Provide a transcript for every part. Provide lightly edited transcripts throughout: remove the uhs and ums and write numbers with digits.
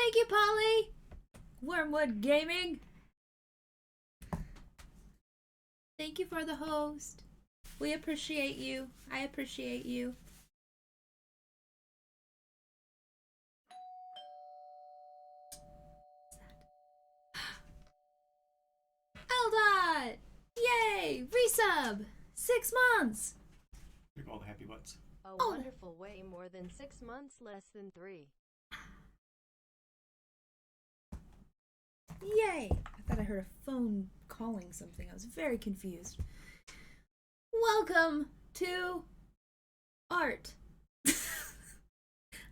Thank you, Polly. Wormwood Gaming. Thank you for the host. We appreciate you. I appreciate you. Eldot! Yay! Resub! 6 months! Look at all the happy butts. A wonderful way more than 6 months, less than 3. Yay! I thought I heard a phone calling something. I was very confused. Welcome to art.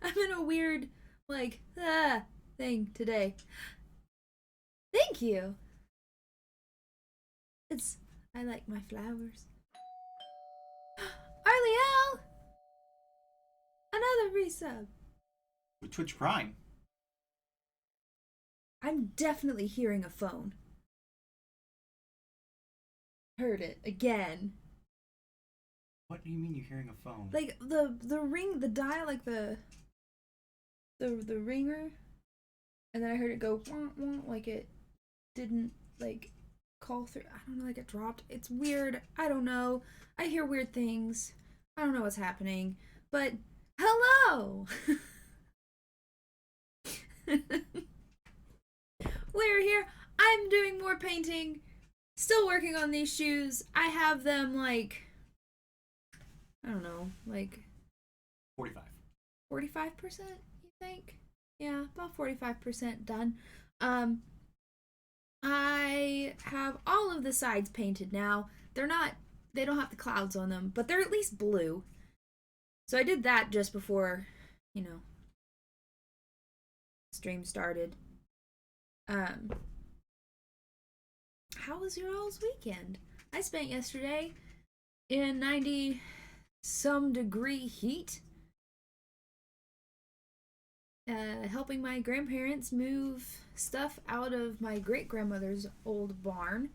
I'm in a weird, thing today. Thank you. I like my flowers. Arliel! Another resub. With Twitch Prime. I'm definitely hearing a phone. Heard it again. What do you mean you're hearing a phone? Like the ring, the dial, like the ringer, and then I heard it go wah, wah, like it didn't like call through. I don't know, like it dropped. It's weird. I don't know. I hear weird things. I don't know what's happening. But hello. We're here. I'm doing more painting. Still working on these shoes. I have them like, I don't know, like 45. 45%, you think? Yeah, about 45% done. I have all of the sides painted now. They don't have the clouds on them, but they're at least blue. So I did that just before, stream started. How was your all's weekend? I spent yesterday in 90 some degree heat, helping my grandparents move stuff out of my great-grandmother's old barn,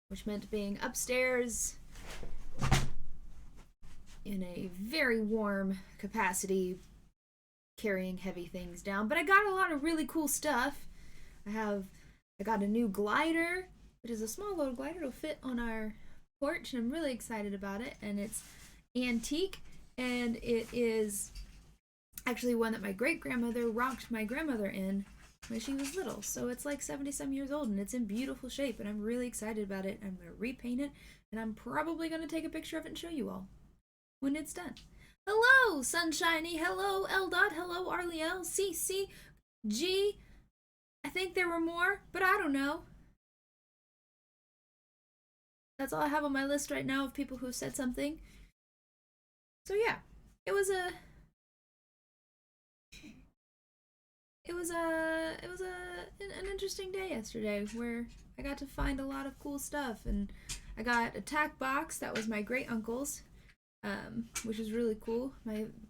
which meant being upstairs in a very warm capacity, carrying heavy things down. But I got a lot of really cool stuff. I got a new glider, which is a small little glider. It'll fit on our porch, and I'm really excited about it. And it's antique, and it is actually one that my great-grandmother rocked my grandmother in when she was little. So it's like 70-some years old, and it's in beautiful shape, and I'm really excited about it. I'm going to repaint it, and I'm probably going to take a picture of it and show you all when it's done. Hello, Sunshiny. Hello, Eldot. Hello, Arliel. CC. G. I think there were more, but I don't know. That's all I have on my list right now of people who said something. So yeah, it was an interesting day yesterday where I got to find a lot of cool stuff, and I got a tack box that was my great uncle's, which is really cool.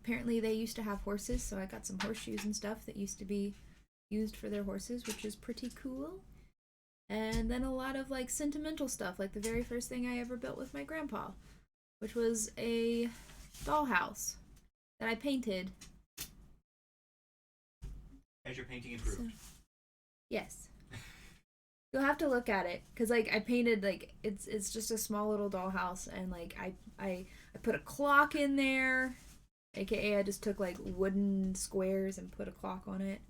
Apparently they used to have horses, so I got some horseshoes and stuff that used to be used for their horses, which is pretty cool. And then a lot of like sentimental stuff, like the very first thing I ever built with my grandpa, which was a dollhouse that I painted. Has your painting improved? So, yes. You'll have to look at it, because like I painted, like it's just a small little dollhouse, and like I put a clock in there, aka I just took like wooden squares and put a clock on it.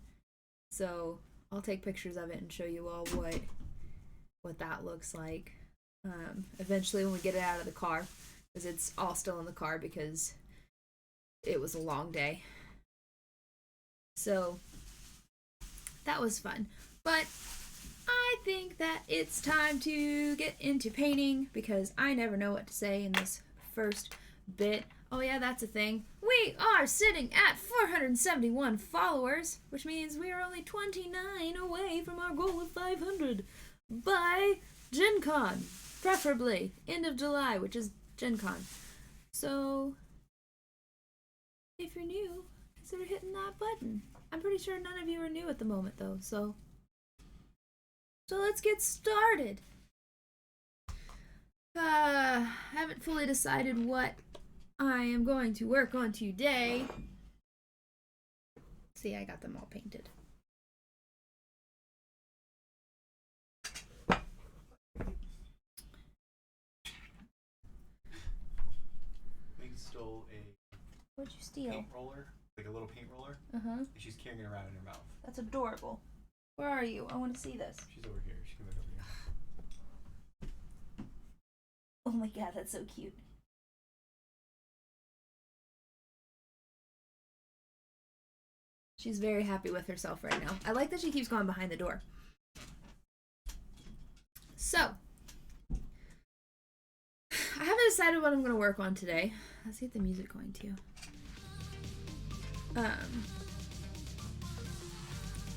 So I'll take pictures of it and show you all what that looks like eventually when we get it out of the car, because it's all still in the car because it was a long day. So that was fun. But I think that it's time to get into painting, because I never know what to say in this first bit. Oh yeah, that's a thing. We are sitting at 471 followers, which means we are only 29 away from our goal of 500 by Gen Con, preferably end of July, which is Gen Con. So if you're new, consider hitting that button. I'm pretty sure none of you are new at the moment though, so let's get started. I haven't fully decided what I am going to work on today. See, I got them all painted. We stole a What'd you steal? paint roller, like a little paint roller, Uh-huh. and she's carrying it around in her mouth. That's adorable. Where are you? I want to see this. She's over here. She's coming over here. Oh my god, that's so cute. She's very happy with herself right now. I like that she keeps going behind the door. So, I haven't decided what I'm going to work on today. Let's get the music going too.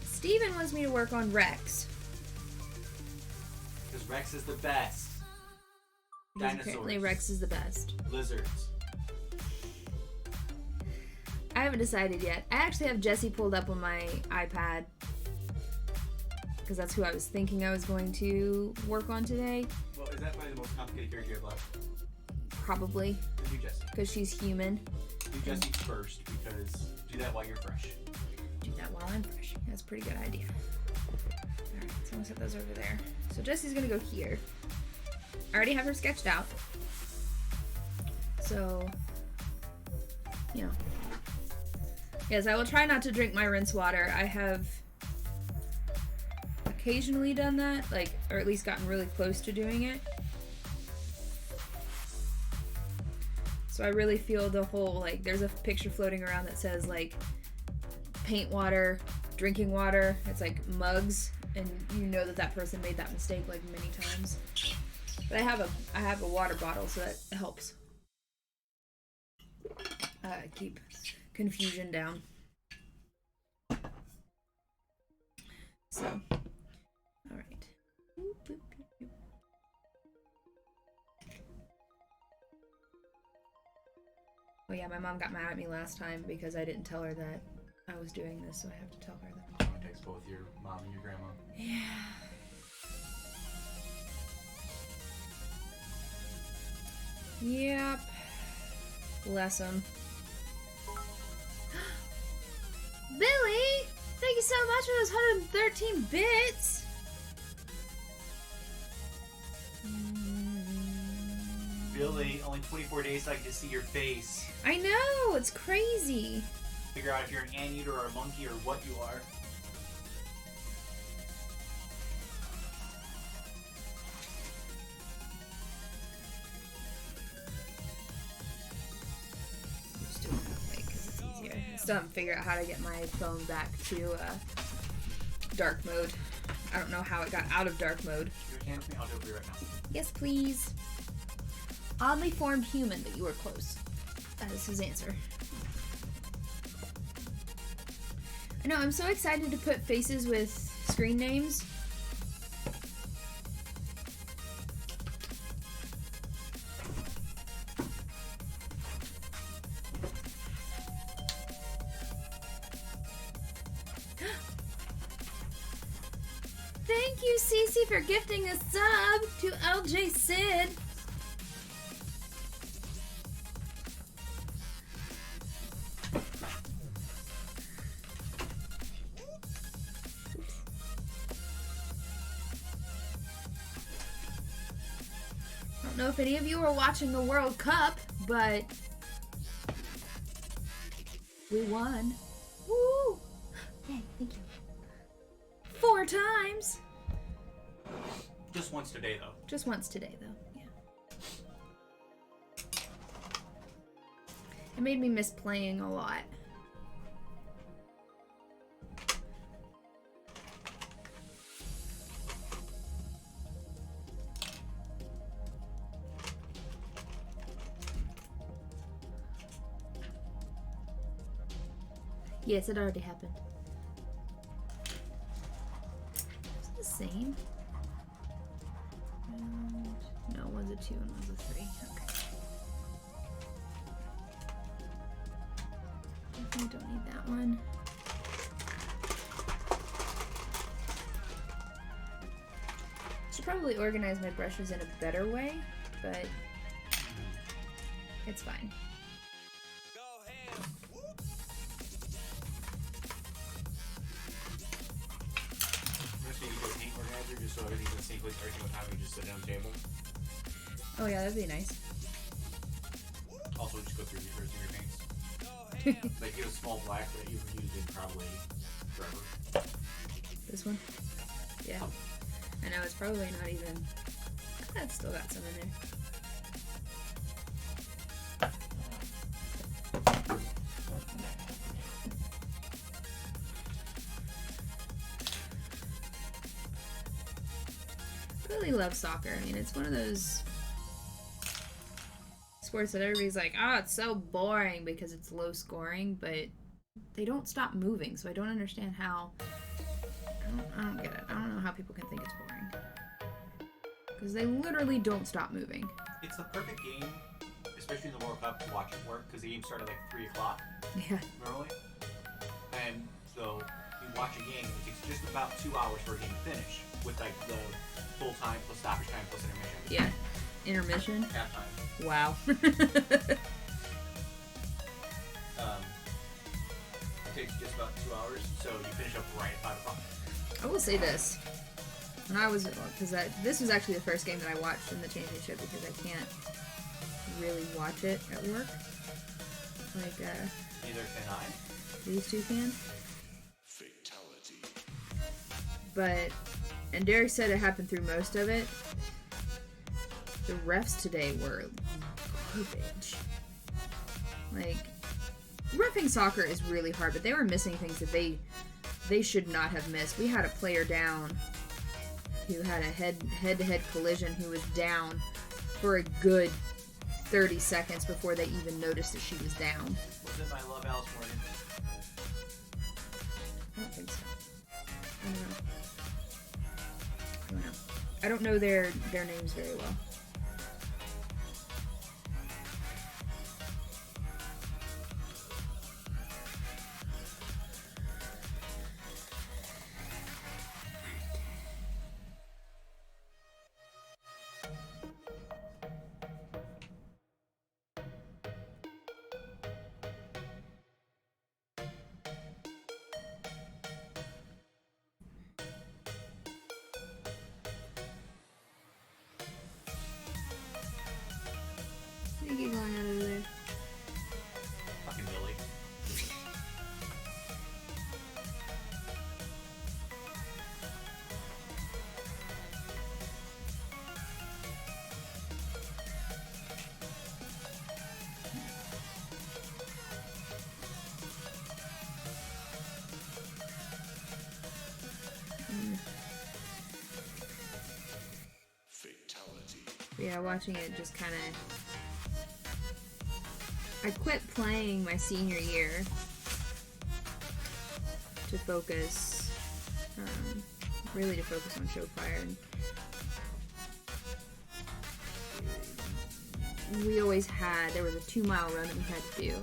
Steven wants me to work on Rex. Because Rex is the best. Because Dinosaurs. apparently Rex is the best. Lizards. I haven't decided yet. I actually have Jessie pulled up on my iPad because that's who I was thinking I was going to work on today. Well, is that probably the most complicated character you have left? Probably. Then do Jessie. Because she's human. Do Jessie first, because do that while you're fresh. Do that while I'm fresh. That's a pretty good idea. Alright, so I'm gonna set those over there. So Jessie's gonna go here. I already have her sketched out. So, you know. Yes, I will try not to drink my rinse water. I have occasionally done that, like, or at least gotten really close to doing it. So I really feel the whole, like, there's a picture floating around that says, like, paint water, drinking water. It's like mugs, and you know that that person made that mistake, like, many times. But I have a water bottle, so that helps keep confusion down. So, all right. Oh yeah, my mom got mad at me last time because I didn't tell her that I was doing this, so I have to tell her that. Contacts both your mom and your grandma. Yeah. Yep. Bless him. Billy! Thank you so much for those 113 bits! Billy, only 24 days so I get to see your face. I know! It's crazy. Figure out if you're an anteater or a monkey or what you are. Just do it that way because it's easier. I still haven't figured out how to get my phone back to dark mode. I don't know how it got out of dark mode. Your hand to me, I'll do it for you right now. Yes, please. Oddly formed human, but you were close. That is his answer. I know, I'm so excited to put faces with screen names. Thank you, Cece, for gifting a sub to LJ Sid. I don't know if any of you are watching the World Cup, but we won. Woo! Yay, thank you. 4 times. Just once today, though. Just once today, though. Yeah. It made me miss playing a lot. Yes, it already happened. Is it the same? No, one's a 2 and one's a 3. Okay. Definitely don't need that one. Should probably organize my brushes in a better way, but it's fine. sit-down table. Oh yeah, that'd be nice. Also, just go through your paints. Like, get a small black that you've used in probably forever. This one? Yeah. I know, it's probably not even... It's still got some in there. I really love soccer. I mean, it's one of those sports that everybody's like, oh, it's so boring because it's low scoring, but they don't stop moving, so I don't understand how... I don't get it. I don't know how people can think it's boring. Because they literally don't stop moving. It's the perfect game, especially in the World Cup, to watch it work, because the game started like 3 o'clock. Yeah. Normally. And so you watch a game, it takes just about 2 hours for a game to finish, with like the full time plus stoppage time plus intermission. Yeah. Intermission? Halftime. Wow. It takes just about 2 hours, so you finish up right at 5 o'clock. I will say this. When I was, because this was actually the first game that I watched in the championship because I can't really watch it at work. Like, Neither can I. These two can. Fatality. But, and Derek said it happened through most of it. The refs today were garbage. Like, reffing soccer is really hard, but they were missing things that they should not have missed. We had a player down who had a head-to-head collision who was down for a good 30 seconds before they even noticed that she was down. Was it my love, Alice Morgan? I don't think so. I don't know. I don't know their names very well. What are you going out over there? Fucking Billy. Fatality. Yeah, watching it just kind of... I quit playing my senior year to focus, really to focus on Showfire. And we always had, there was a 2-mile run that we had to do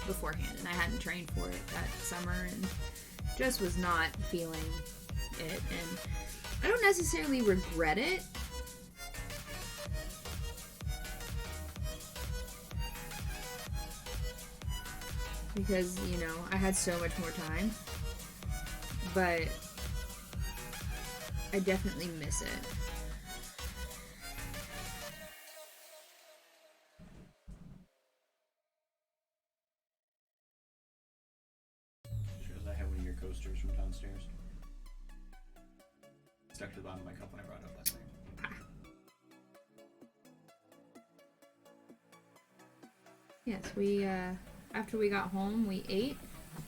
beforehand, and I hadn't trained for it that summer and just was not feeling it. And I don't necessarily regret it. Because, you know, I had so much more time. But I definitely miss it. Shows I have one of your coasters from downstairs. Stuck to the bottom of my cup when I brought it up last night. Yes, we, after we got home, we ate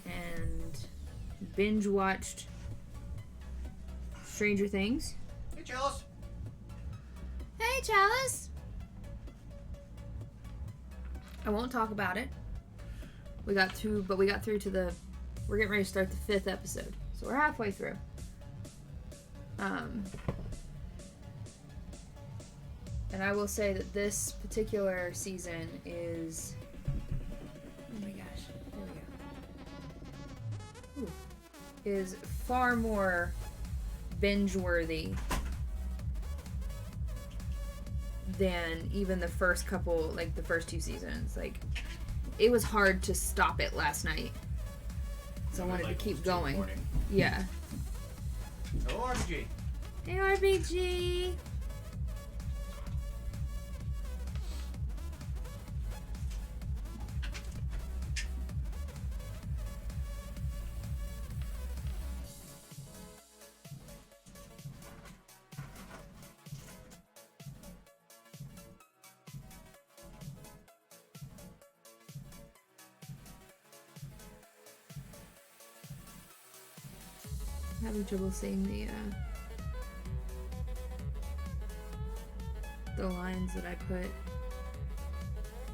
and binge watched Stranger Things. Hey, Chalice! Hey, Chalice! I won't talk about it. We got through to the, we're getting ready to start the 5th episode. So we're halfway through. And I will say that this particular season is, oh my gosh, there we go. Ooh. Is far more binge-worthy than even the first couple, like the first 2 seasons. Like, it was hard to stop it last night. So I wanted to keep going. Yeah. Hello, RPG. Hey, RBG. I'm having trouble saying the lines that I put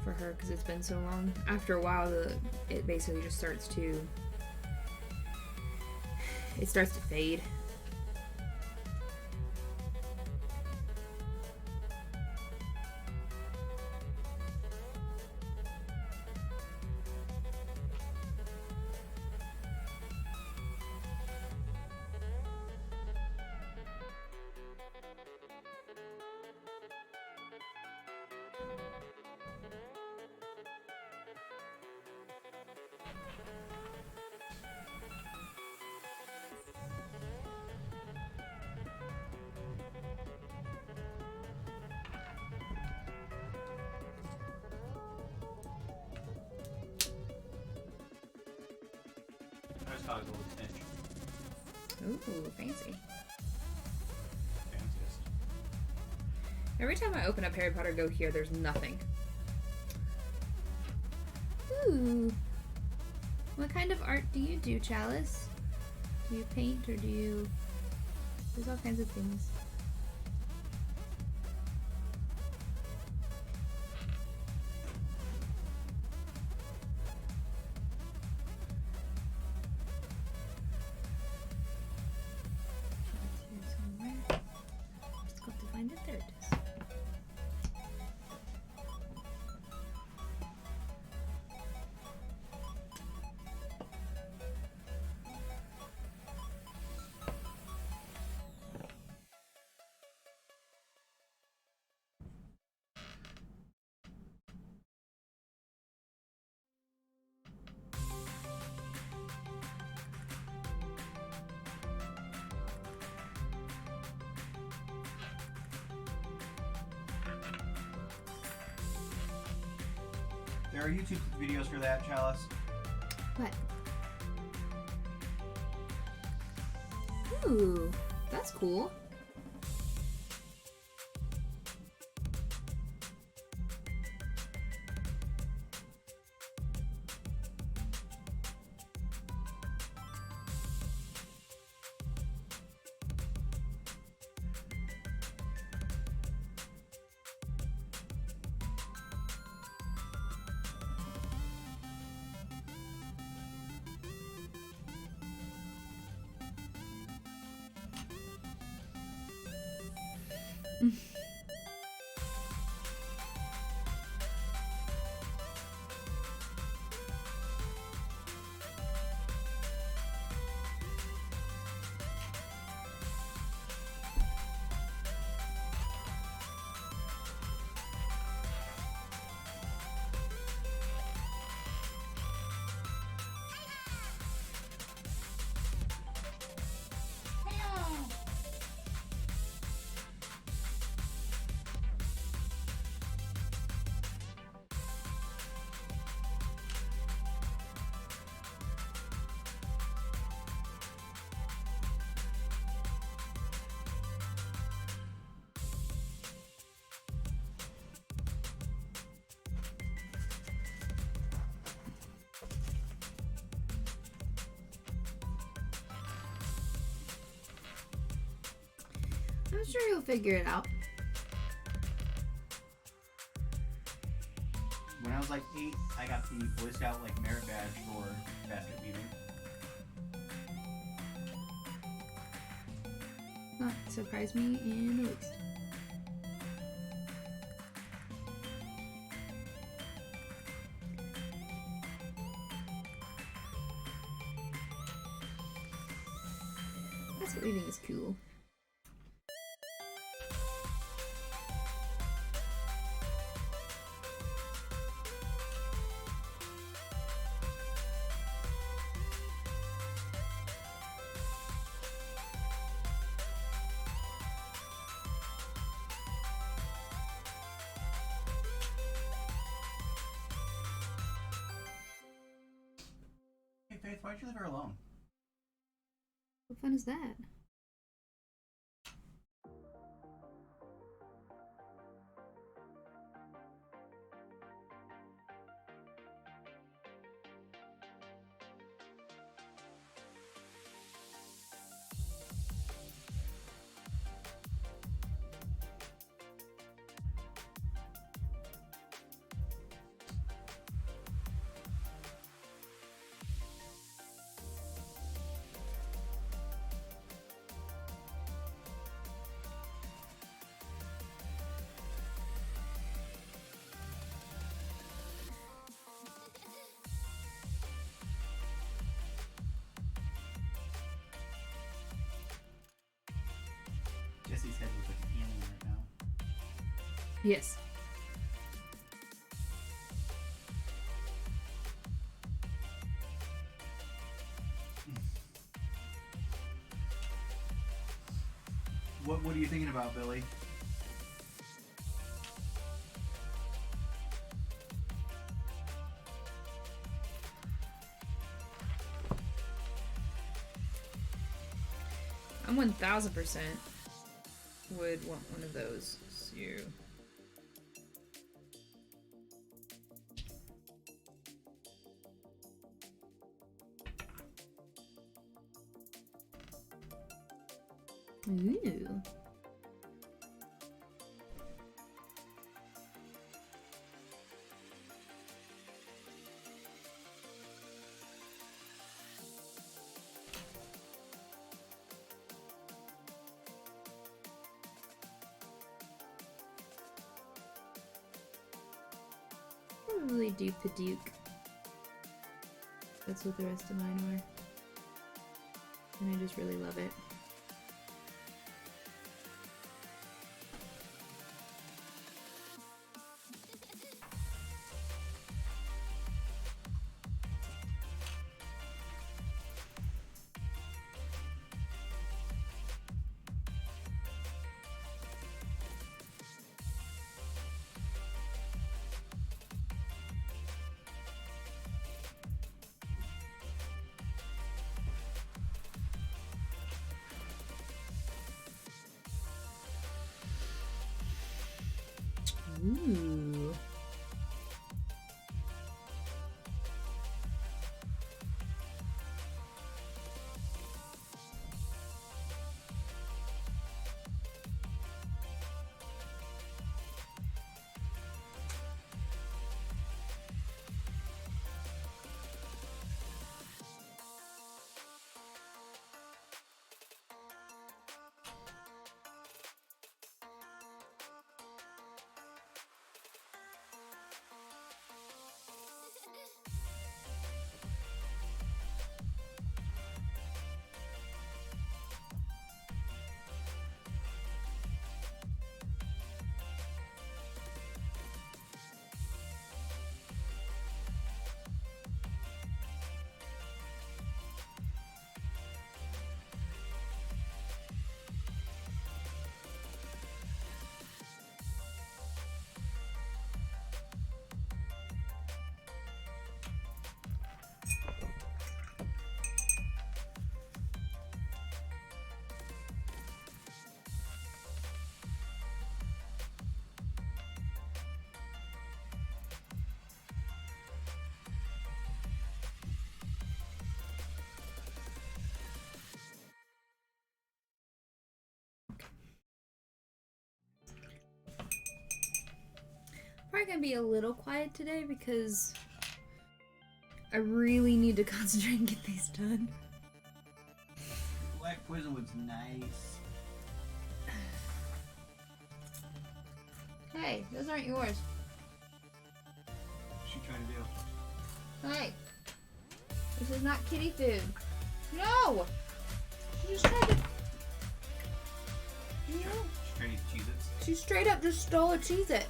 for her because it's been so long. After a while, it basically just starts to fade. I just got a gold extension. Ooh, fancy. Fanciest. Every time I open up Harry Potter Go here, there's nothing. Ooh. What kind of art do you do, Chalice? Do you paint or do you... There's all kinds of things. It's here somewhere. Just got to find it. There it is. There are YouTube videos for that, Chalice. What? Ooh, that's cool. I'm sure he'll figure it out. When I was like 8, I got the Boy Scout like merit badge for basket weaving. Not surprise me in the least. Basket weaving is cool. Faith, why'd you leave her alone? What fun is that? Jesse's head looks like an alien right now. Yes. What are you thinking about, Billy? I'm 1000% would want one of those. So. Ooh. Probably do Paduke. That's what the rest of mine were. And I just really love it. Ooh. Probably gonna be a little quiet today because I really need to concentrate and get these done. Black Poison was nice. Hey, those aren't yours. What's she trying to do? Hey, this is not kitty food. No! She just tried to... She's trying to eat Cheez-Its. She straight up just stole a Cheez-It.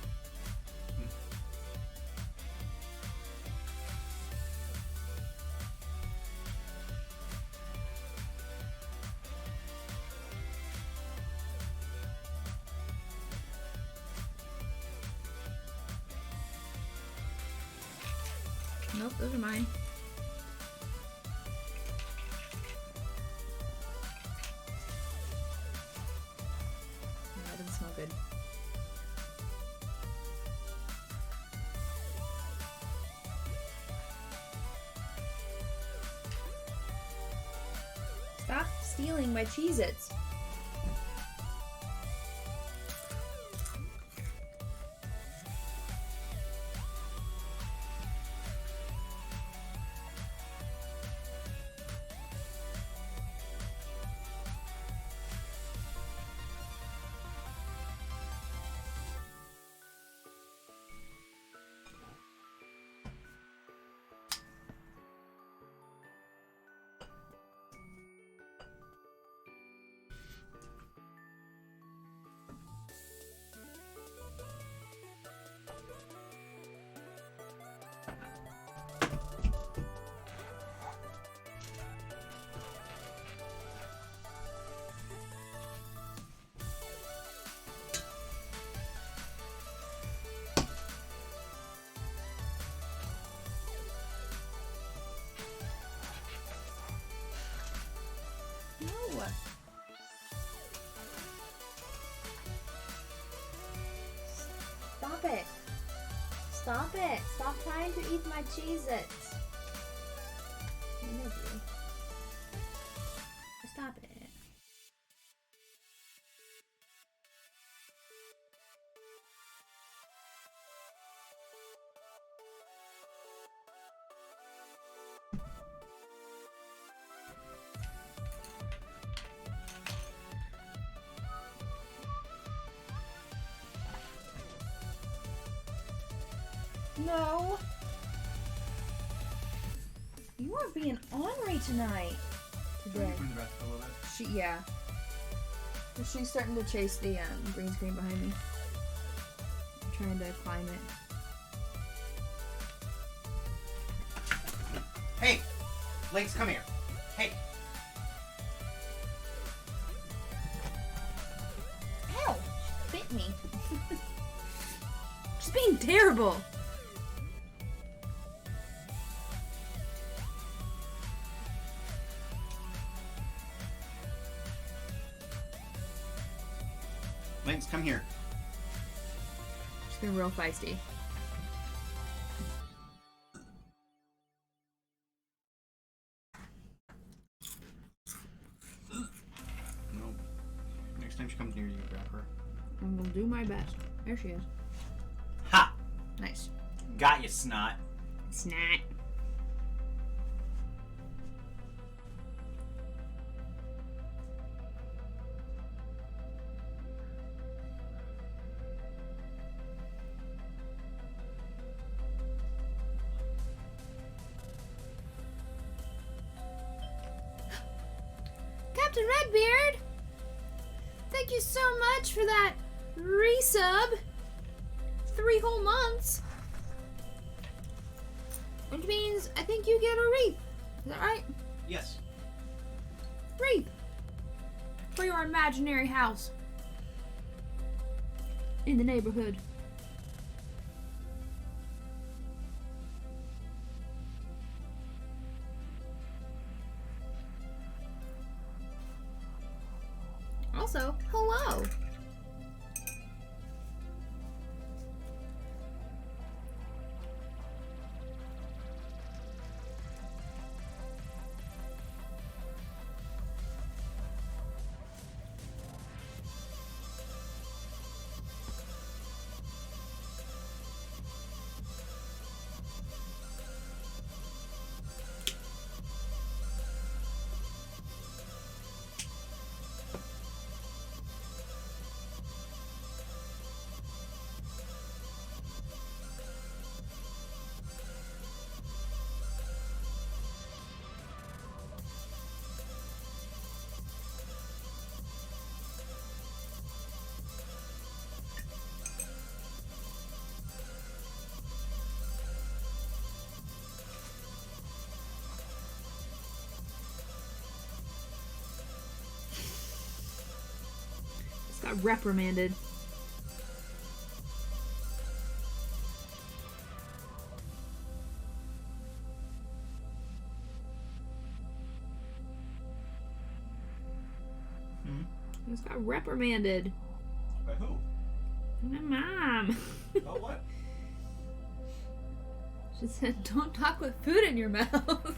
Nope, those are mine. stealing my Cheez-Its. No. Stop it. Stop it. Stop trying to eat my Cheez-Its. I love you. Stop it. No. You are being ornery tonight. Today. Bring the rest a little bit. Yeah. She's starting to chase the green screen behind me. I'm trying to climb it. Hey! Lynx, come here. Hey! Ow! She bit me. She's being terrible. Lynx, come here. She's been real feisty. Nope. Next time she comes near you, grab her. I'm gonna do my best. There she is. Ha! Nice. Got you, snot. Snot. Captain Redbeard! Thank you so much for that resub. 3 whole months. Which means I think you get a wreath. Is that right? Yes. Wreath. For your imaginary house. In the neighborhood. Also, hello. Got reprimanded. Just got reprimanded. By who? My mom. About what? She said, "Don't talk with food in your mouth."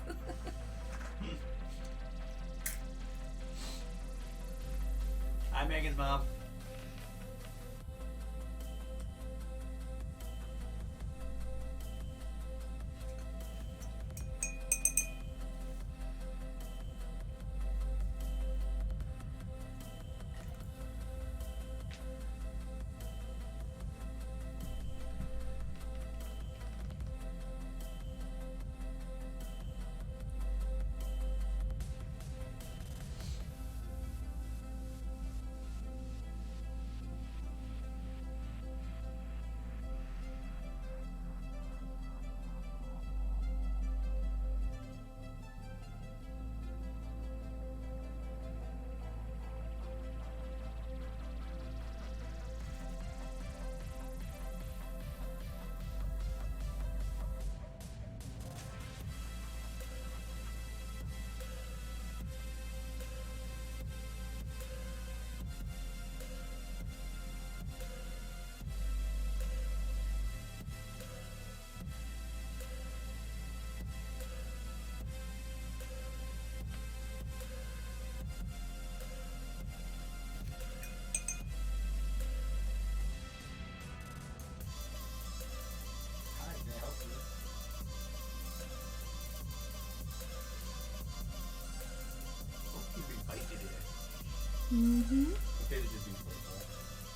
Mm-hmm. What did it just do for you?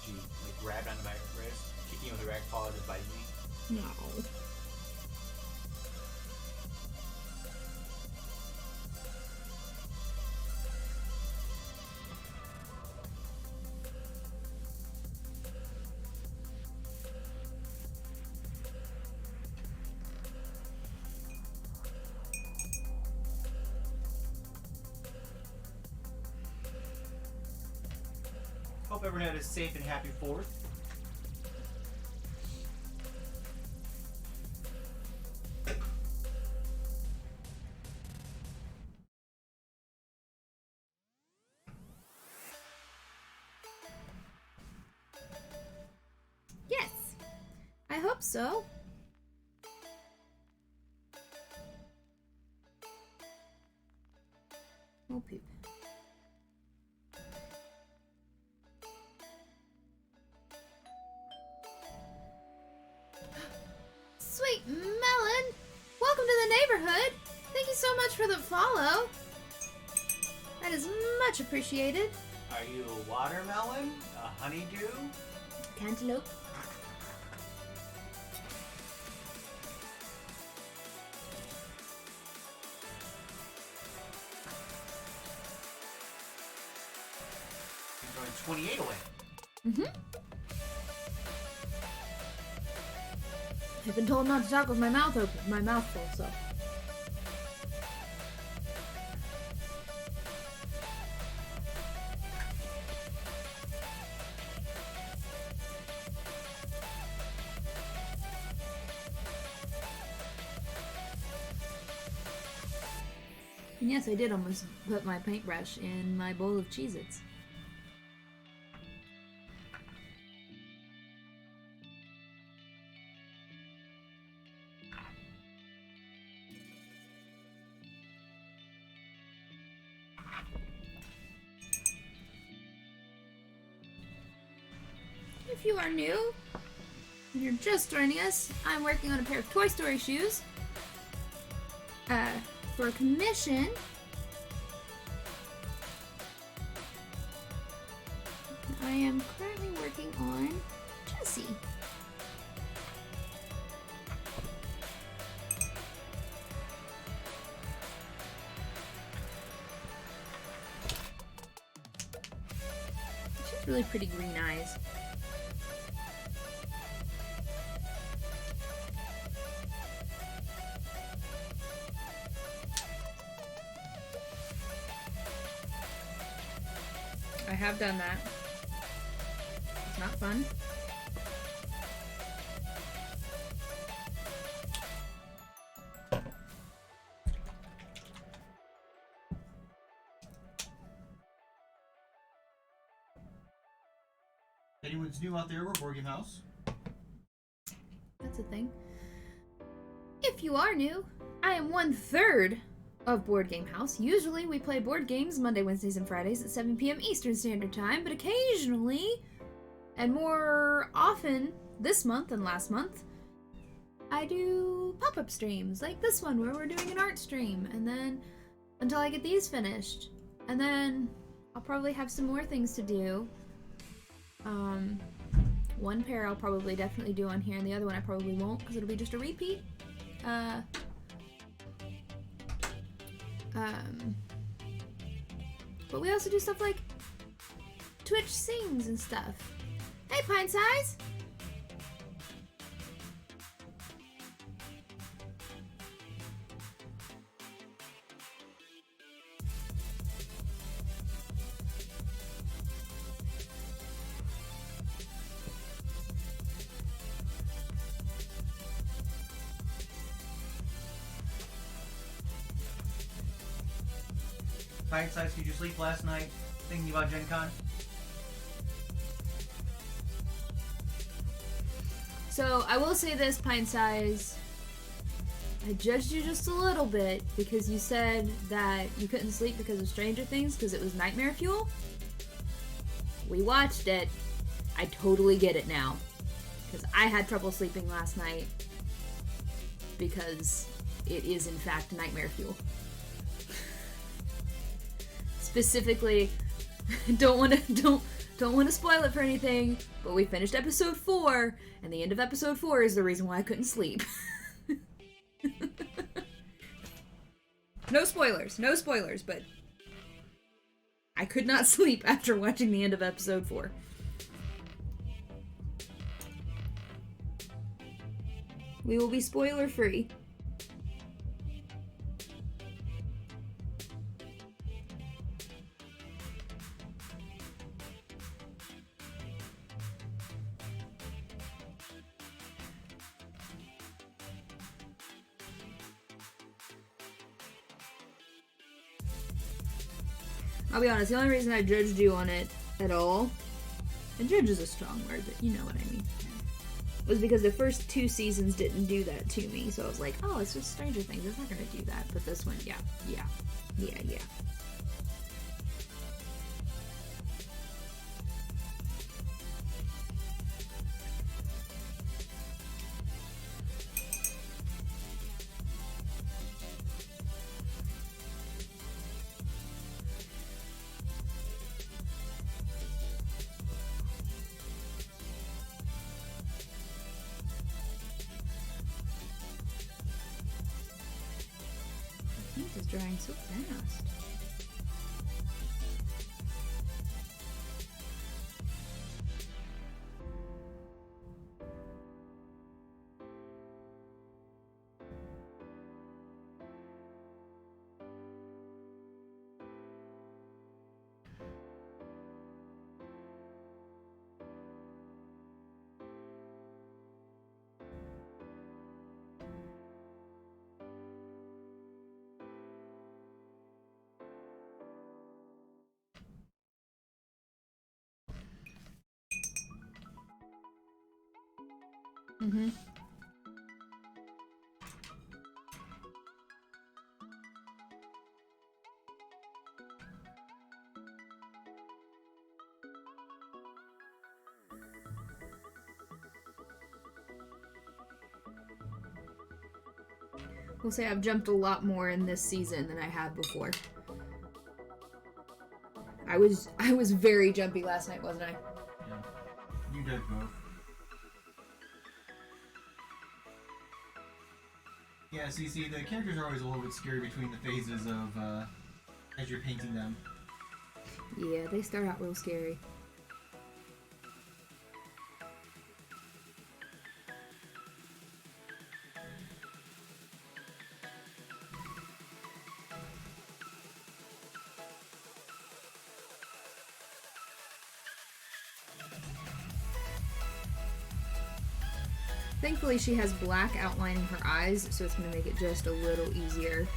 She like grabbed onto my wrist, kicking me with her rag paw and biting me. No. Hope everyone had a safe and happy 4th. Yes. I hope so. Oh, poop. Sweet Melon! Welcome to the neighborhood! Thank you so much for the follow. That is much appreciated. Are you a watermelon? A honeydew? Cantaloupe. You're going 28 away. Mm-hmm. I've been told not to talk with my mouth open, my mouth full, so. And yes, I did almost put my paintbrush in my bowl of Cheez-Its. If you are new, and you're just joining us, I'm working on a pair of Toy Story shoes for a commission. I am currently working on Jessie. She has really pretty green eyes. I have done that. It's not fun. If anyone's new out there, we're Board Game House. That's a thing. If you are new, I am 1/3 of Board Game House. Usually we play board games Monday, Wednesdays, and Fridays at 7 p.m. Eastern Standard Time, but occasionally, and more often this month and last month, I do pop-up streams like this one where we're doing an art stream, and then until I get these finished. And then I'll probably have some more things to do. One pair I'll probably definitely do on here, and the other one I probably won't because it'll be just a repeat. But we also do stuff like Twitch sings and stuff. Hey, Pint Size! Pint Size, did you sleep last night thinking about Gen Con? So, I will say this, Pint Size. I judged you just a little bit because you said that you couldn't sleep because of Stranger Things because it was nightmare fuel. We watched it. I totally get it now. Because I had trouble sleeping last night because it is in fact nightmare fuel. Specifically, don't want to spoil it for anything, but we finished episode 4, and the end of episode 4 is the reason why I couldn't sleep. No spoilers, but I could not sleep after watching the end of episode 4. We will be spoiler free. I'll be honest, the only reason I judged you on it at all, and judge is a strong word, but you know what I mean, was because the first 2 seasons didn't do that to me. So I was like, oh, it's just Stranger Things. It's not going to do that. But this one, yeah. Paint is drying so fast. Mm-hmm. We'll say I've jumped a lot more in this season than I have before. I was very jumpy last night, wasn't I? Yeah. You did both. Yeah, see, the characters are always a little bit scary between the phases of, as you're painting them. Yeah, they start out real scary. Thankfully, she has black outlining her eyes, so it's going to make it just a little easier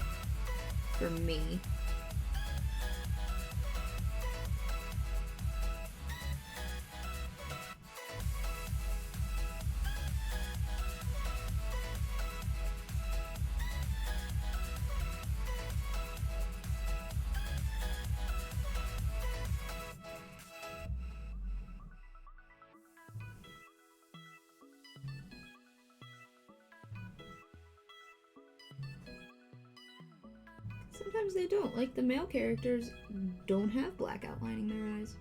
for me. Sometimes they don't. Like, the male characters don't have black outlining their eyes.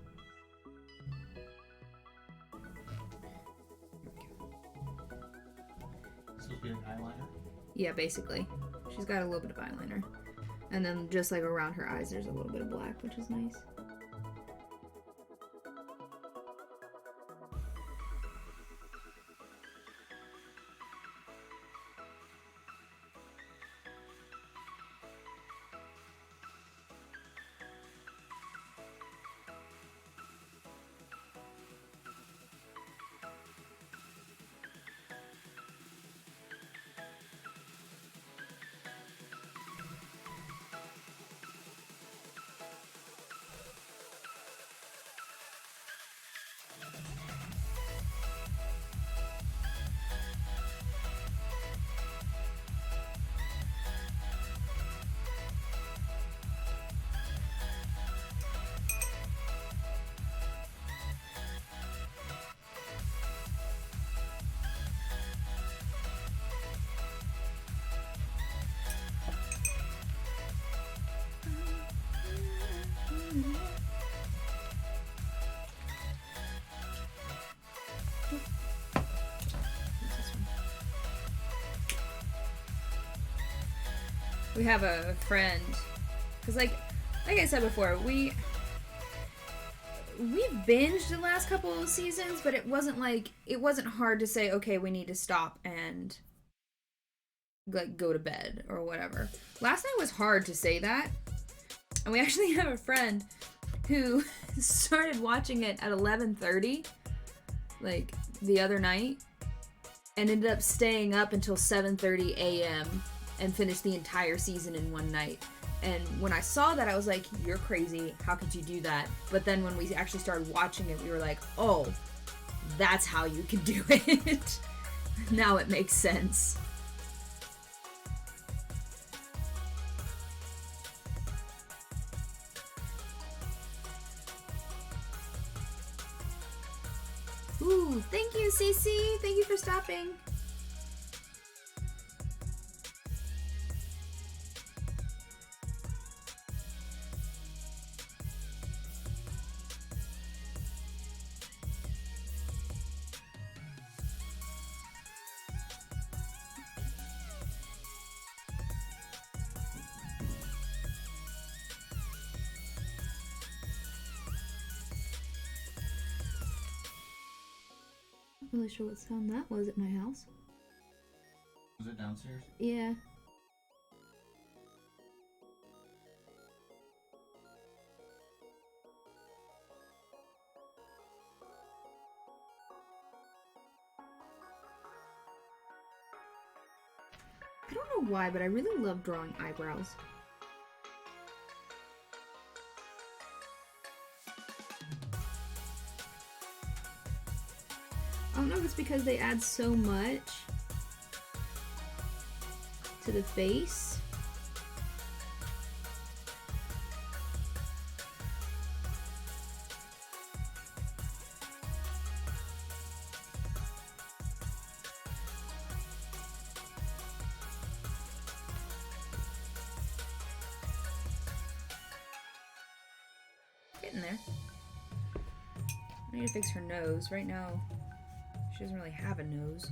Supposed to be an eyeliner? Yeah, basically. She's got a little bit of eyeliner. And then just like around her eyes, there's a little bit of black, which is nice. have a friend, because like I said before, we binged the last couple of seasons, but it wasn't hard to say, okay, we need to stop and like go to bed or whatever. Last night was hard to say that, and we actually have a friend who started watching it at 11:30, like the other night, and ended up staying up until 7:30 a.m. and finished the entire season in one night. And when I saw that, I was like, you're crazy. How could you do that? But then when we actually started watching it, we were like, oh, that's how you can do it. Now it makes sense. Ooh, thank you, Cece. Thank you for stopping. Not really sure what sound that was at my house. Was it downstairs? Yeah. I don't know why, but I really love drawing eyebrows. I don't know if it's because they add so much to the face. Getting there. I need to fix her nose. Right now, she doesn't really have a nose.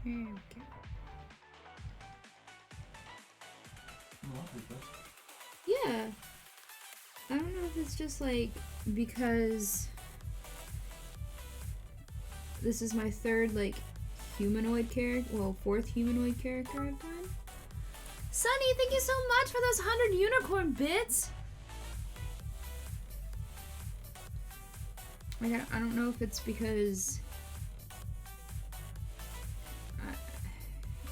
There we go. Yeah. I don't know if it's just like because this is my third like humanoid character, well, fourth humanoid character I've done. Sunny, thank you so much for those 100 unicorn bits. Like, I don't know if it's because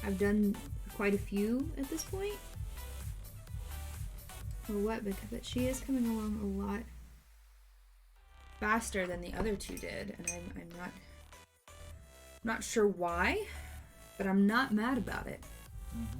I've done quite a few at this point, or what, but she is coming along a lot faster than the other two did, and I'm not sure why, but I'm not mad about it. Mm-hmm.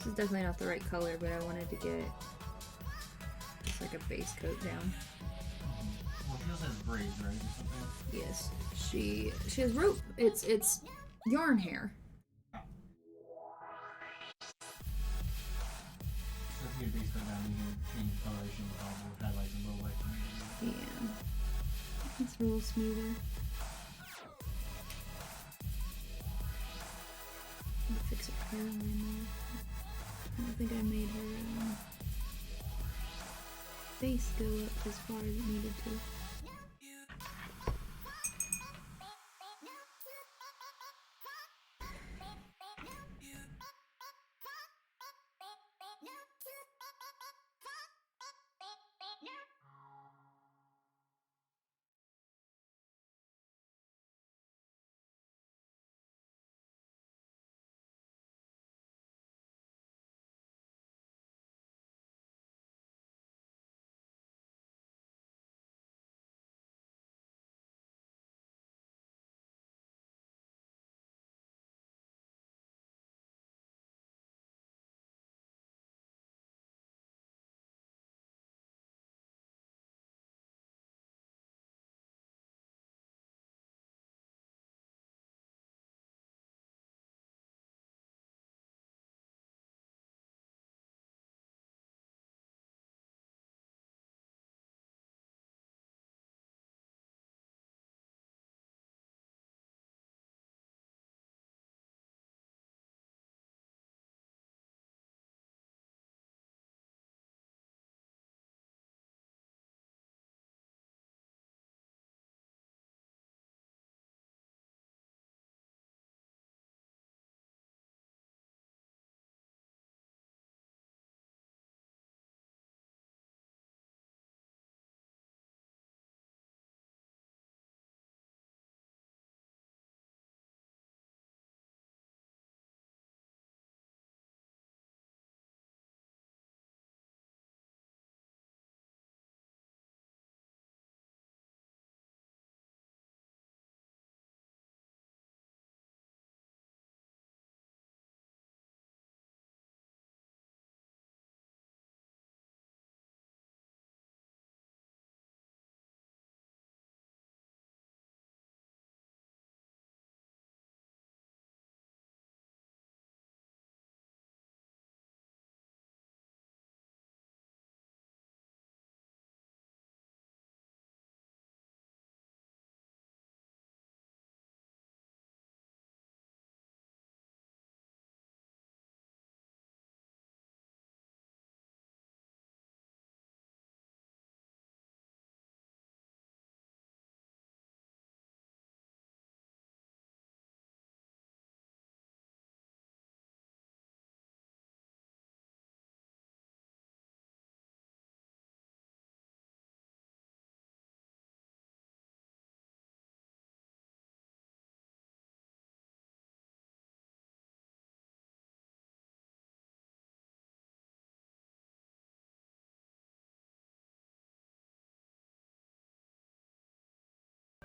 This is definitely not the right color, but I wanted to get just like a base coat down. Well, she also has braids, right, or something? Yes, she has rope. It's yarn hair. So if you get base coat down, you can change the coloration of the highlights and low lights. Yeah, it's a little smoother. I'm gonna fix her hairline there. I don't think I made her face go up as far as it needed to.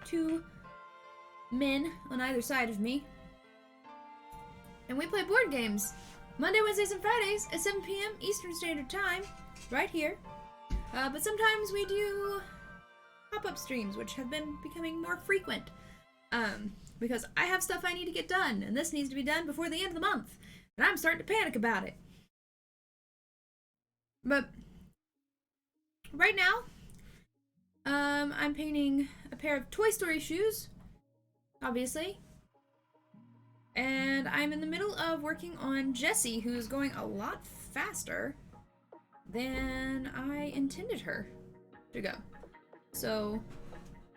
Two men on either side of me. And we play board games Monday, Wednesdays, and Fridays at 7 p.m. Eastern Standard Time, right here. But sometimes we do pop-up streams, which have been becoming more frequent. Because I have stuff I need to get done, and this needs to be done before the end of the month. And I'm starting to panic about it. But right now, I'm painting a pair of Toy Story shoes, obviously. And I'm in the middle of working on Jessie, who's going a lot faster than I intended her to go. So,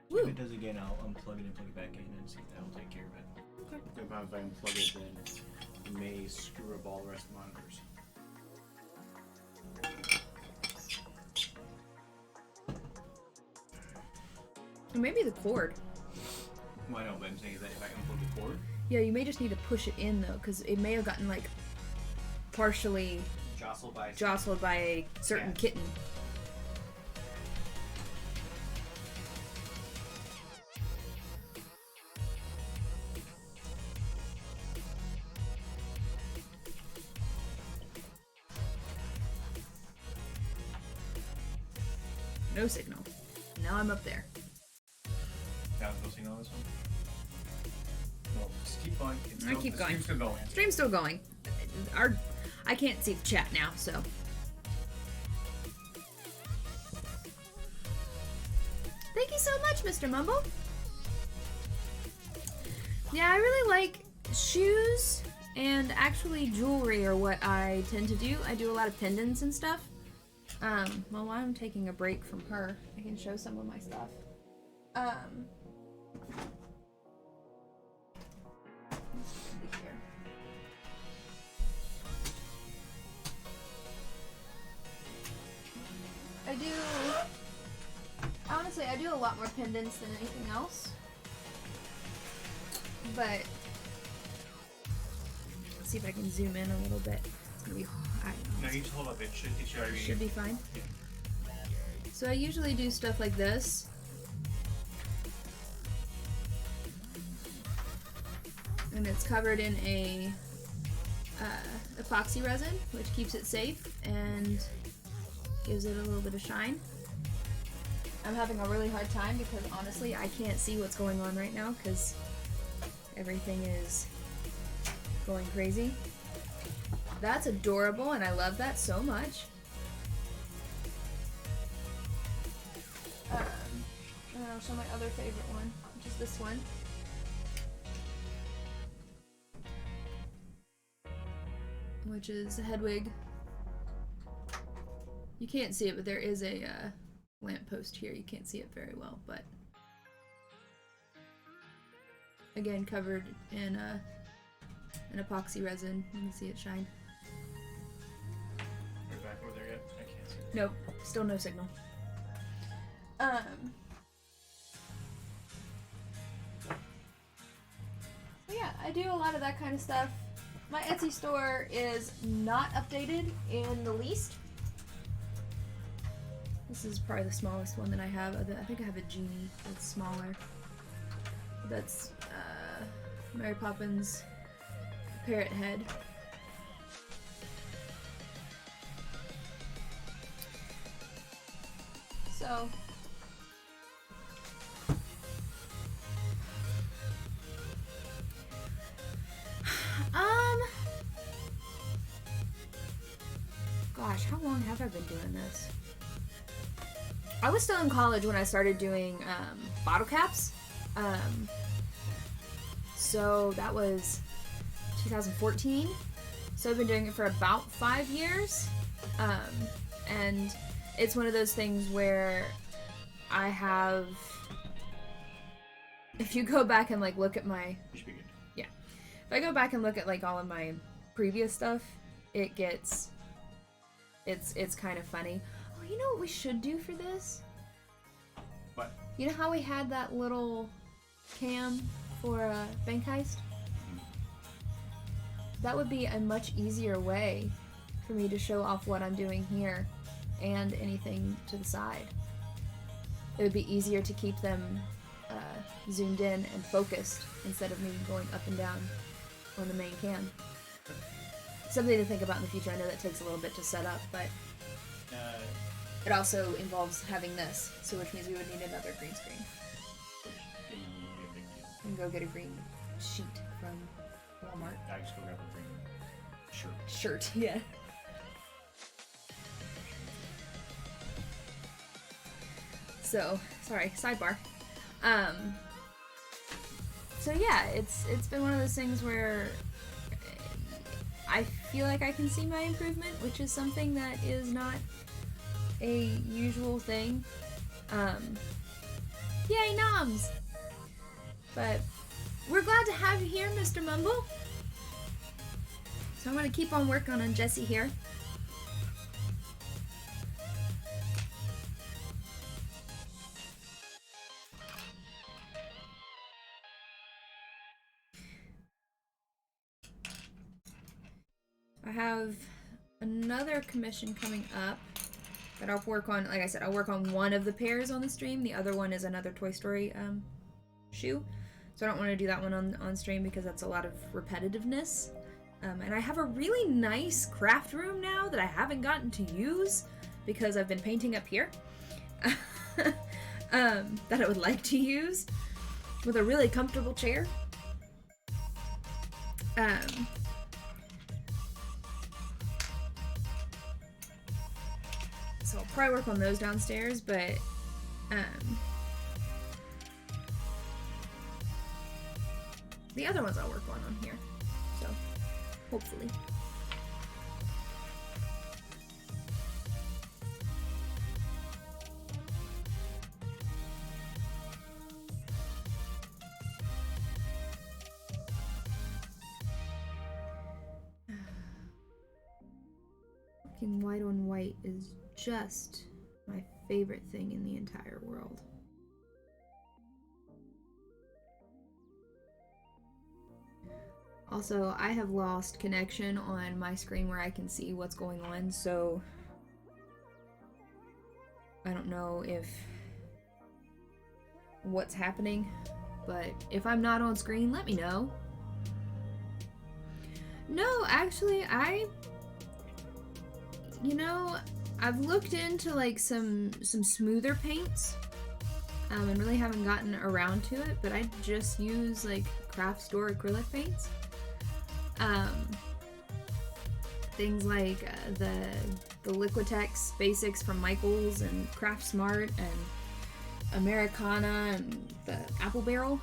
woo. If it does again, I'll unplug it and plug it back in and see if that will take care of it. Okay. Sometimes if I unplug it, then it may screw up all the rest of the monitors. Or maybe the cord. Well, I know, but I'm saying is that if I unplug the cord, Yeah, you may just need to push it in though, because it may have gotten like partially jostled by a certain kitten. No signal. Now I'm up there. Now no signal on this one? Well, just keep going. I keep going. Stream's still going. Stream's still going. I can't see the chat now, so. Thank you so much, Mr. Mumble. Yeah, I really like shoes and actually jewelry are what I tend to do. I do a lot of pendants and stuff. Well, while I'm taking a break from her, I can show some of my stuff. Let's see here. Honestly, I do a lot more pendants than anything else. But, let's see if I can zoom in a little bit. It's gonna be hard. No, you just hold up. It should already Should be fine. Yeah. So I usually do stuff like this. And it's covered in a epoxy resin, which keeps it safe and gives it a little bit of shine. I'm having a really hard time because honestly I can't see what's going on right now because everything is going crazy. That's adorable and I love that so much. And I'll show my other favorite one, which is this one. Which is a Hedwig. You can't see it, but there is a lamppost here. You can't see it very well, but again, covered in an epoxy resin. You can see it shine. Are we back over there yet? I can't see. Nope, still no signal. So yeah, I do a lot of that kind of stuff. My Etsy store is not updated in the least. This is probably the smallest one that I have. I think I have a genie that's smaller. That's Mary Poppins parrot head. So gosh, how long have I been doing this? I was still in college when I started doing bottle caps. So that was 2014. So I've been doing it for about 5 years. And it's one of those things where I have, if you go back and like look at my, You should be good. yeah, if I go back and look at like all of my previous stuff, it gets, it's kind of funny. Oh, you know what we should do for this? What? You know how we had that little cam for Bank Heist? That would be a much easier way for me to show off what I'm doing here and anything to the side. It would be easier to keep them zoomed in and focused instead of me going up and down on the main cam. Something to think about in the future. I know that takes a little bit to set up, but it also involves having this, so which means we would need another green screen. And go get a green sheet from Walmart. I just go grab a green shirt. Shirt, yeah. So, sorry, sidebar. So yeah, it's been one of those things where I feel like I can see my improvement, which is something that is not a usual thing. Yay, noms! But we're glad to have you here, Mr. Mumble. So I'm going to keep on working on Jessie here. I have another commission coming up that I'll work on. Like I said, I'll work on one of the pairs on the stream. The other one is another Toy Story shoe. So I don't want to do that one on stream because that's a lot of repetitiveness. And I have a really nice craft room now that I haven't gotten to use because I've been painting up here. that I would like to use with a really comfortable chair. So I'll probably work on those downstairs, but the other ones I'll work on here. So hopefully. Working white on white is just my favorite thing in the entire world. Also, I have lost connection on my screen where I can see what's going on, so I don't know if what's happening, but if I'm not on screen, let me know. No, actually, I've looked into like some smoother paints, and really haven't gotten around to it, but I just use like craft store acrylic paints. Things like the Liquitex Basics from Michaels and Craft Smart and Americana and the Apple Barrel.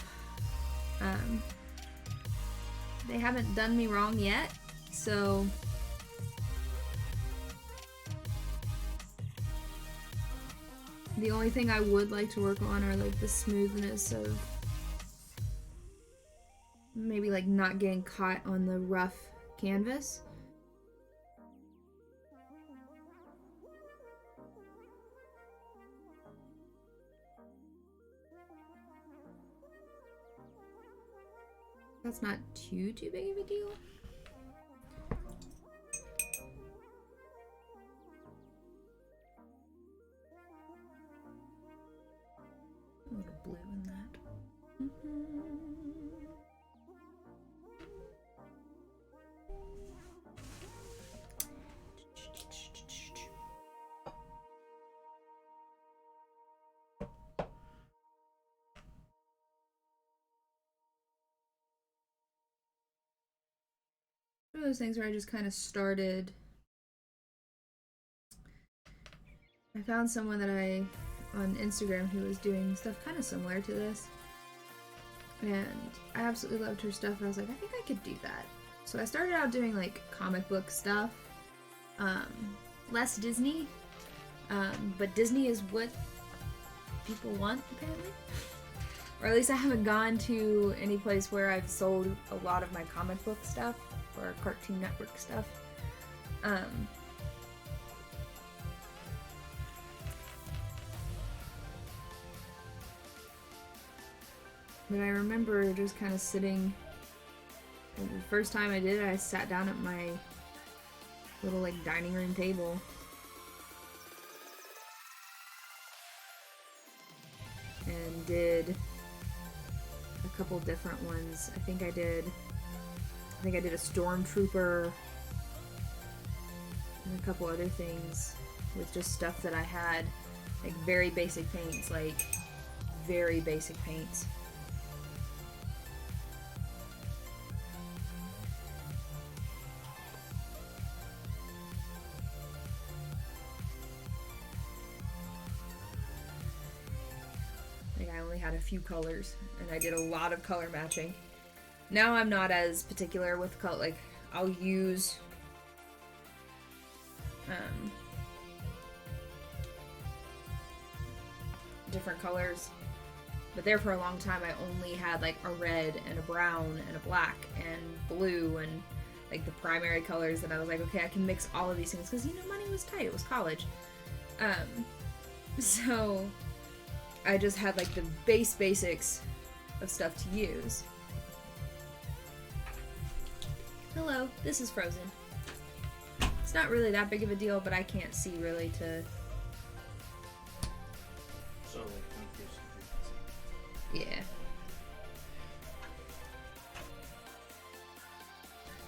They haven't done me wrong yet, so the only thing I would like to work on are like the smoothness of maybe like not getting caught on the rough canvas. That's not too big of a deal. A little blue in that. One of those things where I just kind of started. I found someone that on Instagram who was doing stuff kind of similar to this, and I absolutely loved her stuff, and I was like, I think I could do that. So I started out doing like comic book stuff, less Disney, but Disney is what people want apparently. Or at least I haven't gone to any place where I've sold a lot of my comic book stuff or Cartoon Network stuff. But I remember just kind of sitting. The first time I did it, I sat down at my little like dining room table. And did a couple different ones. I think I did a Stormtrooper and a couple other things with just stuff that I had, like very basic paints, Like I only had a few colors, and I did a lot of color matching. Now I'm not as particular with color. Like I'll use different colors, but there for a long time I only had like a red and a brown and a black and blue and like the primary colors that I was like, okay, I can mix all of these things because money was tight. It was college. So I just had like the basics of stuff to use. Hello, this is Frozen. It's not really that big of a deal, but I can't see really to... So, like, yeah.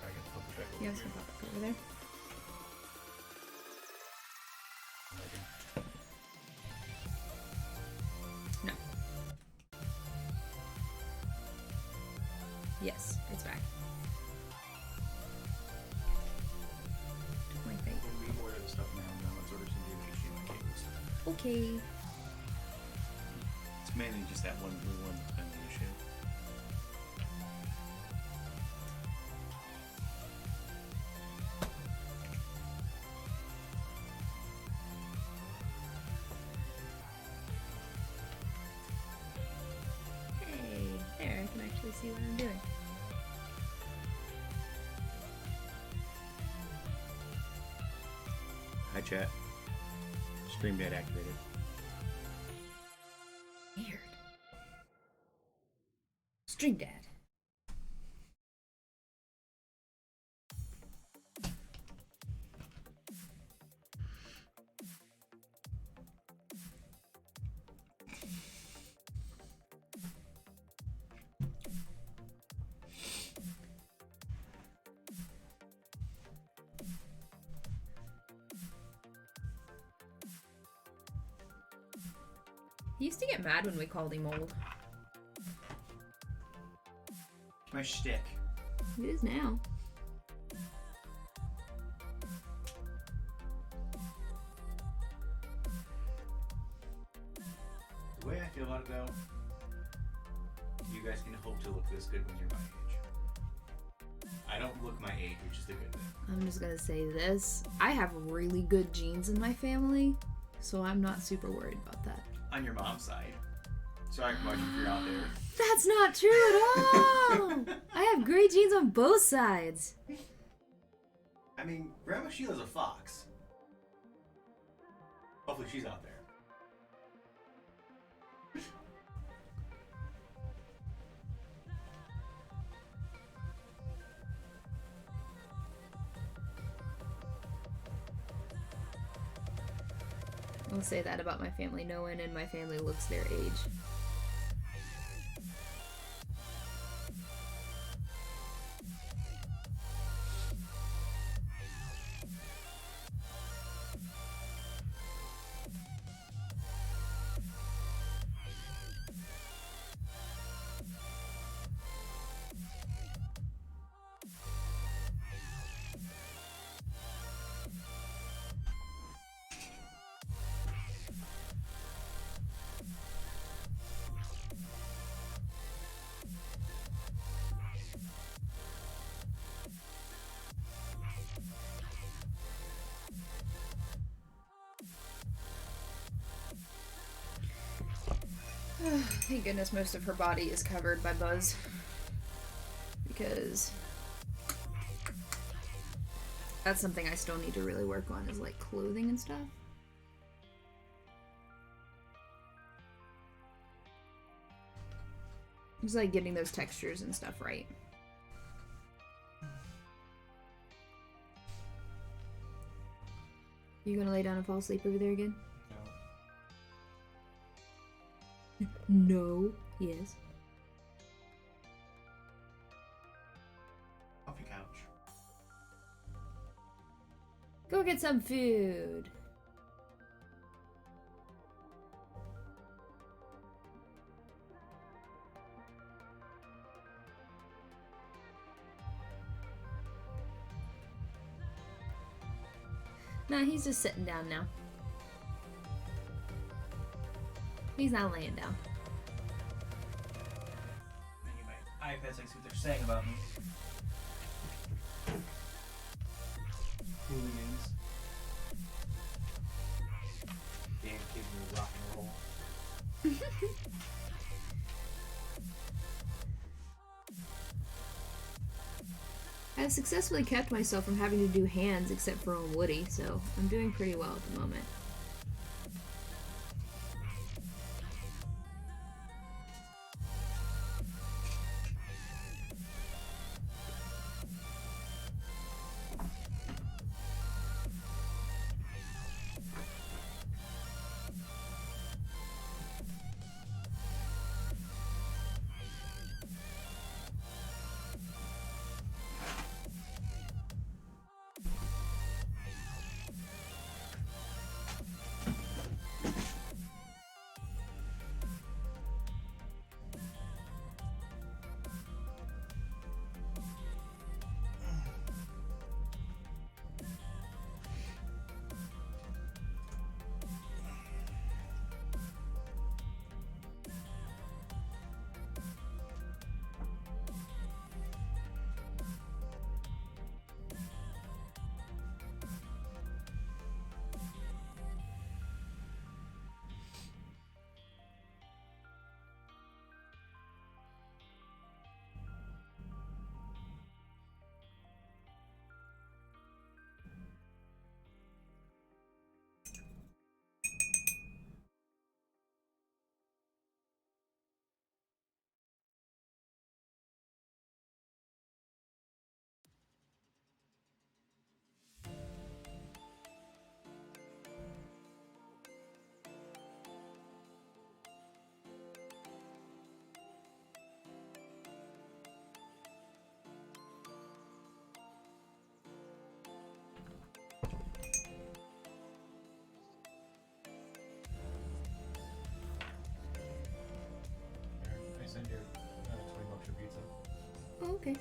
I can put it back over Yeah, I was gonna pop it over there. Yes, it's back. My thing. When we order the stuff now, let's order some BGH cables. Okay. It's mainly just that one blue one that's been the issue. Hey, there, I can actually see what I'm doing. Hi chat. Stream data activated. Weird. Stream Dad. He used to get mad when we called him old. My shtick. It is now. The way I feel about it though, you guys can hope to look this good when you're my age. I don't look my age, which is the good thing. I'm just gonna say this. I have really good genes in my family, so I'm not super worried about that. On your mom's side. Sorry, Martin, if you're out there. That's not true at all! I have great genes on both sides. I mean, Grandma Sheila's a fox. Hopefully she's out there. I'll say that about my family. No one in my family looks their age. Thank goodness most of her body is covered by Buzz. Because that's something I still need to really work on, is like clothing and stuff. Just like getting those textures and stuff right. You gonna lay down and fall asleep over there again? No. Yes. Coffee couch. Go get some food. No, he's just sitting down now. He's not laying down. Anyway, iPads, I see what they're saying about me. Hooligans. Damn kid with rock and roll. I've successfully kept myself from having to do hands except for on Woody, so I'm doing pretty well at the moment. Okay.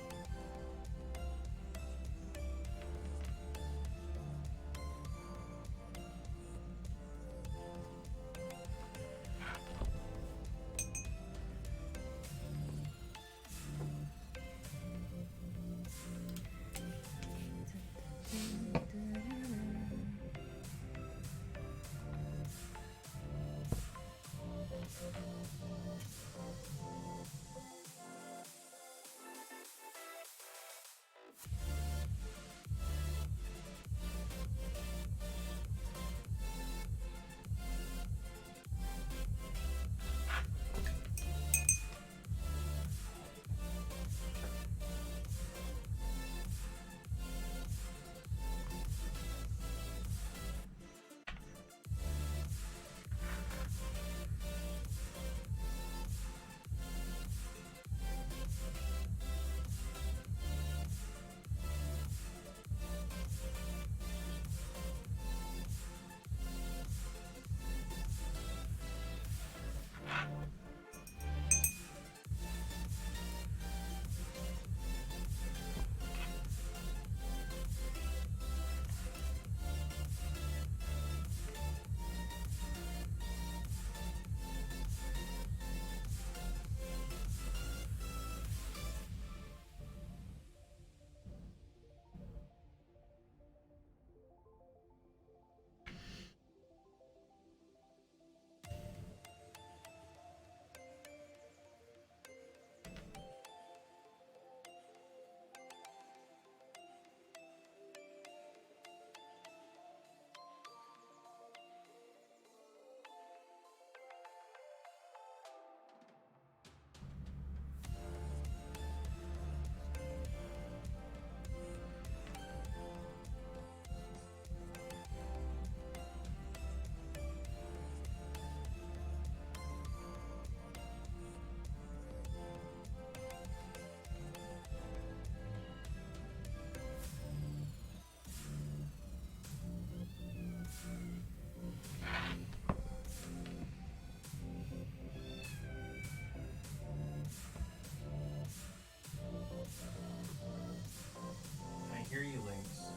I hear you, Lynx.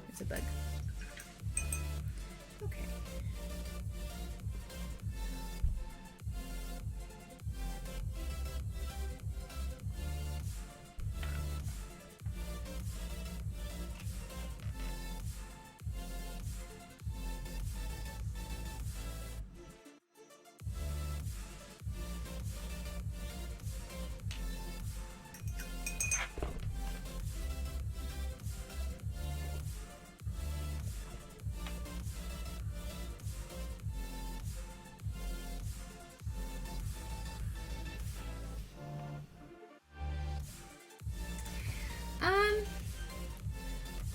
It's a bug. Okay.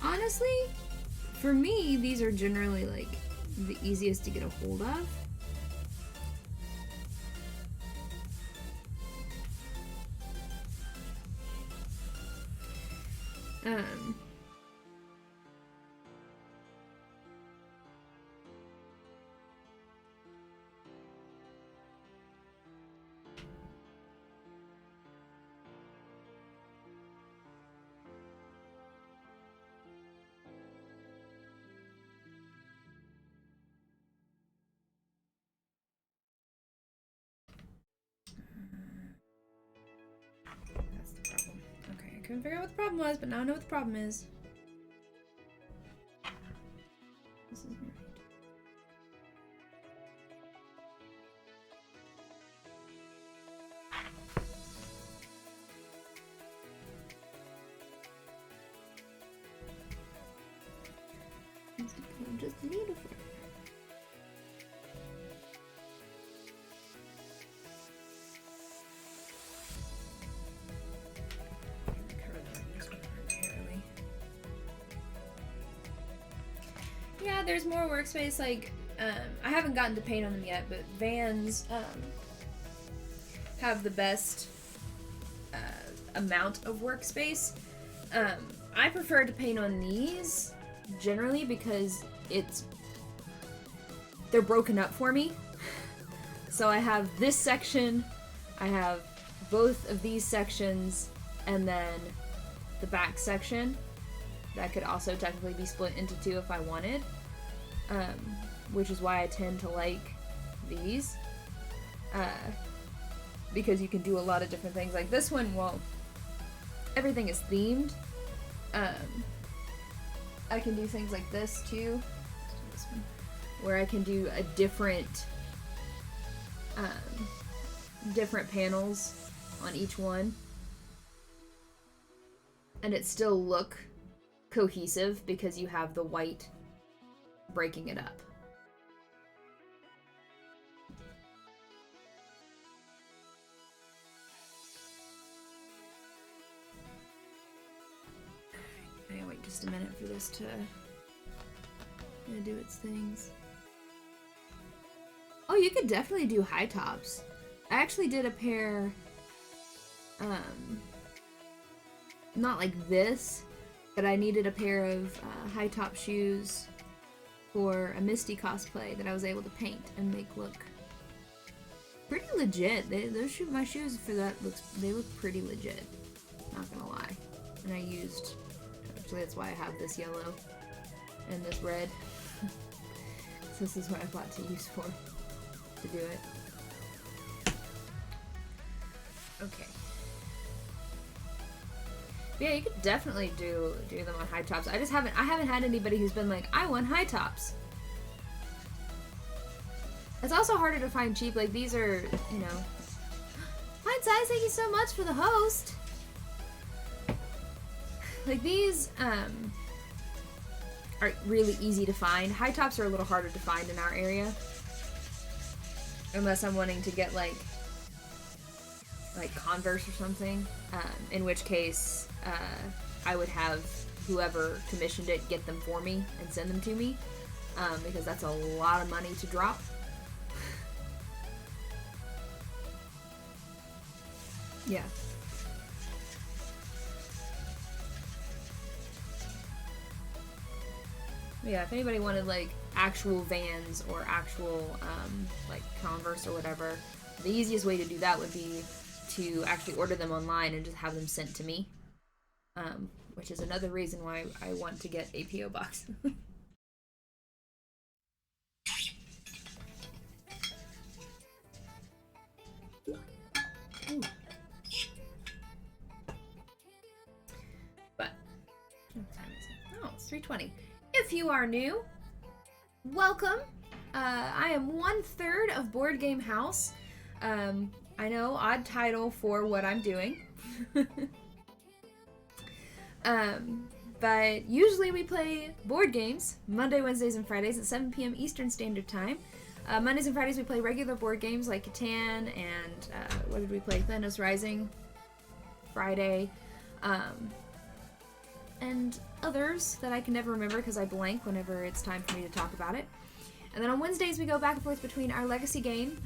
Honestly, for me, these are generally like the easiest to get a hold of. Um, that's the problem. Okay, I couldn't figure out what the problem was, but now I know what the problem is. This isn't right. It's just beautiful. Yeah, there's more workspace. Like, I haven't gotten to paint on them yet, but Vans have the best amount of workspace. I prefer to paint on these generally because they're broken up for me. So I have this section, I have both of these sections and then the back section. That could also technically be split into two if I wanted, which is why I tend to like these, because you can do a lot of different things. Like this one, well, everything is themed. I can do things like this too, where I can do a different panels on each one, and it still look cohesive because you have the white breaking it up. I gotta wait just a minute for this to do its things. Oh, you could definitely do high tops. I actually did a pair, not like this, but I needed a pair of high top shoes for a Misty cosplay that I was able to paint and make look pretty legit. My shoes for that they look pretty legit. Not gonna lie. And I used, actually that's why I have this yellow and this red. So this is what I thought to use to do it. Okay. Yeah, you could definitely do them on high tops. I haven't had anybody who's been like, I want high tops. It's also harder to find cheap. Like these are, you know. Fine size, thank you so much for the host. Like these are really easy to find. High tops are a little harder to find in our area. Unless I'm wanting to get like Converse or something, in which case I would have whoever commissioned it get them for me and send them to me, because that's a lot of money to drop. Yeah. Yeah, if anybody wanted like actual Vans or actual like Converse or whatever, the easiest way to do that would be to actually order them online and just have them sent to me, which is another reason why I want to get a P.O. box. But what time is it? Oh, it's 3:20. If you are new, welcome. I am 1/3 of Board Game House. I know, odd title for what I'm doing. But usually we play board games Monday, Wednesdays, and Fridays at 7 p.m. Eastern Standard Time. Mondays and Fridays we play regular board games like Catan and what did we play? Thanos Rising Friday. And others that I can never remember because I blank whenever it's time for me to talk about it. And then on Wednesdays we go back and forth between our Legacy game,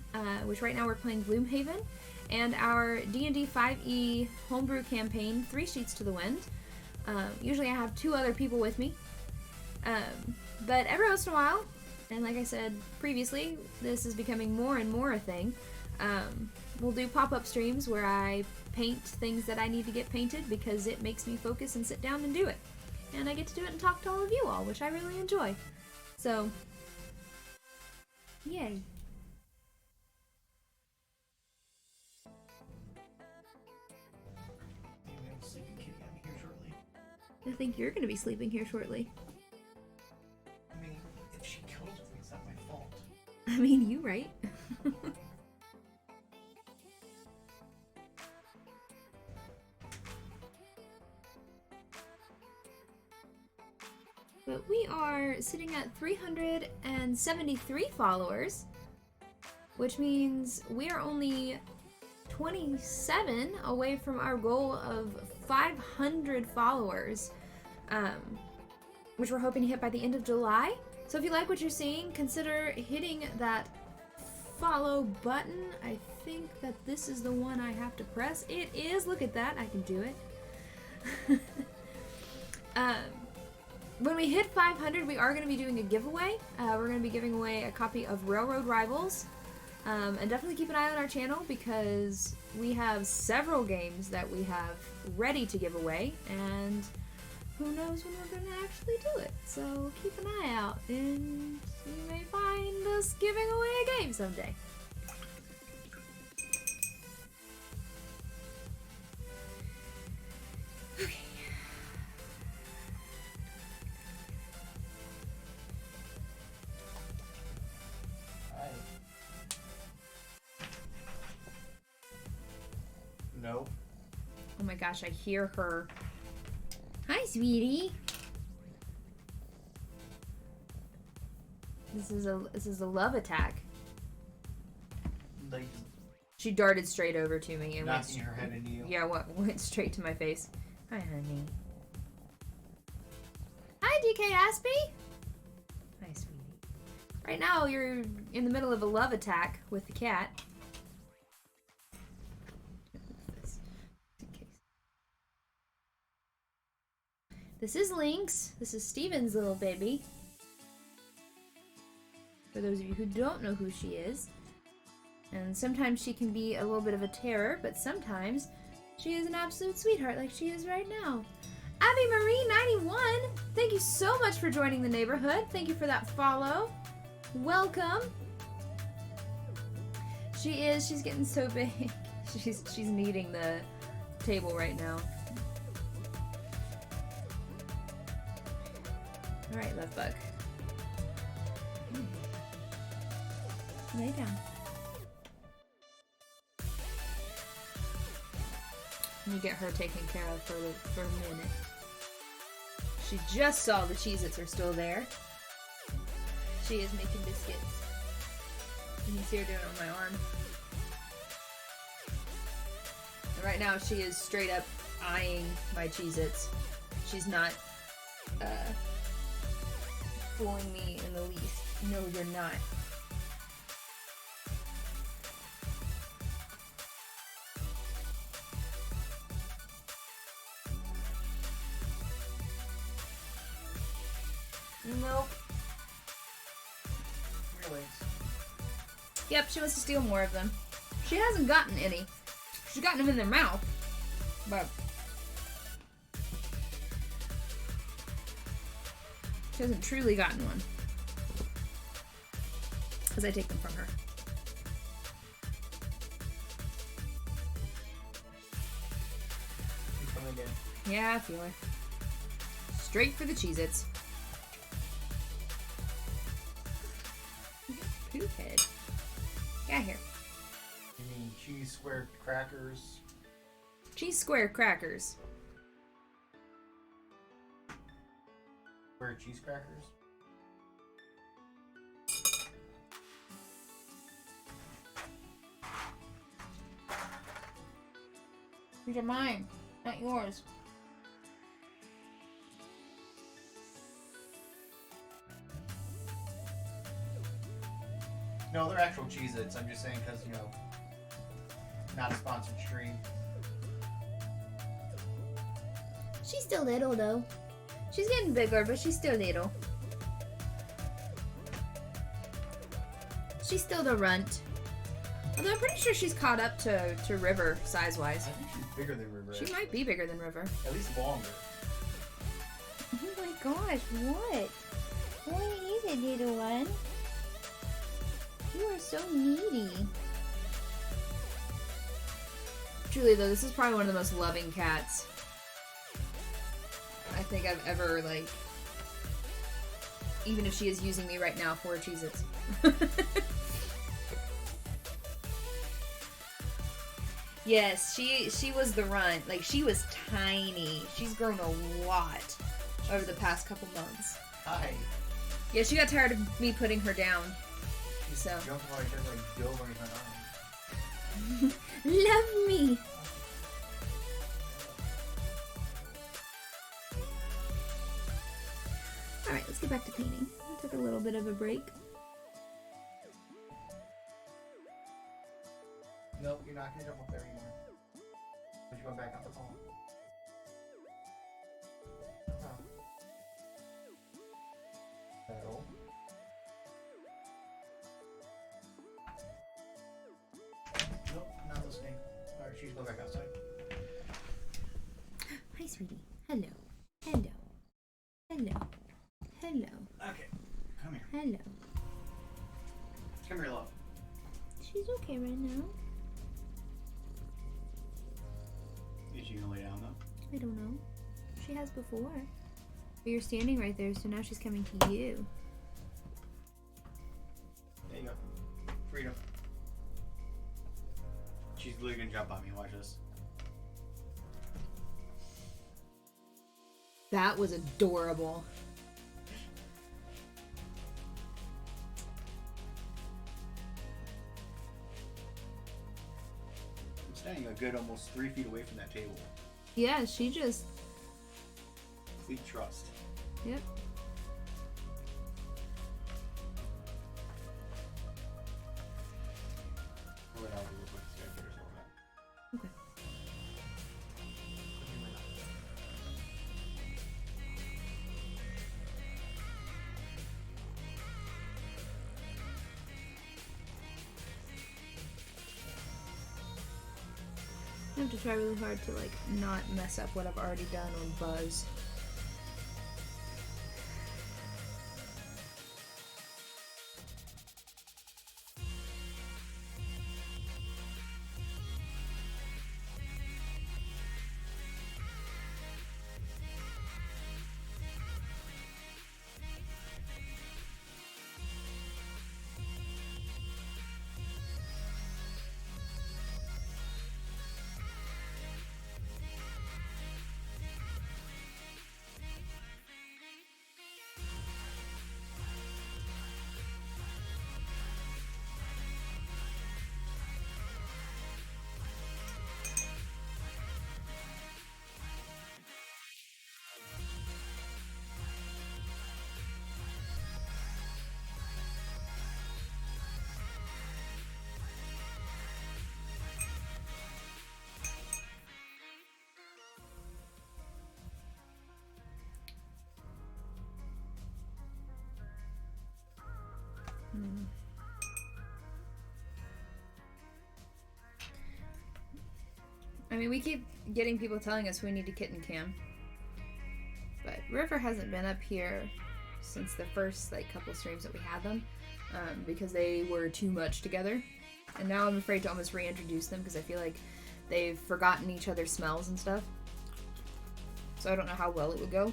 which right now we're playing Gloomhaven, and our D&D 5e homebrew campaign, 3 Sheets to the Wind. Usually I have 2 other people with me. But every once in a while, and like I said previously, this is becoming more and more a thing, we'll do pop-up streams where I paint things that I need to get painted because it makes me focus and sit down and do it. And I get to do it and talk to all of you all, which I really enjoy. So, yay. Sleeping kitty got me here shortly. I think you're going to be sleeping here shortly. I mean, if she kills me, it's not my fault. I mean, you right. But we are sitting at 373 followers, which means we are only 27 away from our goal of 500 followers, which we're hoping to hit by the end of July. So if you like what you're seeing, consider hitting that follow button. I think that this is the one I have to press. It is. Look at that. I can do it. When we hit 500, we are going to be doing a giveaway. We're going to be giving away a copy of Railroad Rivals, And definitely keep an eye on our channel because we have several games that we have ready to give away, and who knows when we're going to actually do it. So keep an eye out, and you may find us giving away a game someday. Okay. No. Oh my gosh, I hear her. Hi, sweetie. This is a love attack. Like She darted straight over to me and knocking her head into you. yeah, went straight to my face. Hi, honey. Hi, DK Aspie. Hi, sweetie. Right now, you're in the middle of a love attack with the cat. This is Lynx. This is Steven's little baby. For those of you who don't know who she is. And sometimes she can be a little bit of a terror, but sometimes she is an absolute sweetheart like she is right now. Abby Marie 91, thank you so much for joining the neighborhood. Thank you for that follow. Welcome. She's getting so big. She's kneading the table right now. Alright, love bug. Lay down. Let me get her taken care of for a minute. She just saw the Cheez-Its are still there. She is making biscuits. You can see her doing it on my arm. And right now she is straight up eyeing my Cheez-Its. She's not fooling me in the least. No, you're not. Nope. Really? Yep, she wants to steal more of them. She hasn't gotten any. She's gotten them in their mouth. But she hasn't truly gotten one. Because I take them from her. She's coming again. Yeah, I feel her. Straight for the Cheez-Its. Poop head. Get out here. You mean cheese square crackers? Cheese square crackers. Square cheese crackers? These are mine, not yours. No, they're actual Cheez-Its. I'm just saying because, you know, not a sponsored stream. She's still little though. She's getting bigger, but she's still little. She's still the runt. Although I'm pretty sure she's caught up to River size-wise. I think she's bigger than River. She might be bigger than River. At least longer. Oh my gosh, what? What is it, little one? You are so needy. Truly though, this is probably one of the most loving cats I think I've ever, like, even if she is using me right now for Cheez-Its. Yes, she was the runt. Like, she was tiny. She's grown a lot over the past couple months. Hi. Yeah, she got tired of me putting her down. So. Jumping like that, like Bill running my arm. Love me. Alright, let's get back to painting. I took a little bit of a break. Nope, you're not gonna jump up there anymore. But you're going back up the pole. Pedal. She's going back outside. Hi, sweetie. Hello. Hello. Hello. Hello. Okay. Come here. Hello. Come here, love. She's okay right now. Is she gonna lay down though? I don't know. She has before. But you're standing right there, so now she's coming to you. There you go. Freedom. She's literally gonna jump on me. Watch this. That was adorable. I'm standing a good almost 3 feet away from that table. Yeah, she just... Complete trust. Yep. Pull it out real quick so I can get herself out. Okay. I have to try really hard to like not mess up what I've already done on Buzz. I mean, we keep getting people telling us we need to kitten cam. But River hasn't been up here since the first like couple streams that we had them, because they were too much together. And now I'm afraid to almost reintroduce them because I feel like they've forgotten each other's smells and stuff. So I don't know how well it would go.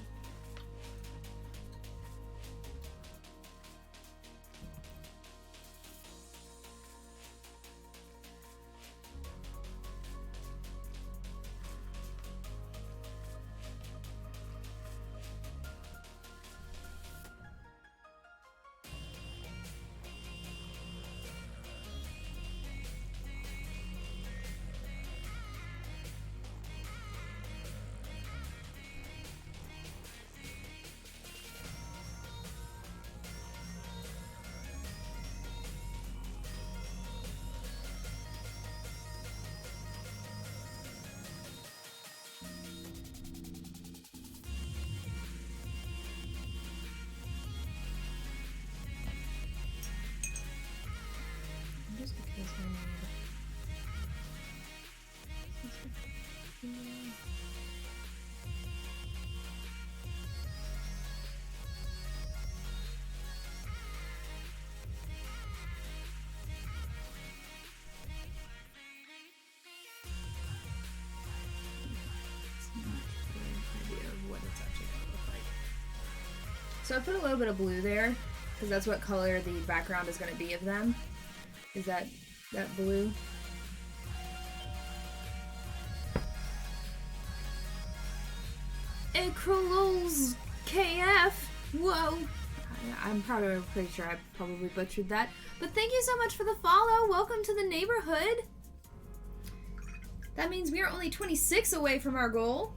Just because I need... So I put a little bit of blue there, because that's what color the background is going to be of them. Is that blue? Acrylose KF! Whoa! I'm pretty sure I probably butchered that. But thank you so much for the follow! Welcome to the neighborhood! That means we are only 26 away from our goal.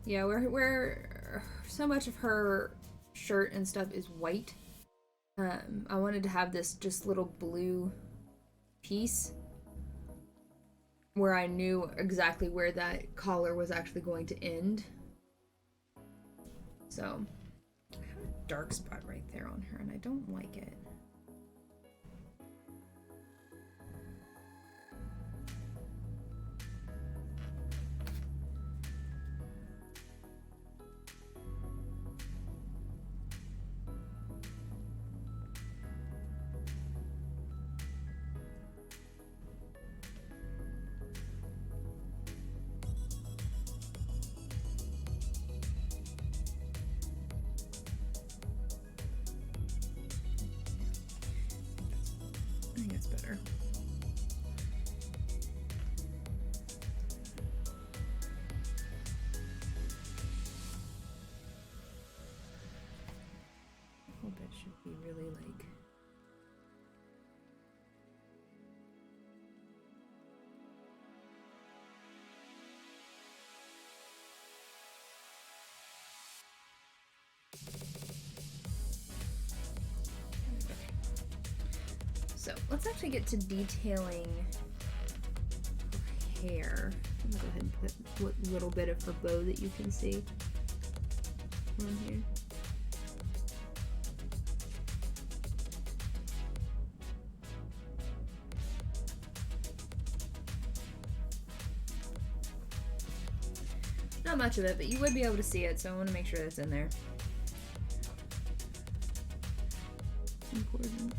Yeah, we're so much of her shirt and stuff is white. I wanted to have this just little blue piece. where I knew exactly where that collar was actually going to end. So, I have a dark spot right there on her, and I don't like it. I think that's better. I hope it should be really like. So let's actually get to detailing her hair. I'm gonna go ahead and put what little bit of her bow that you can see on here. Not much of it, but you would be able to see it, so I want to make sure that's in there. It's important.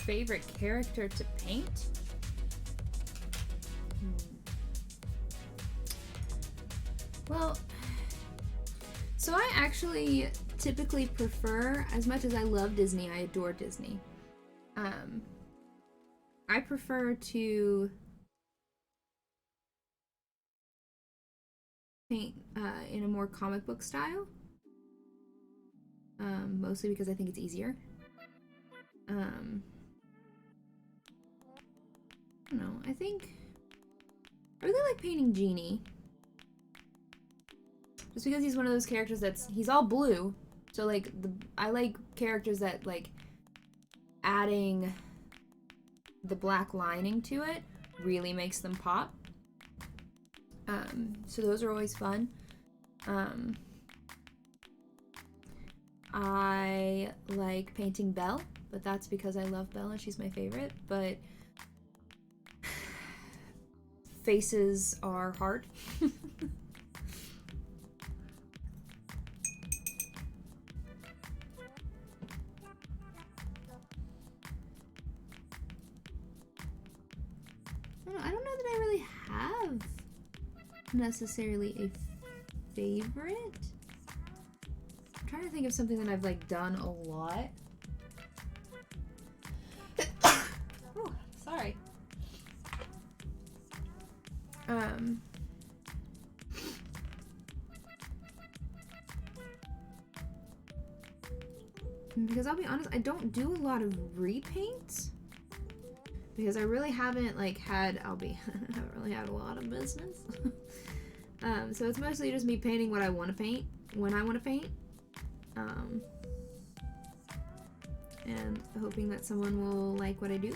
Favorite character to paint? Well, so I actually typically prefer, as much as I love Disney, I adore Disney. I prefer to paint in a more comic book style. Mostly because I think it's easier. I don't know, I really like painting Genie. Just because he's one of those characters he's all blue. So like, I like characters that like adding the black lining to it really makes them pop. So those are always fun. I like painting Belle, but that's because I love Belle and she's my favorite, but faces are hard. I don't know that I really have necessarily a favorite. I'm trying to think of something that I've like done a lot. Oh, sorry. Because I'll be honest, I don't do a lot of repaints because I really haven't like haven't really had a lot of business. So it's mostly just me painting what I want to paint when I want to paint. and hoping that someone will like what I do.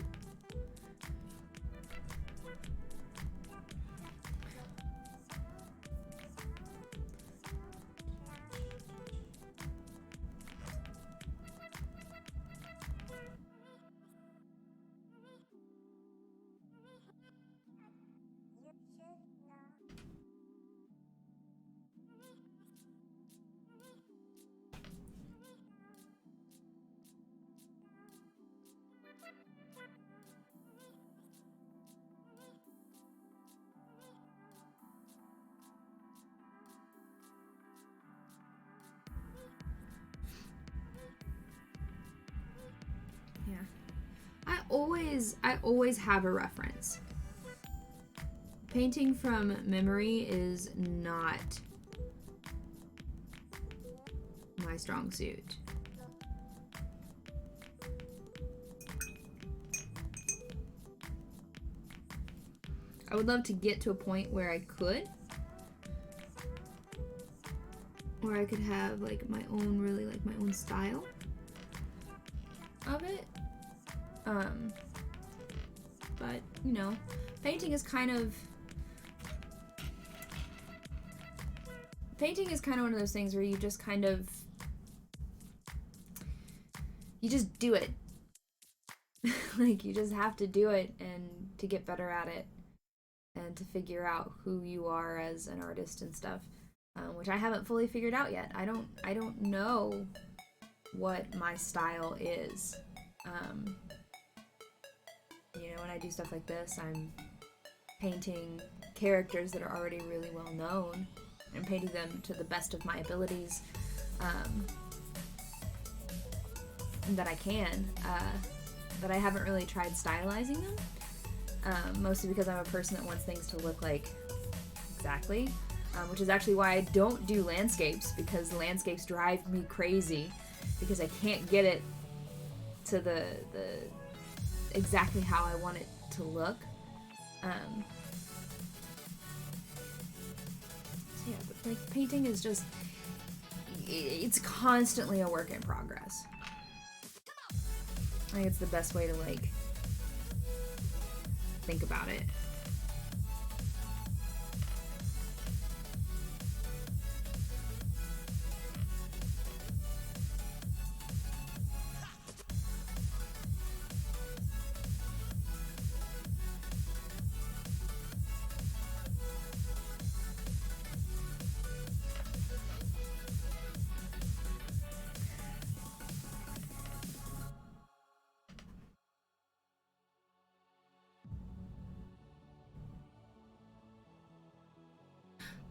Yeah. I always have a reference. Painting from memory is not my strong suit. I would love to get to a point where I could. Where I could have like my own, really like my own style of it. But, you know, painting is kind of one of those things where you just kind of, you just do it. Like, you just have to do it and to get better at it and to figure out who you are as an artist and stuff, which I haven't fully figured out yet. I don't know what my style is. You know, when I do stuff like this, I'm painting characters that are already really well known and painting them to the best of my abilities that I can, but I haven't really tried stylizing them, mostly because I'm a person that wants things to look like exactly, which is actually why I don't do landscapes, because landscapes drive me crazy because I can't get it to the exactly how I want it to look. So yeah, but like painting is just, it's constantly a work in progress. I think it's the best way to like think about it.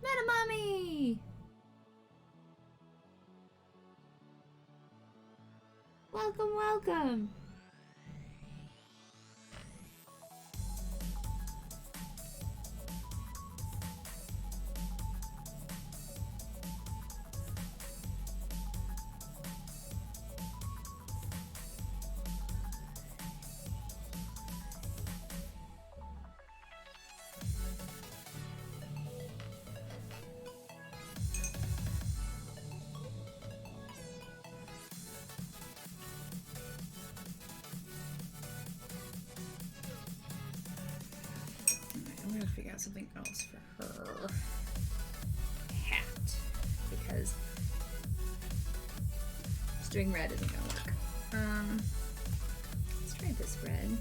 Metamummy! Welcome, welcome! I'm gonna figure out something else for her hat, because just doing red isn't gonna work. Let's try this red.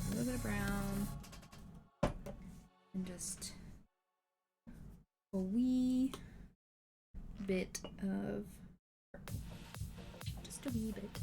A little bit of brown and just a wee bit of purple. Just a wee bit.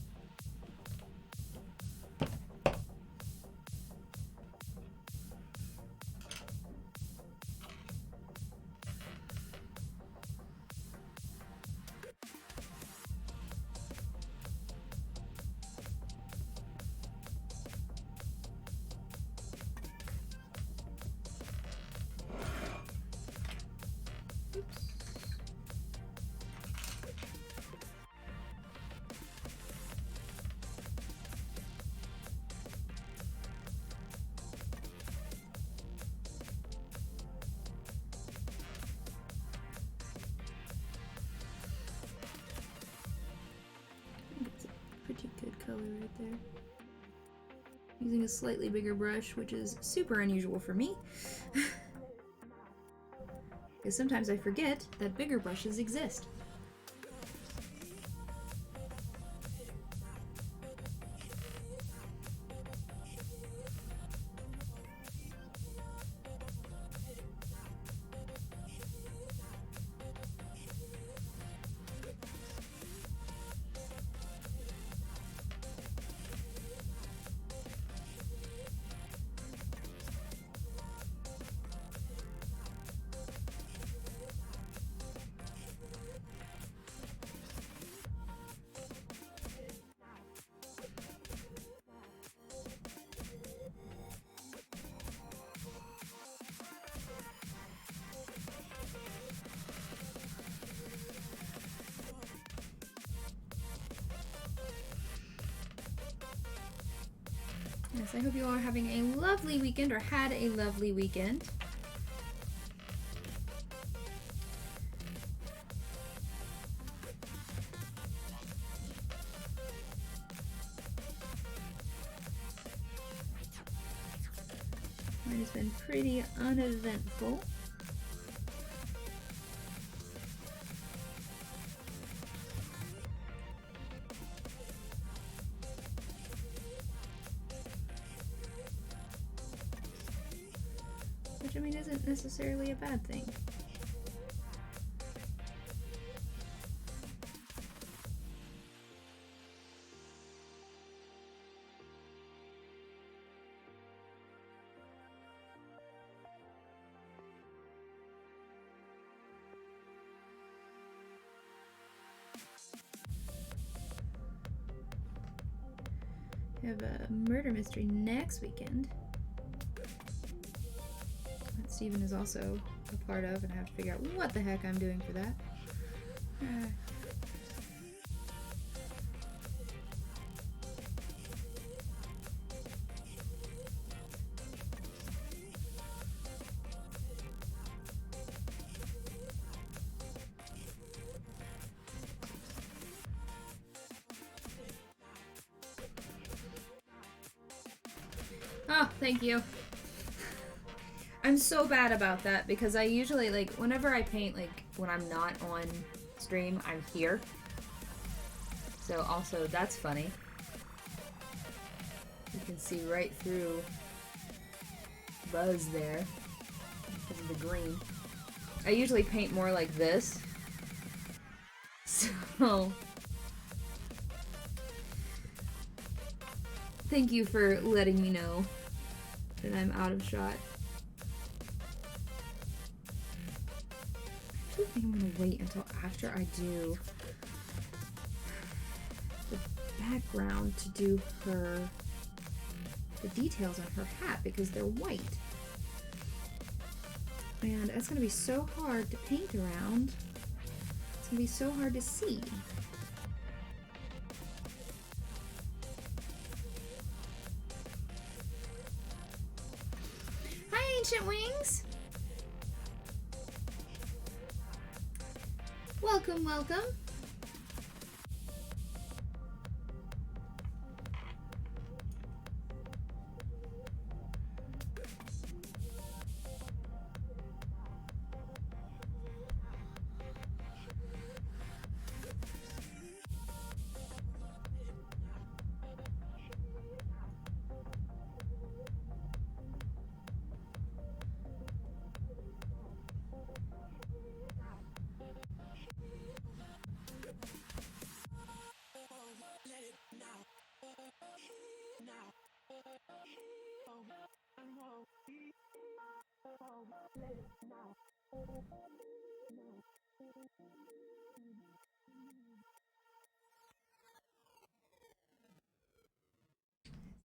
color right there. Using a slightly bigger brush, which is super unusual for me. Because sometimes I forget that bigger brushes exist. Yes, I hope you all are having a lovely weekend or had a lovely weekend. Mine has been pretty uneventful. Which, I mean, isn't necessarily a bad thing. We have a murder mystery next weekend that Steven is also a part of, and I have to figure out what the heck I'm doing for that. Oh, thank you. I'm so bad about that because I usually, like, whenever I paint, like, when I'm not on stream, I'm here. So also, that's funny. You can see right through Buzz there because of the green. I usually paint more like this. So thank you for letting me know that I'm out of shot. I think I'm gonna wait until after I do the background to do the details on her hat because they're white. And it's gonna be so hard to paint around. It's gonna be so hard to see. Hi, Ancient Wings! Welcome, welcome.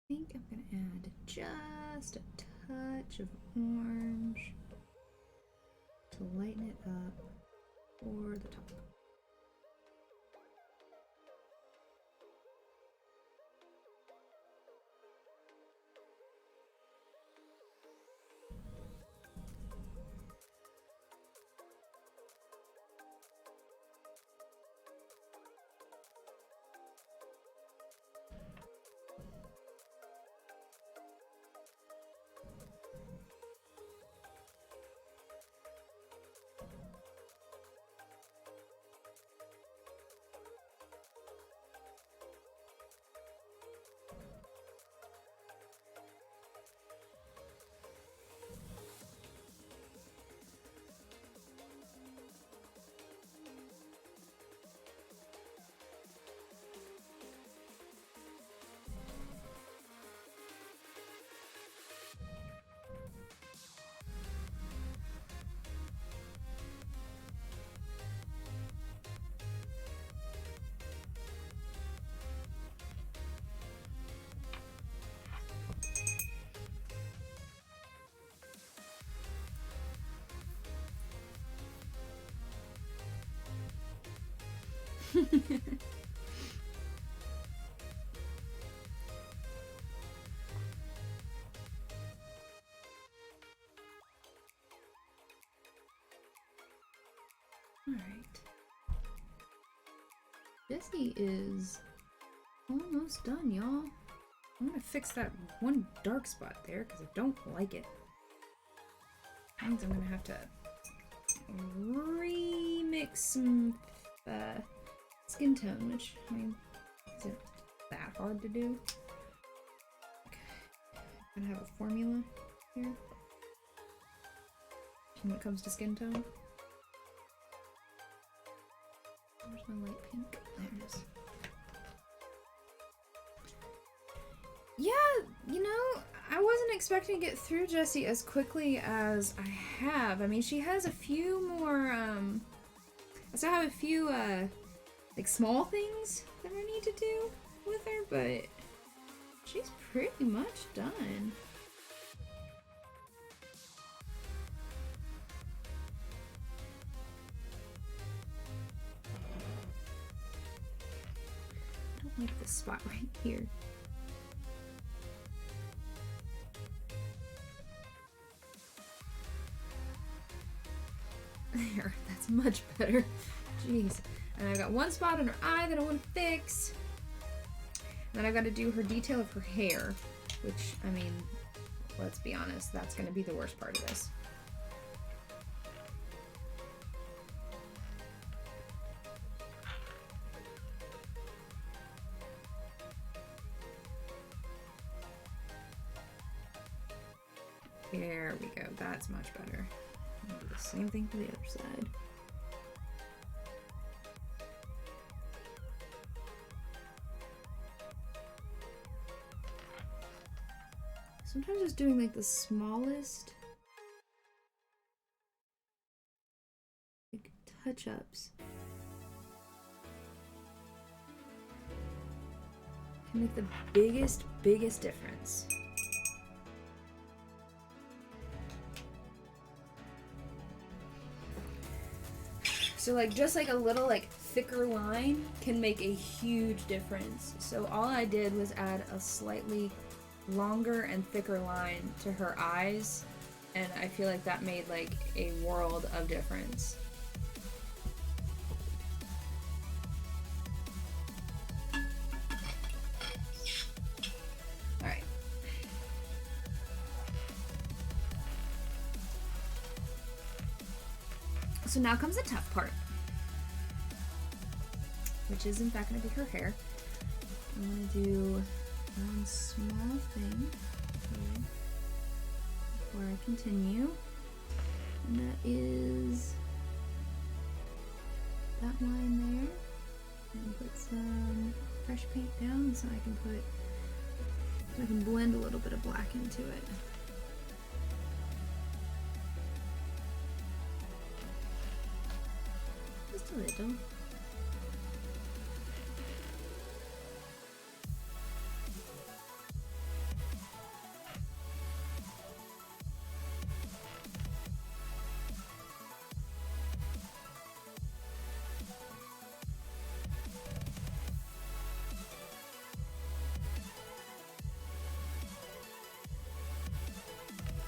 I think I'm gonna add just a touch of orange to lighten it up for the top. Alright. Jessie is almost done, y'all. I'm gonna fix that one dark spot there because I don't like it. Means I'm gonna have to remix some skin tone, which, I mean, isn't that hard to do. Okay. I'm gonna have a formula here when it comes to skin tone. Where's my light pink? There it is. Yeah, you know, I wasn't expecting to get through Jessie as quickly as I have. I mean, she has a few more, I still have a few, like, small things that I need to do with her, but she's pretty much done. I don't like this spot right here. There, that's much better. Jeez. And I got one spot on her eye that I want to fix. And then I got to do her detail of her hair, which, I mean, let's be honest, that's going to be the worst part of this. There we go. That's much better. I'll do the same thing for the other side. Sometimes just doing like the smallest like touch-ups can make the biggest difference. So like just like a little like thicker line can make a huge difference. So all I did was add a slightly longer and thicker line to her eyes, and I feel like that made like a world of difference. All right. So now comes the tough part, which is in fact going to be her hair. I'm going to do one small thing here before I continue, and that is that line there. And put some fresh paint down so I can blend a little bit of black into it. Just a little.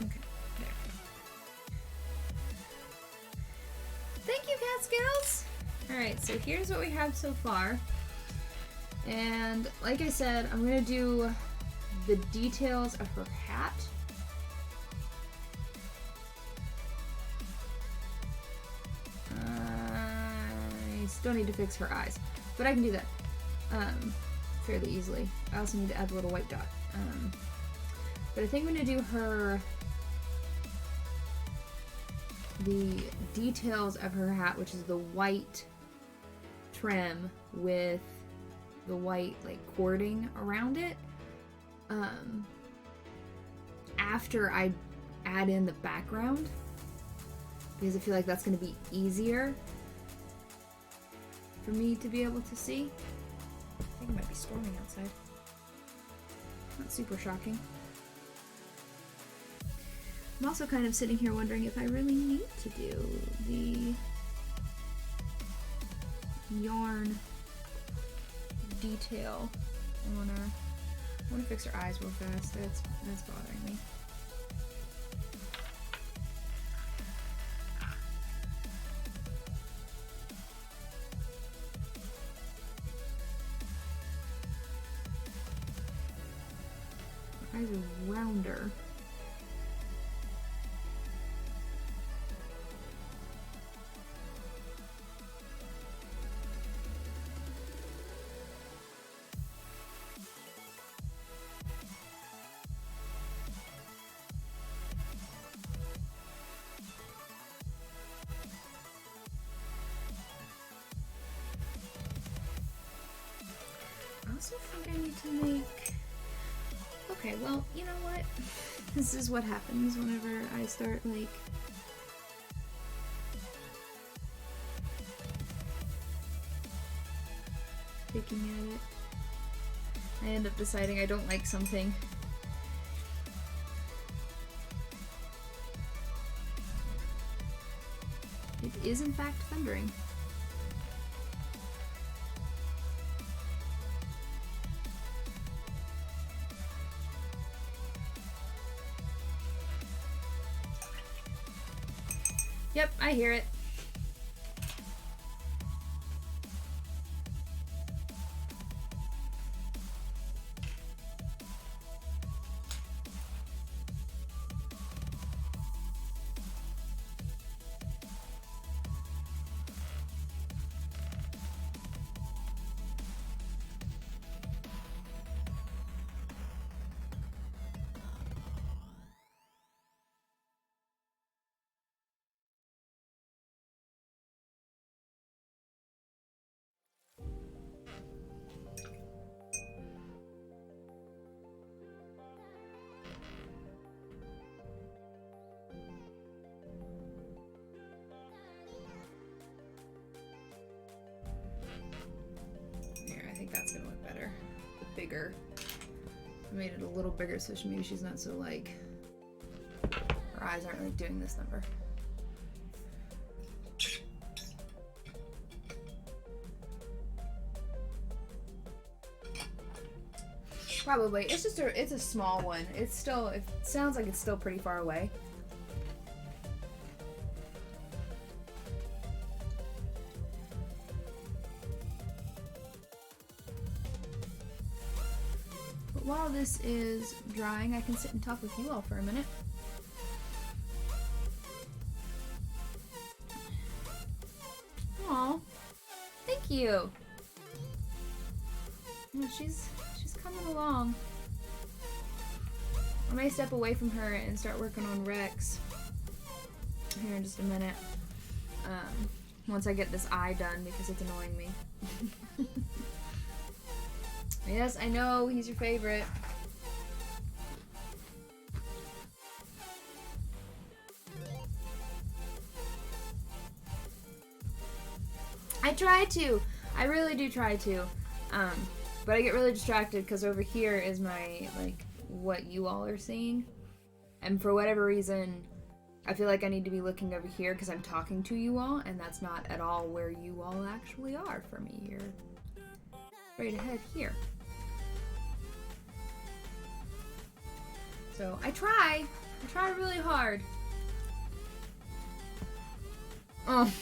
Okay, there. Thank you, Catskills! Alright, so here's what we have so far. And like I said, I'm going to do the details of her hat. I still need to fix her eyes, but I can do that fairly easily. I also need to add a little white dot. But I think I'm going to do the details of her hat, which is the white trim with the white like cording around it, after I add in the background, because I feel like that's going to be easier for me to be able to see. I think it might be storming outside. Not super shocking. I'm also kind of sitting here wondering if I really need to do the yarn detail on her. I want to fix her eyes real fast. That's bothering me. Her eyes are rounder. I also think I need to make... Okay, well, you know what? This is what happens whenever I start, like... picking at it. I end up deciding I don't like something. It is in fact thundering. Yep, I hear it. Here, I think that's gonna look better. Bigger. I made it a little bigger so maybe she's not so like... her eyes aren't like doing this number. Probably. It's just it's a small one. It's still, it sounds like it's still pretty far away. But while this is drying, I can sit and talk with you all for a minute. Aw, thank you. Oh, she's coming along. I may step away from her and start working on Rex here in just a minute. Once I get this eye done because it's annoying me. Yes, I know, he's your favorite. I try to. I really do try to. But I get really distracted because over here is my, like, what you all are seeing. And for whatever reason, I feel like I need to be looking over here because I'm talking to you all, and that's not at all where you all actually are for me. You're right ahead here. So I try really hard. Oh.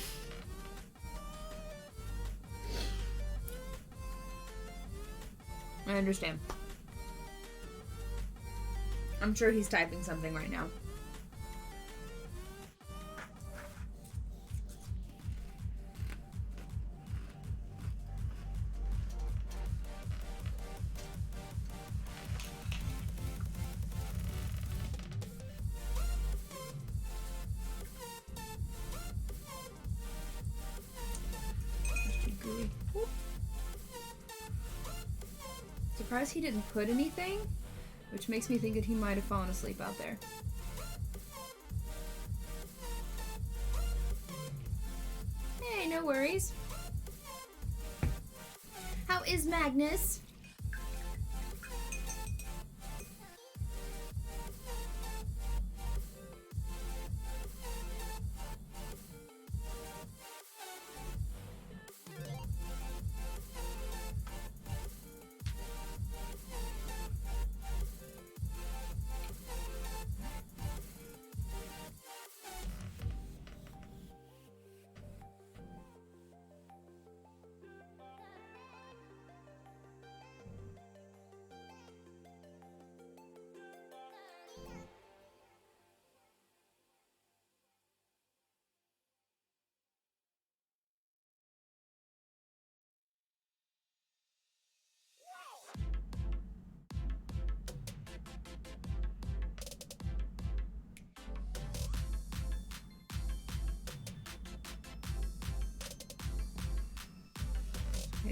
I understand. I'm sure he's typing something right now. Surprised he didn't put anything, which makes me think that he might have fallen asleep out there. Hey, no worries. How is Magnus?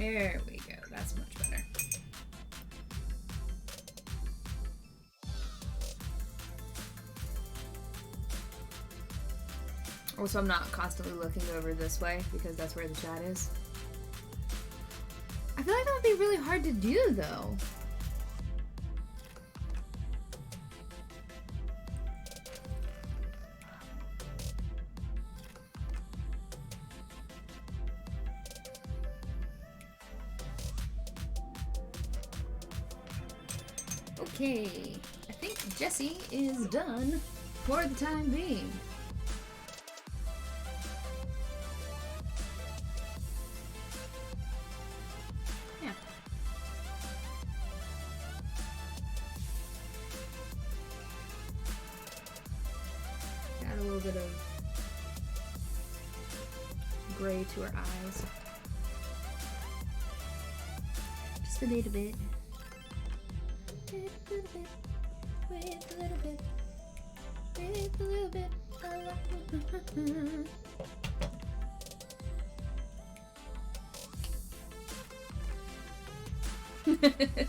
There we go. That's much better. Also, I'm not constantly looking over this way because that's where the chat is. I feel like that would be really hard to do, though. Okay, I think Jesse is done for the time being. Yeah. Got a little bit of gray to her eyes. Just a little bit. With a little bit, with a little bit, with a little bit.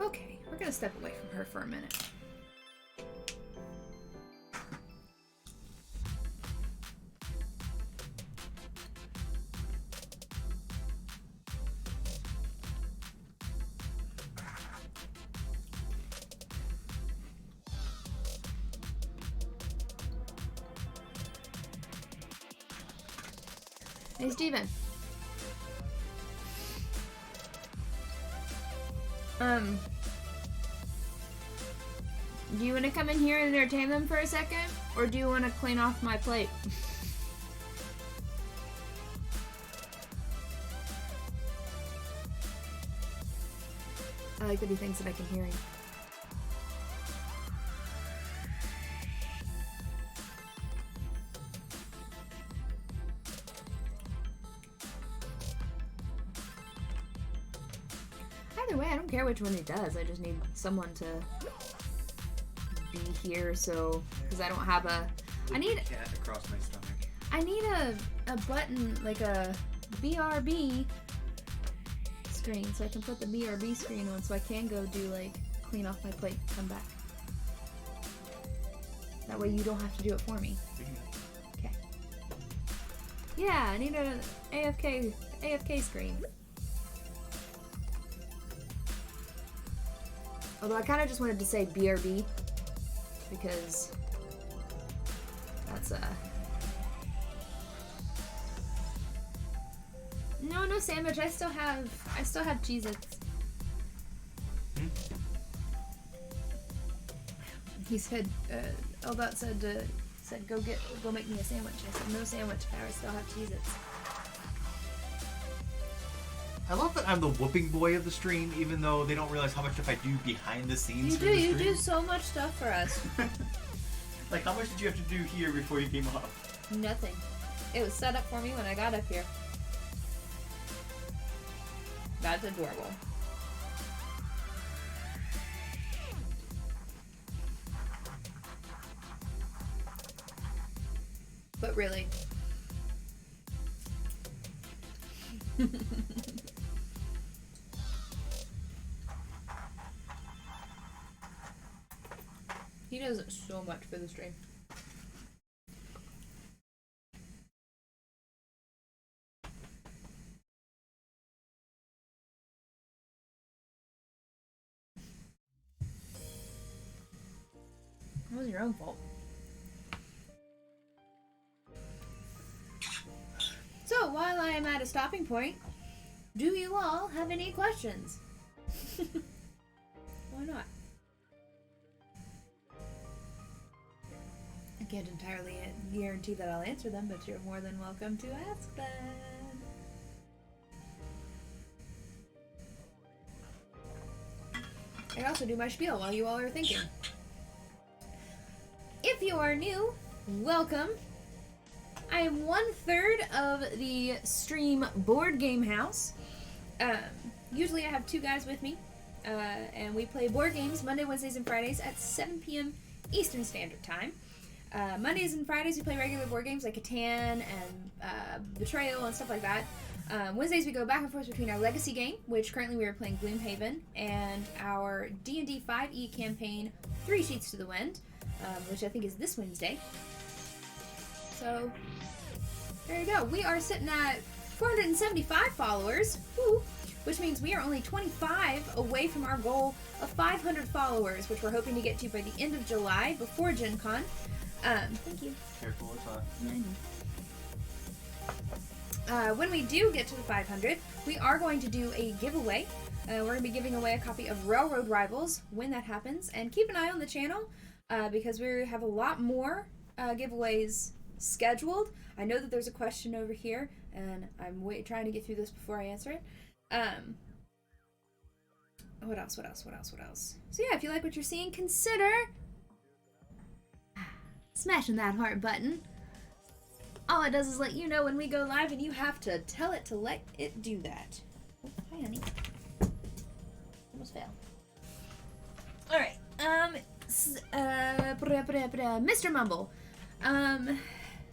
Okay, we're gonna step away from her for a minute. Hey, Steven. Do you want to come in here and entertain them for a second? Or do you want to clean off my plate? I like that he thinks that I can hear him. Either way, I don't care which one he does. I just need someone to be here, so because I don't have a. I need cat across my stomach. I need a button like a BRB screen, so I can put the BRB screen on, so I can go do like clean off my plate, come back. That way you don't have to do it for me. Okay. Yeah, I need a AFK screen. Although I kind of just wanted to say BRB because that's no sandwich. I still have Cheez-Its. He said Eldot said go make me a sandwich. I said no sandwich. I still have Cheez-Its. I love that I'm the whooping boy of the stream, even though they don't realize how much stuff I do behind the scenes. You do so much stuff for us. Like, how much did you have to do here before you came up? Nothing. It was set up for me when I got up here. That's adorable. But really. He does so much for the stream. It was your own fault. So, while I am at a stopping point, do you all have any questions? Why not? I can't entirely guarantee that I'll answer them, but you're more than welcome to ask them. I also do my spiel while you all are thinking. If you are new, welcome. I am 1/3 of the stream Board Game House. Usually I have 2 guys with me, and we play board games Monday, Wednesdays, and Fridays at 7 p.m. Eastern Standard Time. Mondays and Fridays we play regular board games like Catan and Betrayal and stuff like that. Wednesdays we go back and forth between our Legacy game, which currently we are playing Gloomhaven, and our D&D 5e campaign, 3 Sheets to the Wind, which I think is this Wednesday. So, there you go. We are sitting at 475 followers, woo, which means we are only 25 away from our goal of 500 followers, which we're hoping to get to by the end of July, before Gen Con. Thank you. Careful, it's hot. When we do get to the 500, we are going to do a giveaway. We're going to be giving away a copy of Railroad Rivals when that happens. And keep an eye on the channel because we have a lot more giveaways scheduled. I know that there's a question over here, and I'm trying to get through this before I answer it. What else? So yeah, if you like what you're seeing, consider smashing that heart button. All it does is let you know when we go live, and you have to tell it to let it do that. Oh, hi, honey. Almost fell. Alright, Mr. Mumble.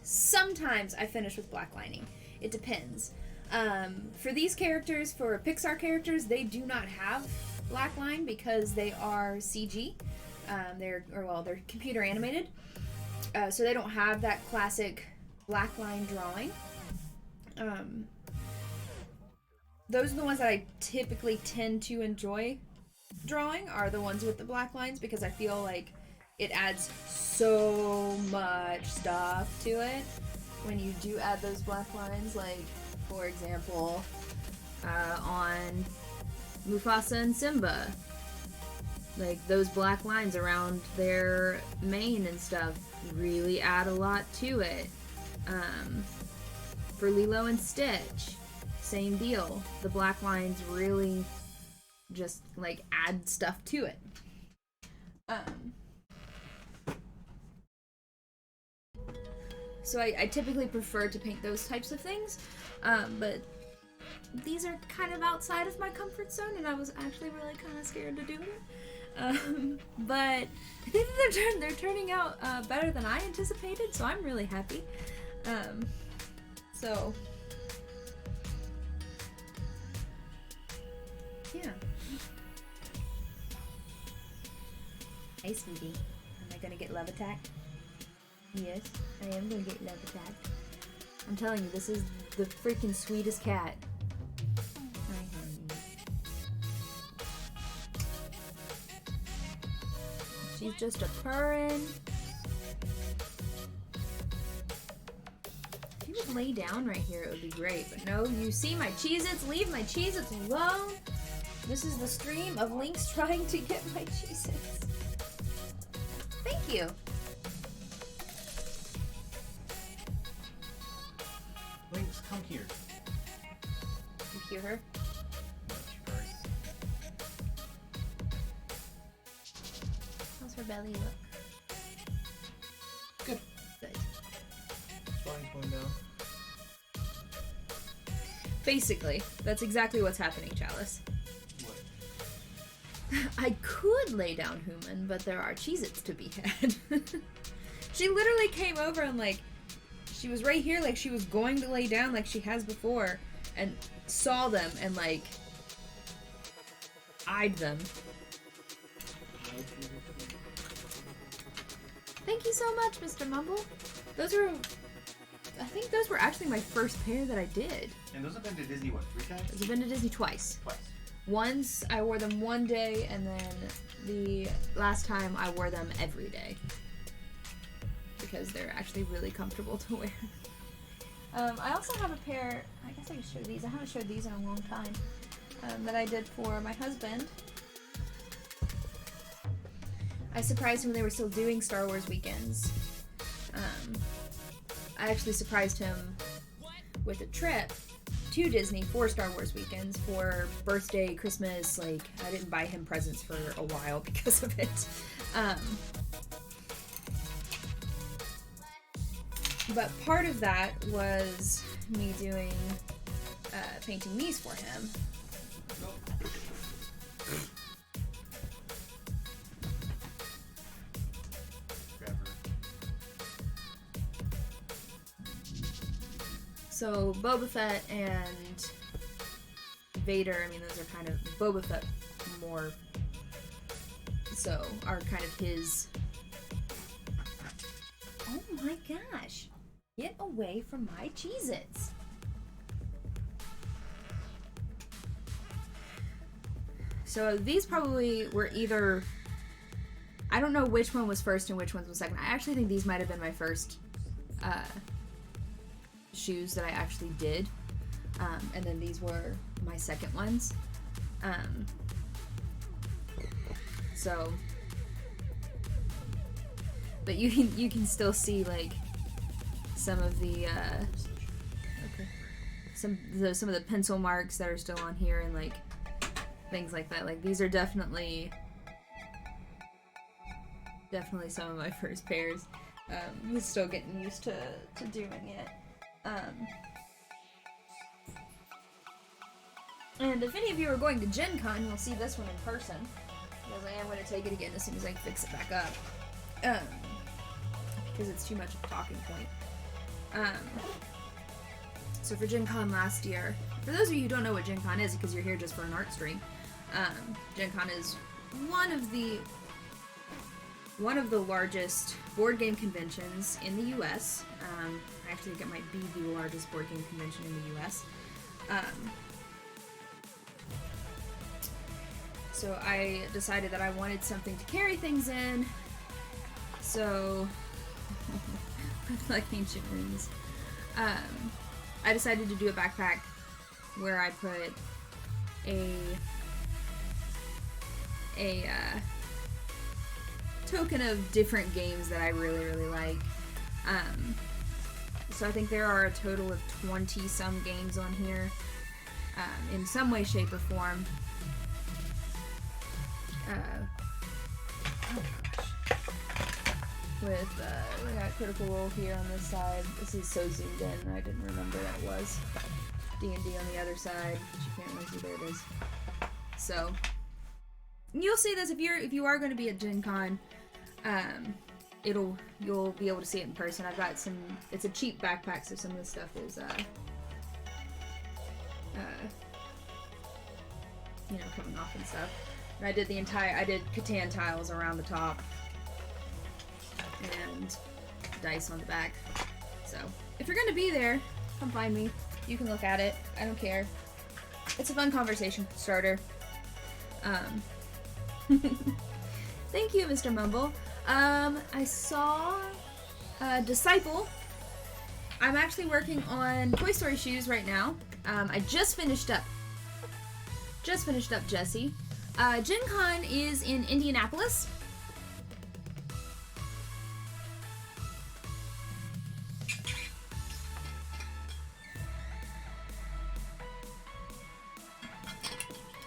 Sometimes I finish with blacklining. It depends. For these characters, for Pixar characters, they do not have blackline because they are CG. They're computer animated. So they don't have that classic blackline drawing. Those are the ones that I typically tend to enjoy drawing, are the ones with the black lines, because I feel like it adds so much stuff to it when you do add those black lines. Like, for example, on Mufasa and Simba, like those black lines around their mane and stuff really add a lot to it. For Lilo and Stitch, same deal. The black lines really just like add stuff to it. So I typically prefer to paint those types of things, but these are kind of outside of my comfort zone, and I was actually really kind of scared to do it. But I think that they're turning out better than I anticipated, so I'm really happy. So yeah. Hey, sweetie. Am I gonna get love attacked? Yes, I am gonna get love attacked. I'm telling you, this is the freaking sweetest cat. Hi, honey. She's just a purring. If you would lay down right here, it would be great. But no, you see my Cheez-Its? Leave my Cheez-Its alone. This is the stream of Lynx trying to get my Cheez-Its. Thank you. Lynx, come here. You hear her? How's her belly look? Good. Good. Spine's going down. Basically, that's exactly what's happening, Chalice. What? I could lay down Human, but there are Cheez-Its to be had. She literally came over and like, she was right here like she was going to lay down like she has before, and saw them and like eyed them. Thank you so much, Mr. Mumble. I think those were actually my first pair that I did. And those have been to Disney, what, 3 times? I've been to Disney twice. Twice. Once I wore them one day, and then the last time I wore them every day. Because they're actually really comfortable to wear. I also have a pair, I guess I can show these. I haven't showed these in a long time. That I did for my husband. I surprised him when they were still doing Star Wars weekends. I actually surprised him with a trip to Disney for Star Wars weekends for birthday, Christmas. Like, I didn't buy him presents for a while because of it. But part of that was me doing painting these for him. So Boba Fett and Vader, I mean, those are kind of Boba Fett more so are kind of his. Oh my gosh. Get away from my Cheez-Its. So these probably were either, I don't know which one was first and which one was second. I actually think these might have been my first shoes that I actually did. And then these were my second ones. So, but you can still see like some of the some of the pencil marks that are still on here and like things like that. Like these are definitely some of my first pairs. I'm still getting used to doing it. And if any of you are going to Gen Con, you'll see this one in person. Because I am going to take it again as soon as I can fix it back up. Because it's too much of a talking point. So for Gen Con last year, for those of you who don't know what Gen Con is, because you're here just for an art stream, Gen Con is one of the largest board game conventions in the U.S. I actually think it might be the largest board game convention in the U.S. So I decided that I wanted something to carry things in. So, like ancient runes. I decided to do a backpack where I put a token of different games that I really, really like. So I think there are a total of 20-some games on here, in some way, shape, or form. With, we got Critical Role here on this side. This is so zoomed in, I didn't remember that it was. D&D on the other side, which you can't really see, there it is. So, you'll see this if you are going to be at Gen Con. You'll be able to see it in person. I've got some, it's a cheap backpack, so some of the stuff is, coming off and stuff. And I did Catan tiles around the top. And dice on the back. So, if you're gonna be there, come find me. You can look at it. I don't care. It's a fun conversation starter. Thank you, Mr. Mumble. I saw Disciple. I'm actually working on Toy Story shoes right now. I just finished up Jesse. Gen Con is in Indianapolis.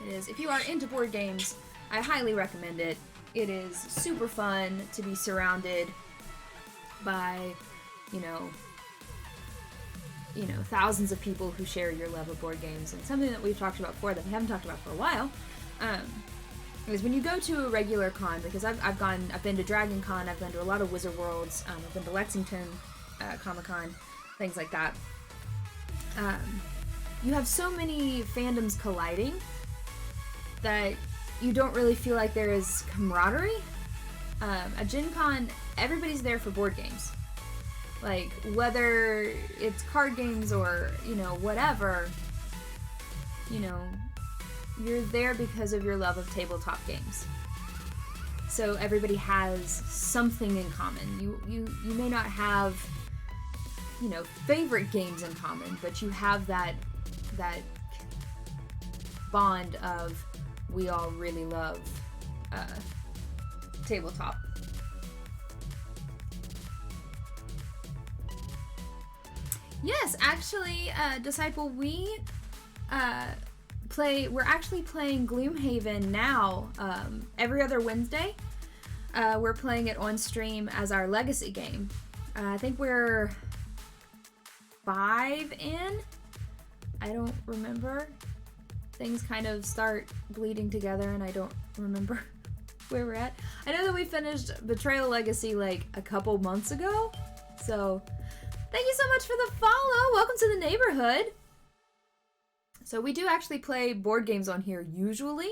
It is. If you are into board games, I highly recommend it. It is super fun to be surrounded by, thousands of people who share your love of board games. And something that we've talked about before that we haven't talked about for a while, is when you go to a regular con, because I've been to Dragon Con, I've been to a lot of Wizard Worlds, I've been to Lexington Comic Con, things like that. You have so many fandoms colliding that you don't really feel like there is camaraderie. At Gen Con, everybody's there for board games. Like, whether it's card games or, whatever, you're there because of your love of tabletop games. So everybody has something in common. You may not have, favorite games in common, but you have that bond of, we all really love tabletop. Yes, actually, Disciple, we we're actually playing Gloomhaven now, every other Wednesday. We're playing it on stream as our legacy game. I think we're 5 in. I don't remember. Things kind of start bleeding together and I don't remember where we're at. I know that we finished Betrayal Legacy like a couple months ago. So thank you so much for the follow. Welcome to the neighborhood. So we do actually play board games on here usually.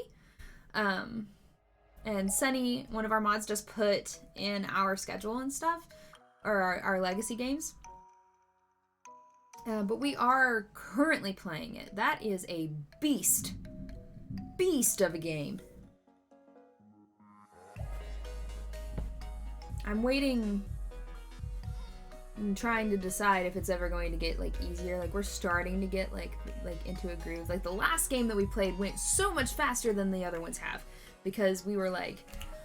And Sunny, one of our mods, just put in our schedule and stuff, or our legacy games. But we are currently playing it. That is a beast of a game. I'm waiting and trying to decide if it's ever going to get like easier. Like we're starting to get like into a groove. Like the last game that we played went so much faster than the other ones have because we were like,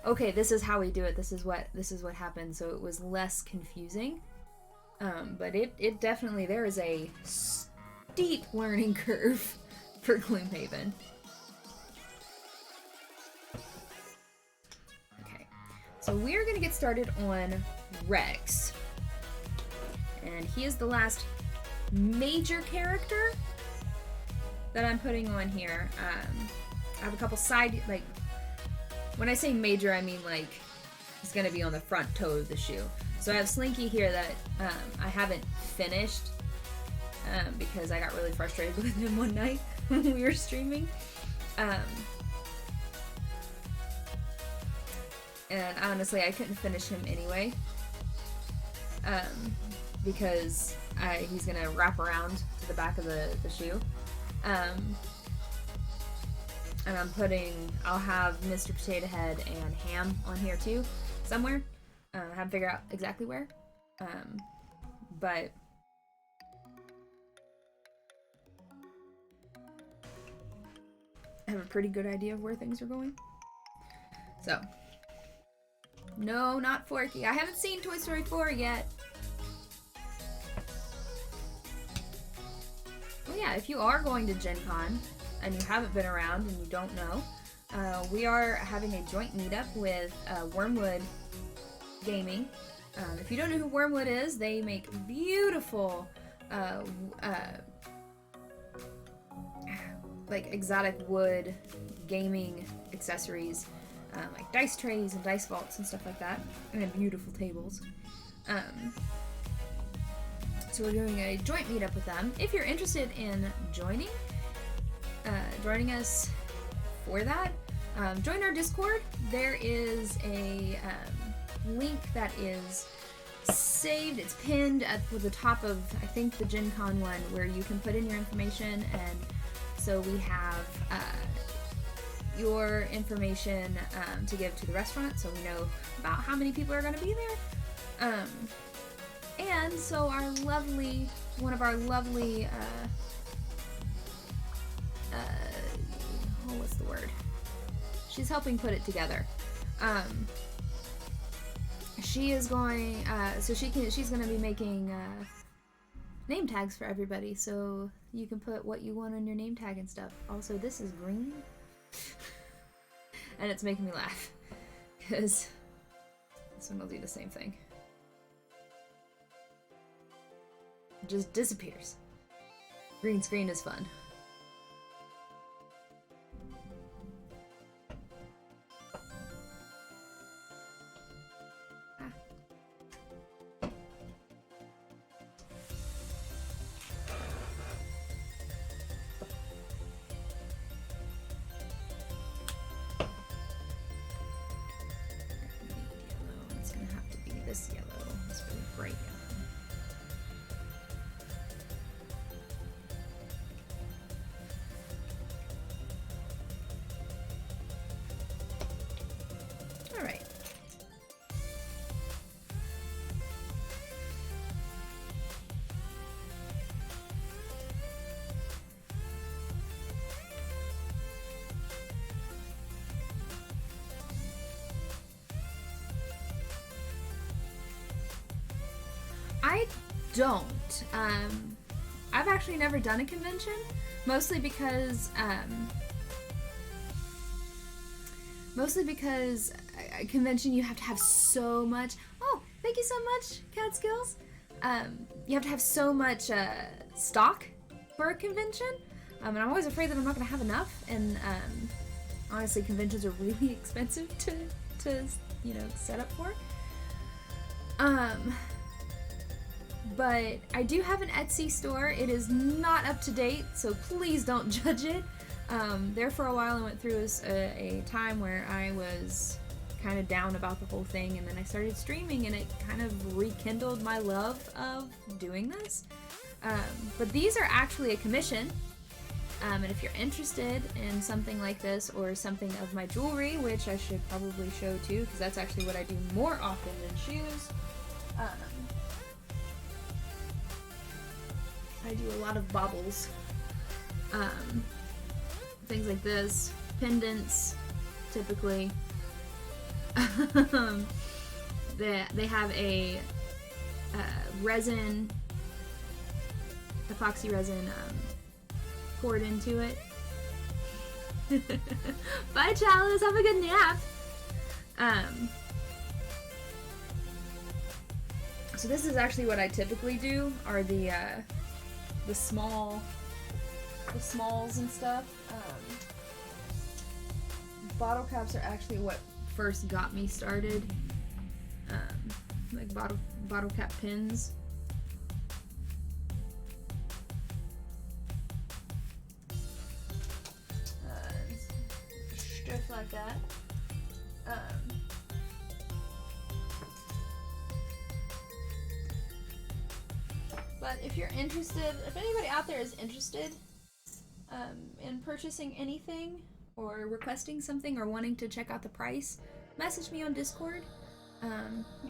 okay, this is how we do it. This is what happened. So it was less confusing. But it definitely, there is a steep learning curve for Gloomhaven. Okay, so we're gonna get started on Rex. And he is the last major character that I'm putting on here. I have a couple side, like, when I say major, I mean like, he's gonna be on the front toe of the shoe. So I have Slinky here that I haven't finished because I got really frustrated with him one night when we were streaming. And honestly, I couldn't finish him anyway because he's gonna wrap around to the back of the shoe. And I'll have Mr. Potato Head and Ham on here too, somewhere. I haven't figured out exactly where, but I have a pretty good idea of where things are going. So, no, not Forky. I haven't seen Toy Story 4 yet. Well, yeah, if you are going to Gen Con and you haven't been around and you don't know, we are having a joint meetup with Wormwood Gaming. If you don't know who Wormwood is, they make beautiful like exotic wood gaming accessories, like dice trays and dice vaults and stuff like that, and beautiful tables. So we're doing a joint meetup with them. If you're interested in joining us for that, join our Discord. There is a link that is saved. It's pinned at the top of, I think, the Gen Con one, where you can put in your information, and so we have your information to give to the restaurant, so we know about how many people are going to be there. And so one of our lovely, what's the word? She's helping put it together. She is going, she's going to be making name tags for everybody, so you can put what you want on your name tag and stuff. Also, this is green, and it's making me laugh because this one will do the same thing. It just disappears. Green screen is fun. This yellow, this really bright yellow. All right. I don't. I've actually never done a convention, Mostly because at convention you have to have so much. Oh, thank you so much, Catskills. You have to have so much stock for a convention, and I'm always afraid that I'm not going to have enough. And honestly, conventions are really expensive to set up for. But I do have an Etsy store. It is not up to date, so please don't judge it. There for a while I went through a time where I was kind of down about the whole thing, and then I started streaming, and it kind of rekindled my love of doing this. But these are actually a commission, and if you're interested in something like this or something of my jewelry, which I should probably show too, because that's actually what I do more often than shoes. I do a lot of baubles. Things like this, pendants, typically. They have a resin, epoxy resin poured into it. Bye, Chalice. Have a good nap. So this is actually what I typically do. Are the smalls and stuff. Bottle caps are actually what first got me started. Like bottle cap pins. Stuff like that. But if you're interested, if anybody out there is interested in purchasing anything or requesting something or wanting to check out the price, message me on Discord.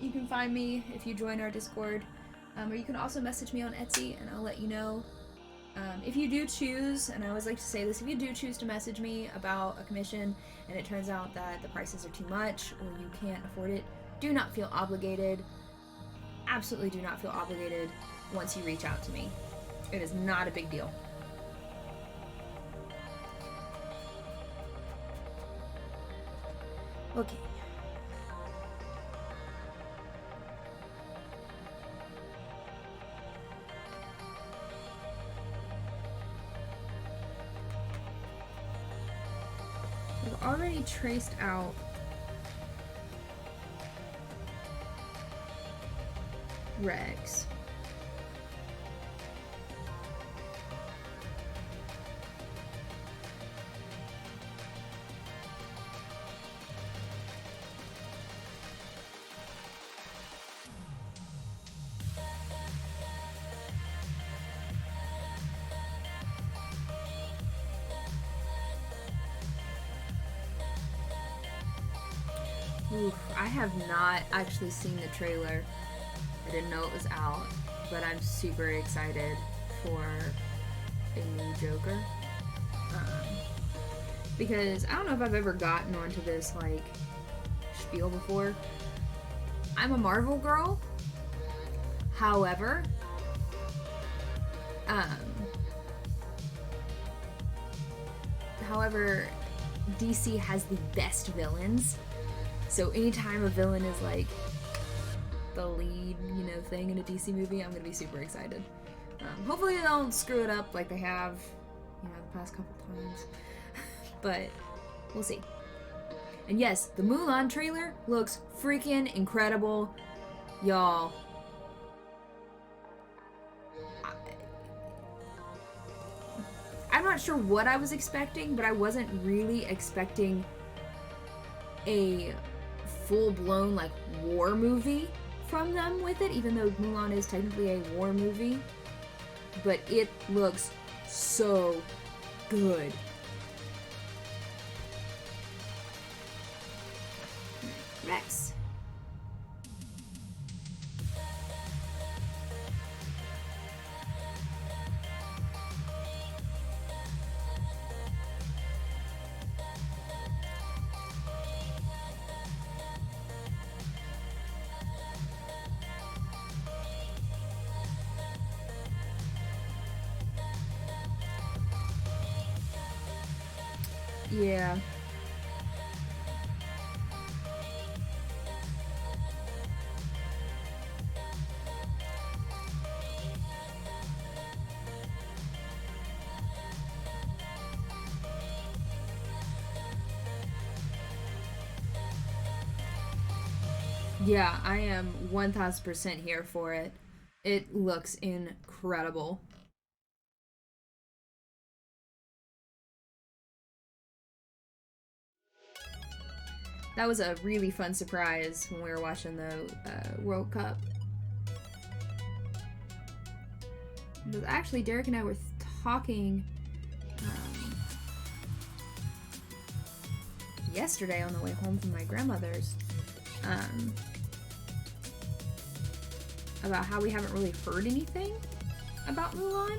You can find me if you join our Discord, or you can also message me on Etsy and I'll let you know. If you do choose, and I always like to say this, if you do choose to message me about a commission and it turns out that the prices are too much or you can't afford it, do not feel obligated. Absolutely do not feel obligated once you reach out to me. It is not a big deal. Okay. We've already traced out Rex. Oof, I have not actually seen the trailer. I didn't know it was out, but I'm super excited for a new Joker. Because I don't know if I've ever gotten onto this like spiel before. I'm a Marvel girl. However, DC has the best villains. So anytime a villain is like the lead, thing in a DC movie, I'm gonna be super excited. Hopefully they don't screw it up like they have, the past couple times. But we'll see. And yes, the Mulan trailer looks freaking incredible, y'all. I'm not sure what I was expecting, but I wasn't really expecting a full-blown like war movie from them with it, even though Mulan is technically a war movie. But it looks so good. Rex. Yeah. Yeah, I am 1000% here for it. It looks incredible. That was a really fun surprise when we were watching the World Cup. It was actually Derek and I were talking yesterday on the way home from my grandmother's about how we haven't really heard anything about Mulan.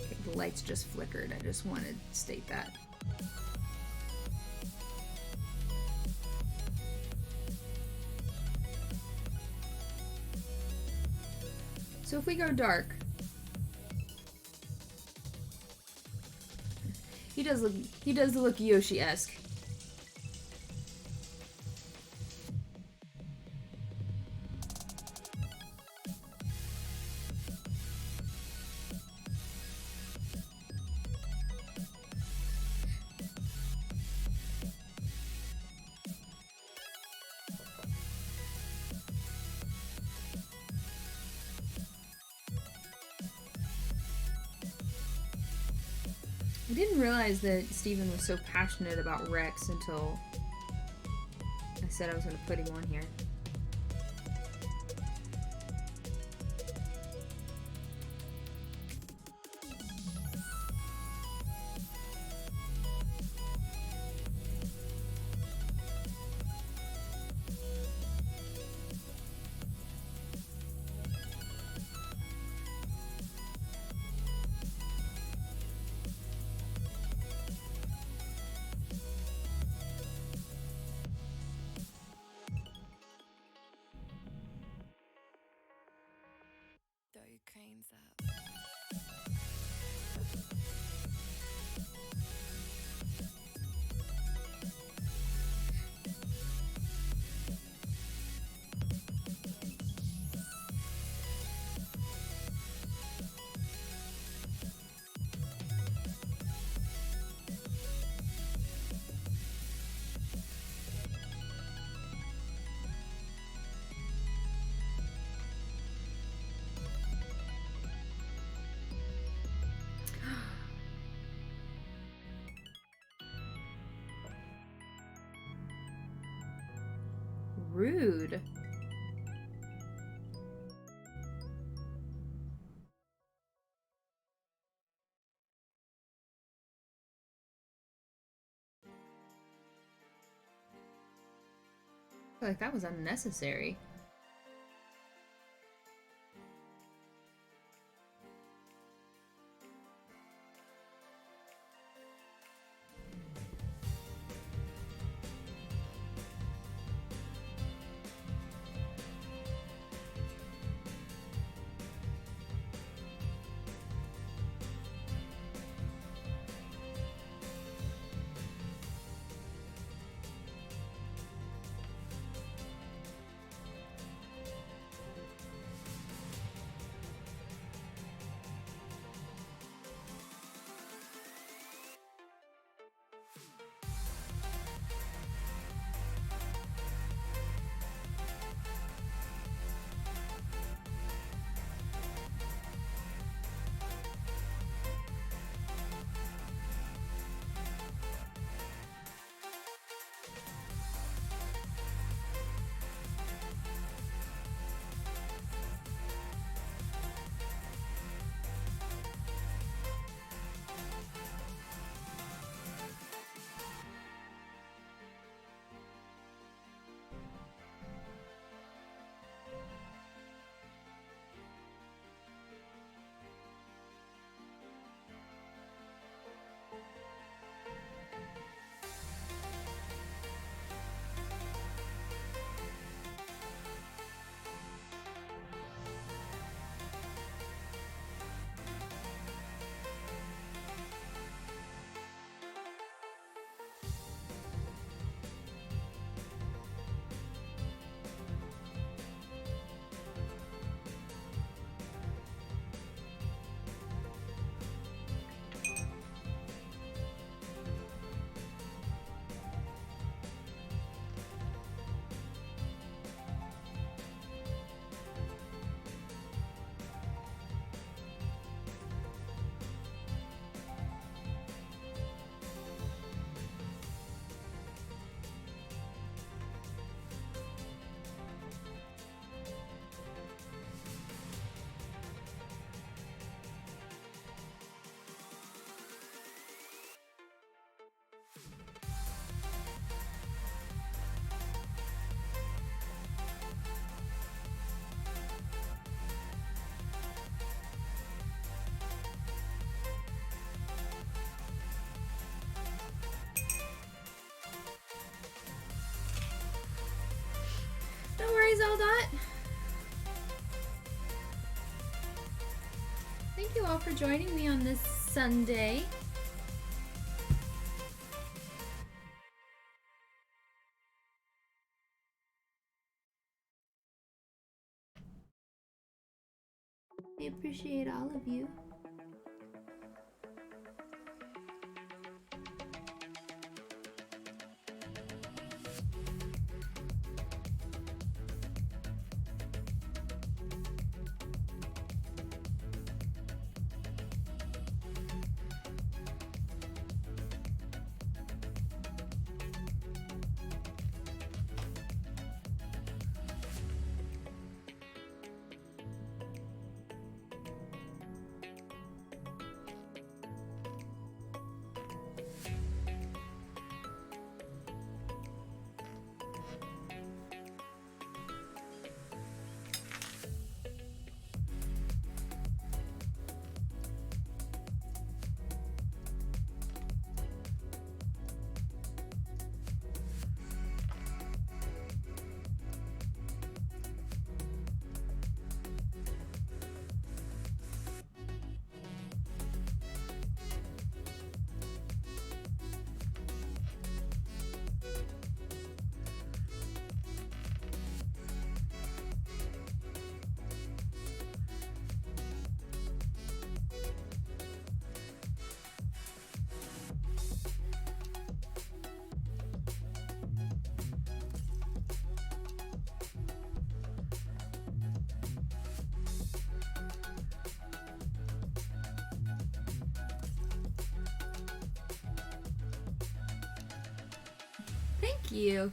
Okay, the lights just flickered. I just wanted to state that. So if we go dark, he does look Yoshi-esque. I didn't realize that Steven was so passionate about Rex until I said I was going to put him on here. Throw your cranes up. Rude. I feel like that was unnecessary. Zeldot. Thank you all for joining me on this Sunday. I appreciate all of you. Thank you.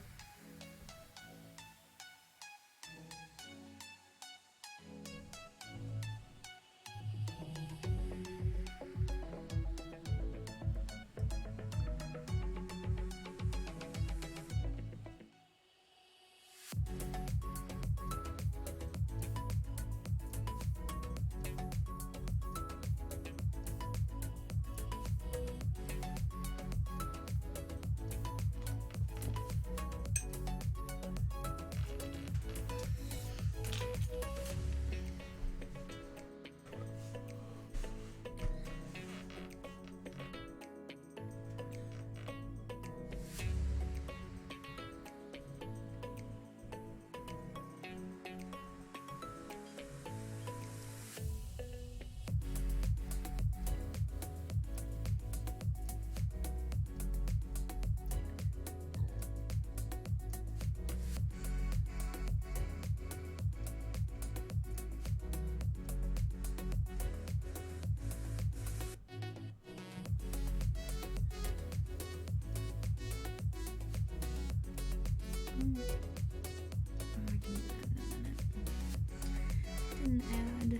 Didn't add.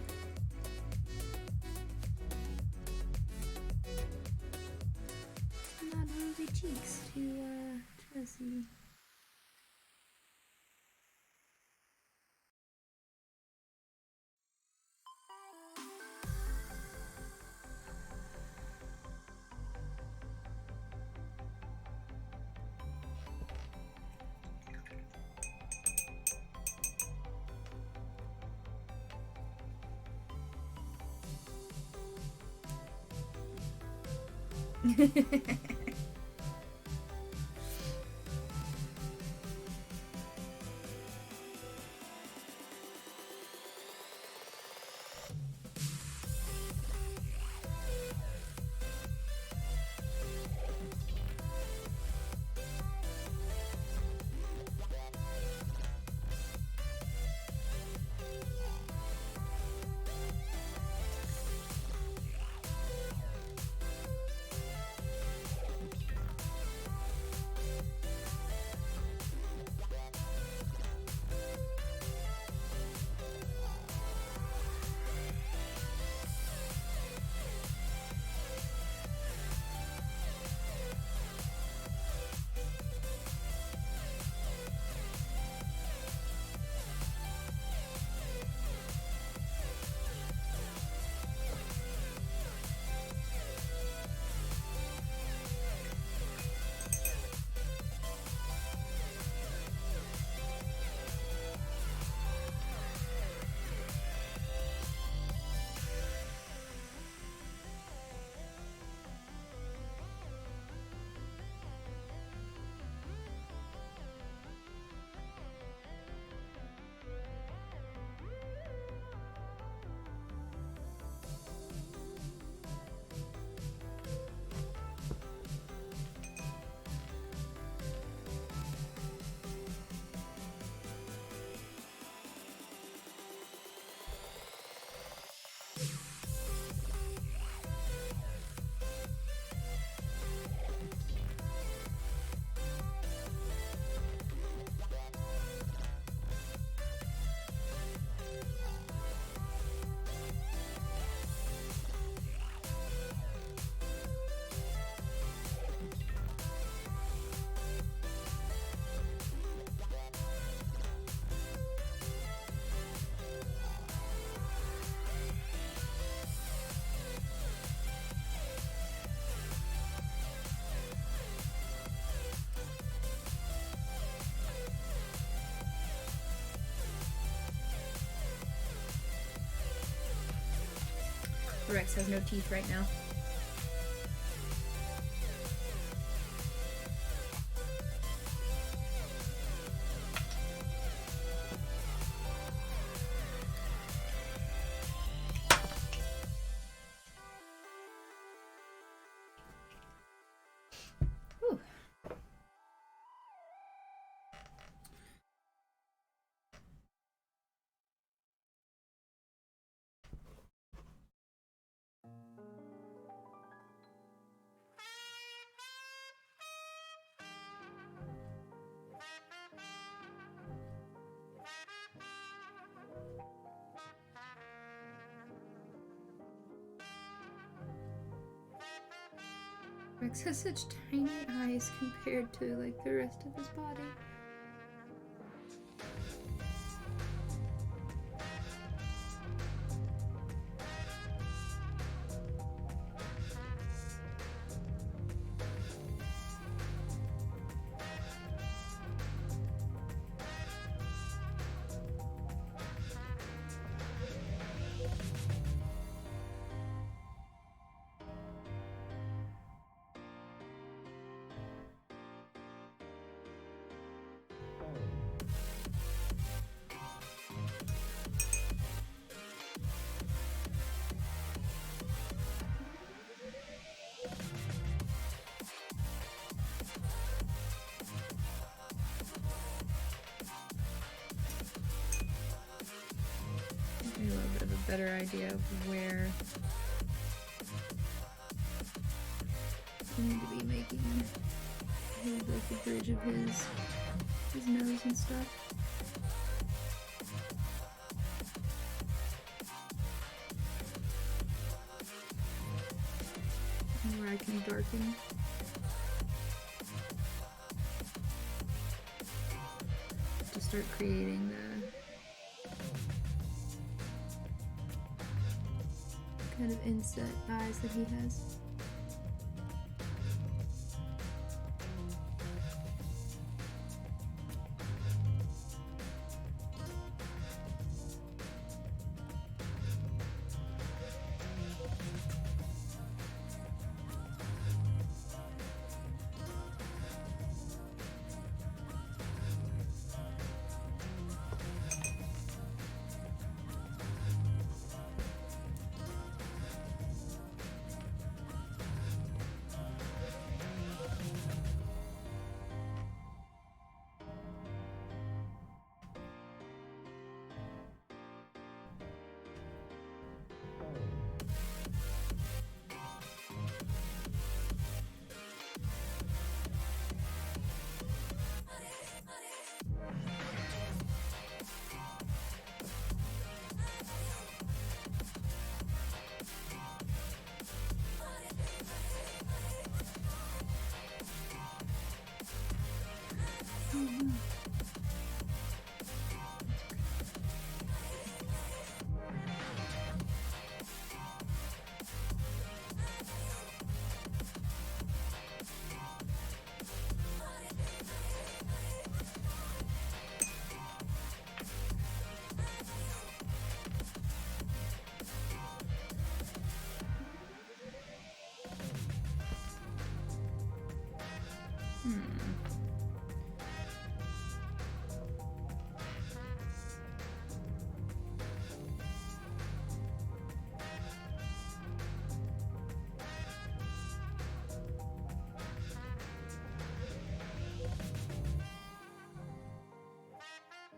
Not rosy cheeks to Jessie. Rex has no teeth right now. Whew. Rex has such tiny eyes compared to like the rest of his body. A little bit of a better idea of where I need to be making like the bridge of his nose and stuff. And where I can darken. To start creating the kind of inset eyes that he has.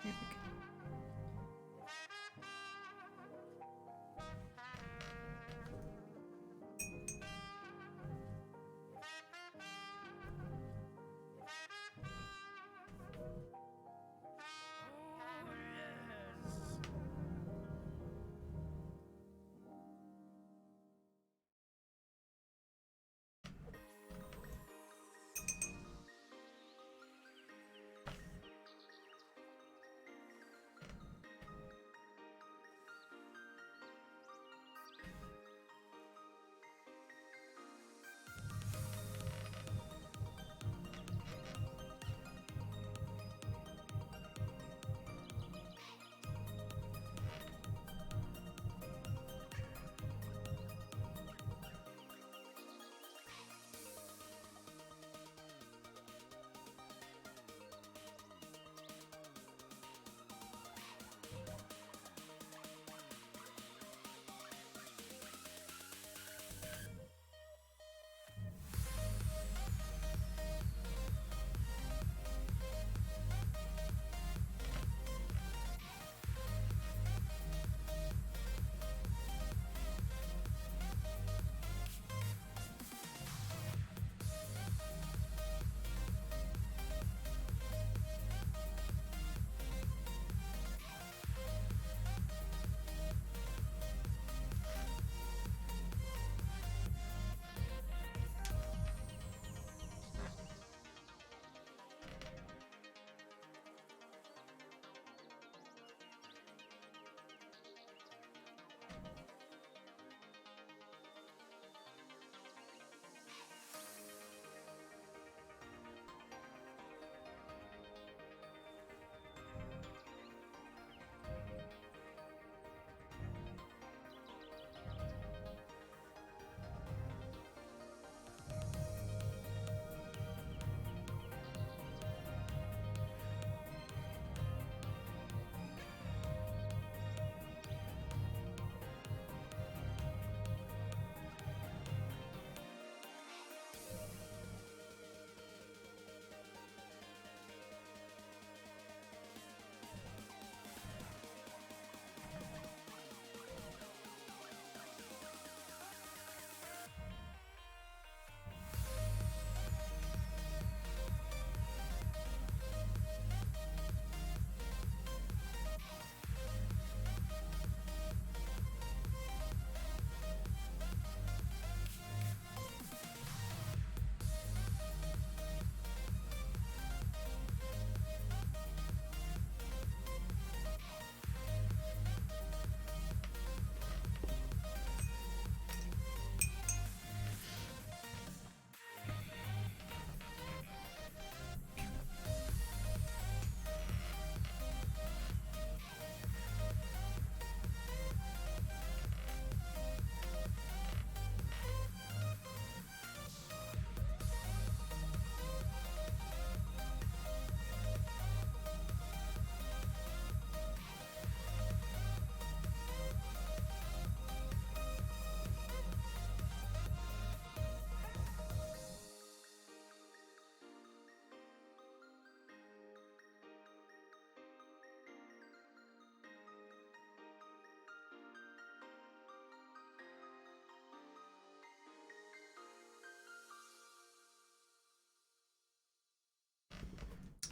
There we go.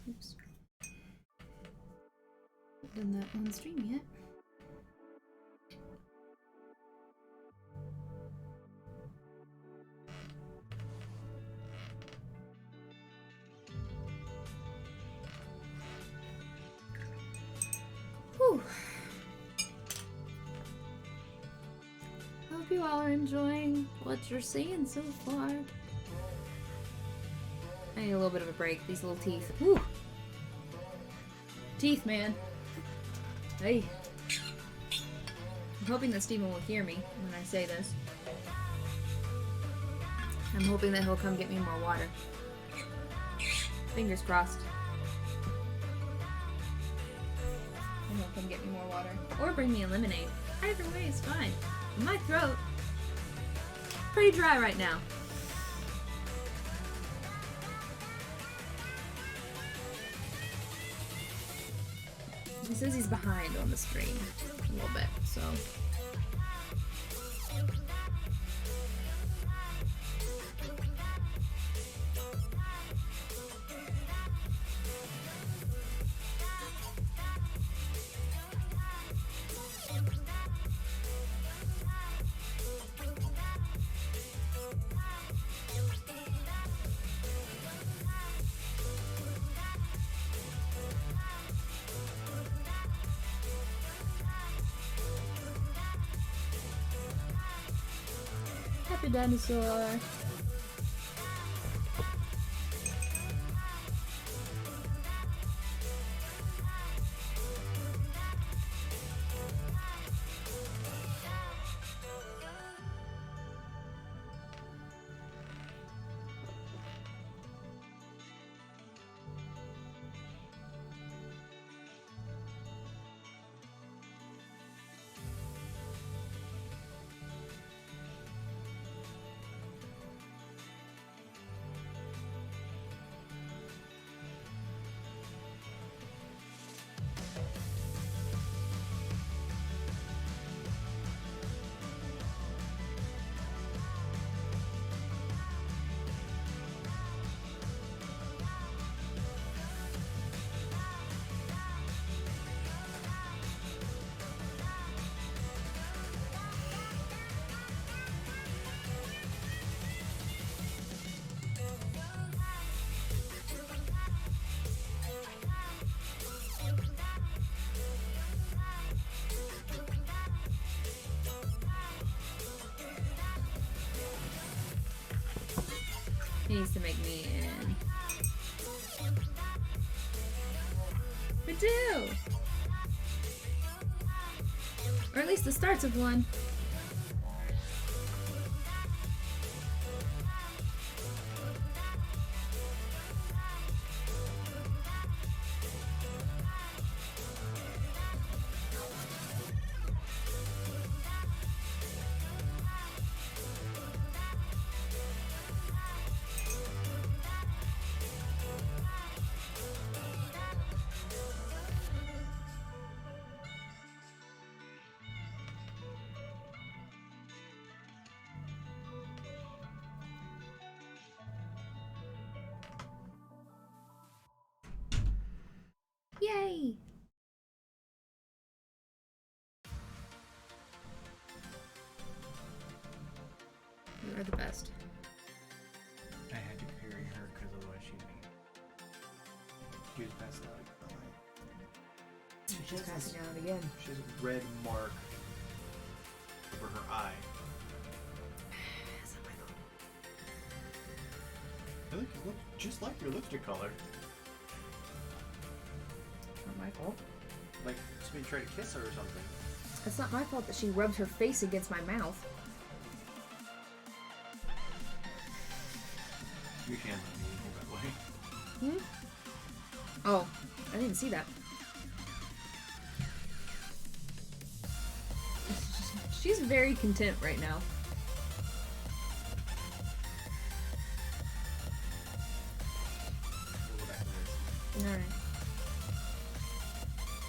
Oops. Haven't done that on stream yet. Whew. Hope you all are enjoying what you're seeing so far. I need a little bit of a break. These little teeth. Whew. Teeth, man. Hey. I'm hoping that Steven will hear me when I say this. I'm hoping that he'll come get me more water. Fingers crossed. And he'll come get me more water. Or bring me a lemonade. Either way is fine. My throat, pretty dry right now. He says he's behind on the stream a little bit, so. Happy dinosaur. He needs to make me in. We do! Or at least the starts of one. Yay! You are the best. I had to parry her because otherwise she was passed out. She's passing out again. She has a red mark over her eye. It looks just like your lipstick color. Not my fault. Like somebody tried to kiss her or something. It's not my fault that she rubbed her face against my mouth. You can't let me anything that way. Hmm? Oh, I didn't see that. She's very content right now. We'll go back to this. Alright.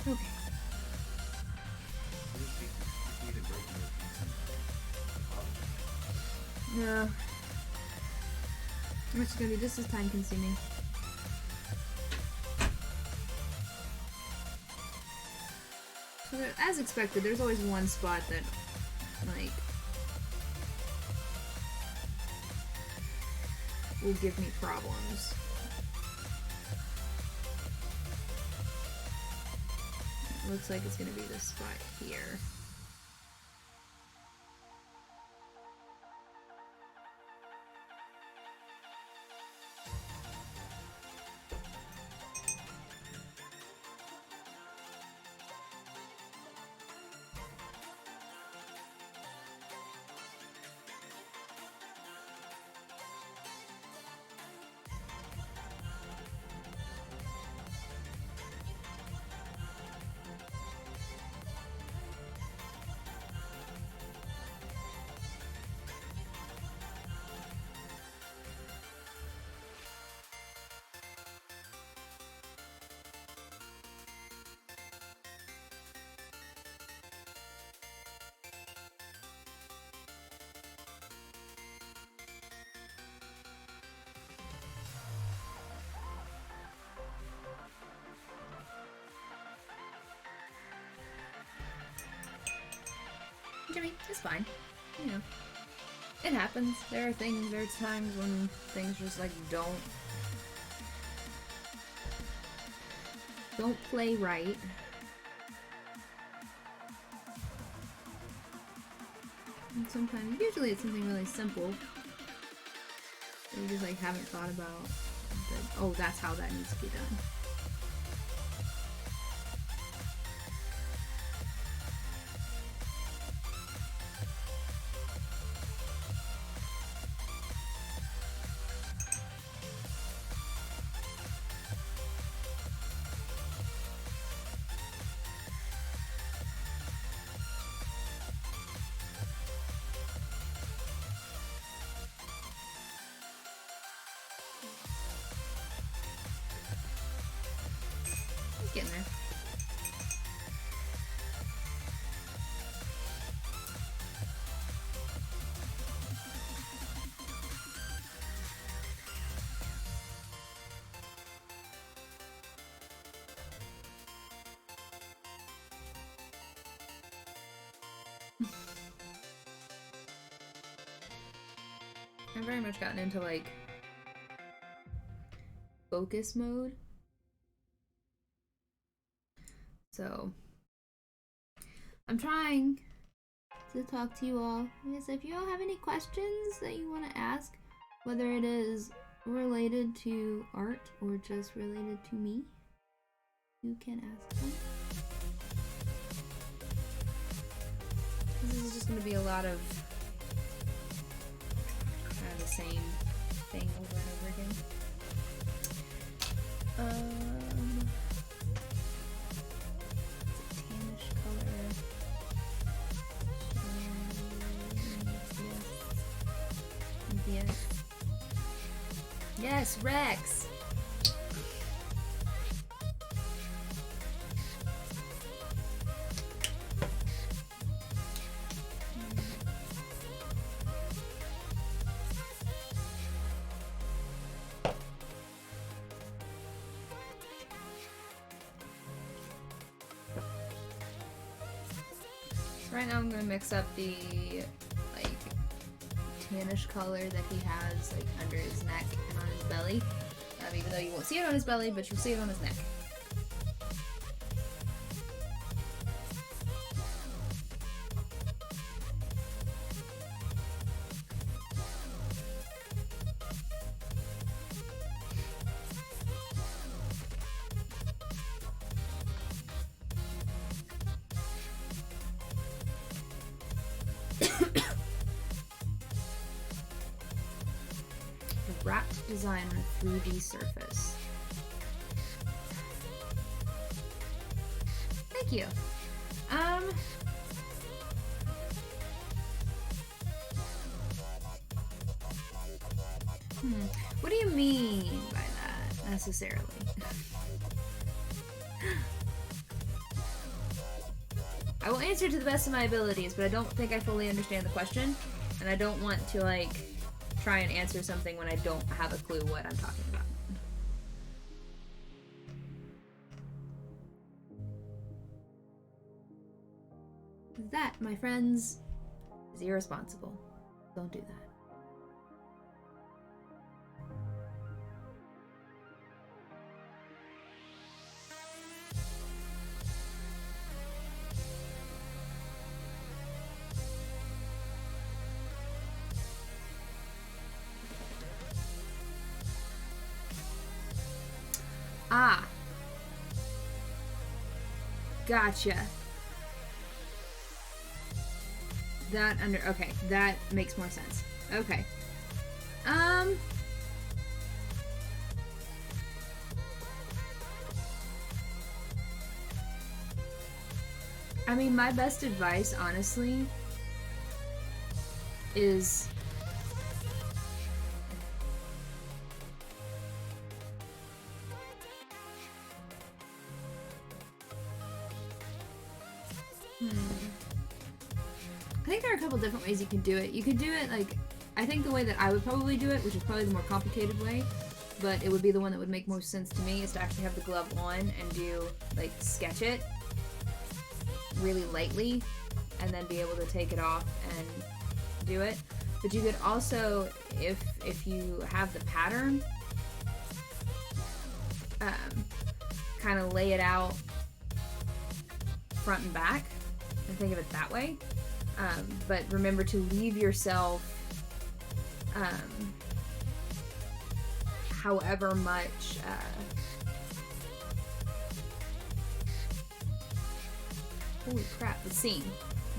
Okay. I just think you need a break in your No. Which is gonna be just as time consuming. As expected, there's always one spot that, like, will give me problems. It looks like it's gonna be this spot here. Jimmy, it's fine. You know, it happens. There are times when things just like don't play right. And sometimes, usually it's something really simple that you just like haven't thought about. That, oh, that's how that needs to be done. Getting there. I've very much gotten into like focus mode. So, I'm trying to talk to you all. So if you all have any questions that you want to ask, whether it is related to art or just related to me, you can ask them. This is just going to be a lot of kind of the same thing over and over again. Yes, Rex! Right now I'm going to mix up the like tannish color that he has like under his neck and on his belly. Even though you won't see it on his belly, but you'll see it on his neck. Wrapped design on a 3D surface. Thank you. What do you mean by that, necessarily? I will answer to the best of my abilities, but I don't think I fully understand the question, and I don't want to, like, try and answer something when I don't have a clue what I'm talking about. That, my friends, is irresponsible. Don't do that. Ah. Gotcha. Okay, that makes more sense. Okay. I mean, my best advice, honestly, is I think there are a couple different ways you can do it. You could do it like, I think the way that I would probably do it, which is probably the more complicated way, but it would be the one that would make most sense to me, is to actually have the glove on and do, like, sketch it really lightly, and then be able to take it off and do it. But you could also, if you have the pattern, kind of lay it out front and back, and think of it that way. But remember to leave yourself however much holy crap, the seam.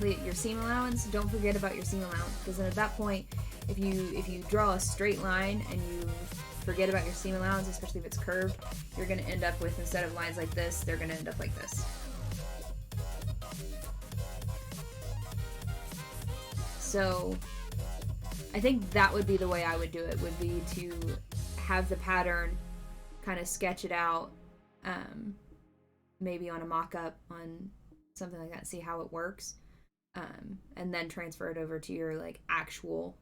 Your seam allowance, don't forget about your seam allowance, because then at that point, if you draw a straight line and you forget about your seam allowance, especially if it's curved, you're going to end up with, instead of lines like this, they're going to end up like this. So I think that would be the way I would do it, would be to have the pattern, kind of sketch it out, maybe on a mock-up, on something like that, see how it works, and then transfer it over to your like actual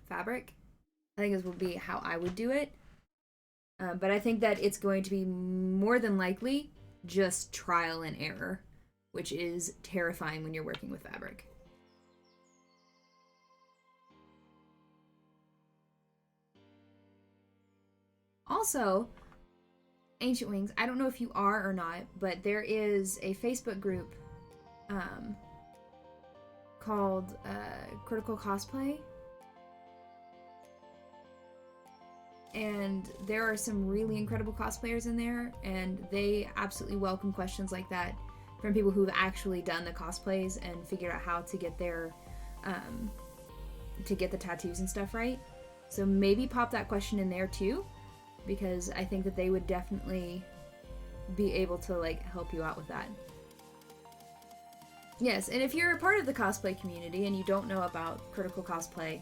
fabric. I think this would be how I would do it. But I think that it's going to be more than likely just trial and error, which is terrifying when you're working with fabric. Also, Ancient Wings, I don't know if you are or not, but there is a Facebook group called Critical Cosplay. And there are some really incredible cosplayers in there, and they absolutely welcome questions like that from people who've actually done the cosplays and figured out how to get their to get the tattoos and stuff right. So maybe pop that question in there too, because I think that they would definitely be able to like help you out with that. Yes, and if you're a part of the cosplay community and you don't know about Critical Cosplay,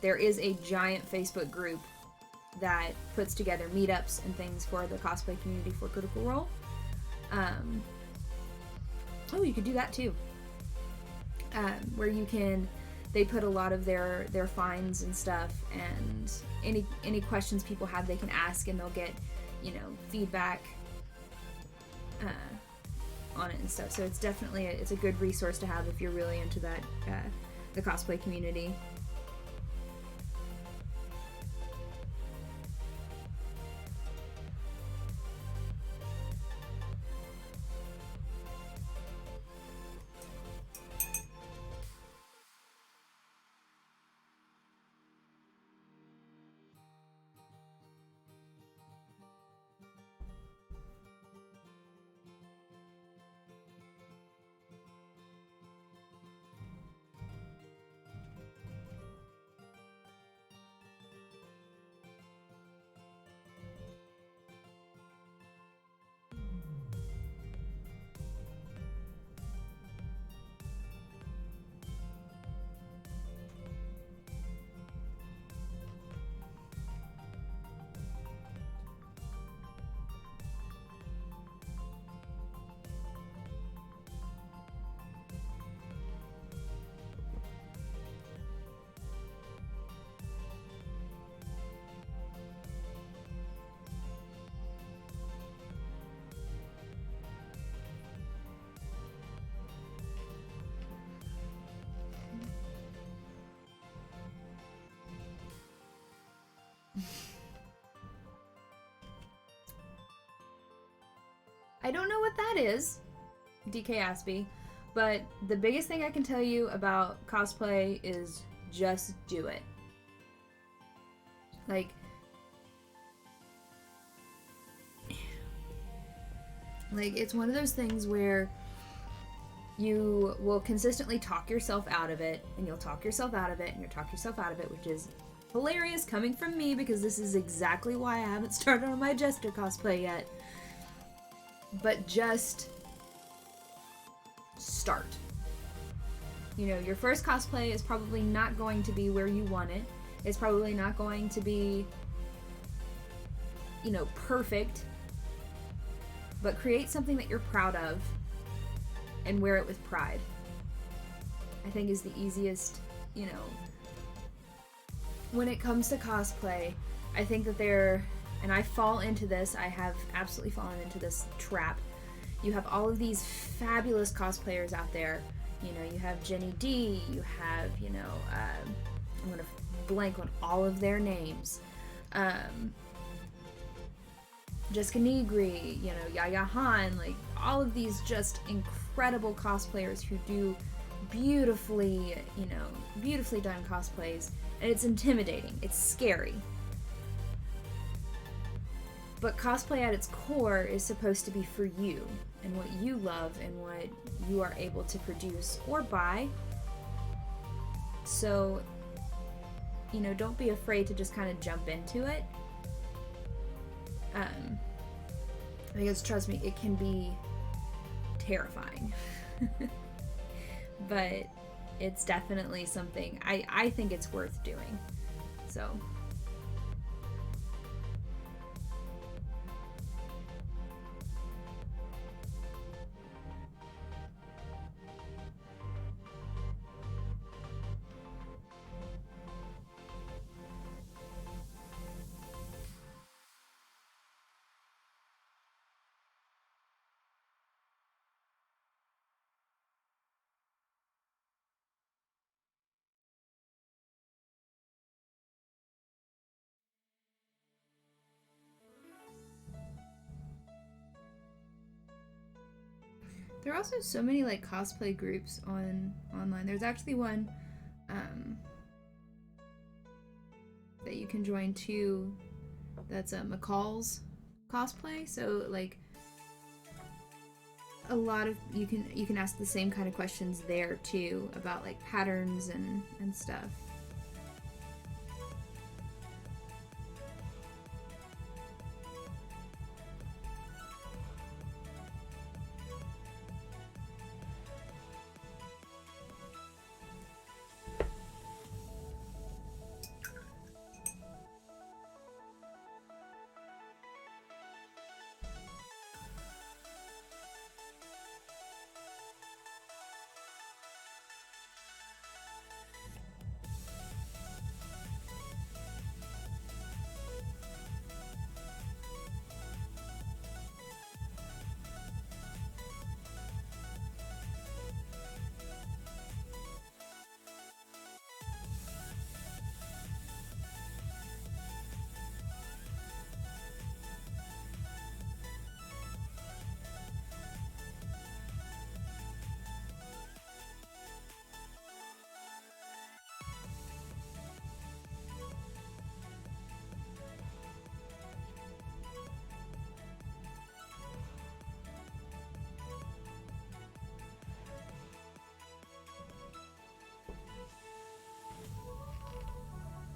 there is a giant Facebook group that puts together meetups and things for the cosplay community for Critical Role. Oh, you could do that too. Where you can, they put a lot of their finds and stuff, and any questions people have they can ask, and they'll get, feedback on it and stuff. So it's definitely it's a good resource to have if you're really into that the cosplay community. I don't know what that is, DK Aspie, but the biggest thing I can tell you about cosplay is just do it. Like, it's one of those things where you will consistently talk yourself out of it, and you'll talk yourself out of it, and you'll talk yourself out of it, which is hilarious coming from me, because this is exactly why I haven't started on my Jester cosplay yet. But just start. You know, your first cosplay is probably not going to be where you want it. It's probably not going to be, you know, perfect. But create something that you're proud of and wear it with pride. I think is the easiest, you know. When it comes to cosplay, I think that and I fall into this, I have absolutely fallen into this trap. You have all of these fabulous cosplayers out there. You know, you have Jenny D, you have, you know, I'm gonna blank on all of their names. Jessica Negri, you know, Yaya Han, like all of these just incredible cosplayers who do beautifully, you know, beautifully done cosplays, and it's intimidating, it's scary. But cosplay at its core is supposed to be for you, and what you love, and what you are able to produce or buy. So, you know, don't be afraid to just kind of jump into it. Because trust me, it can be terrifying. But it's definitely something I think it's worth doing. So there are also so many like cosplay groups online. There's actually one that you can join too. That's McCall's cosplay. So like a lot of you can ask the same kind of questions there too about like patterns and stuff.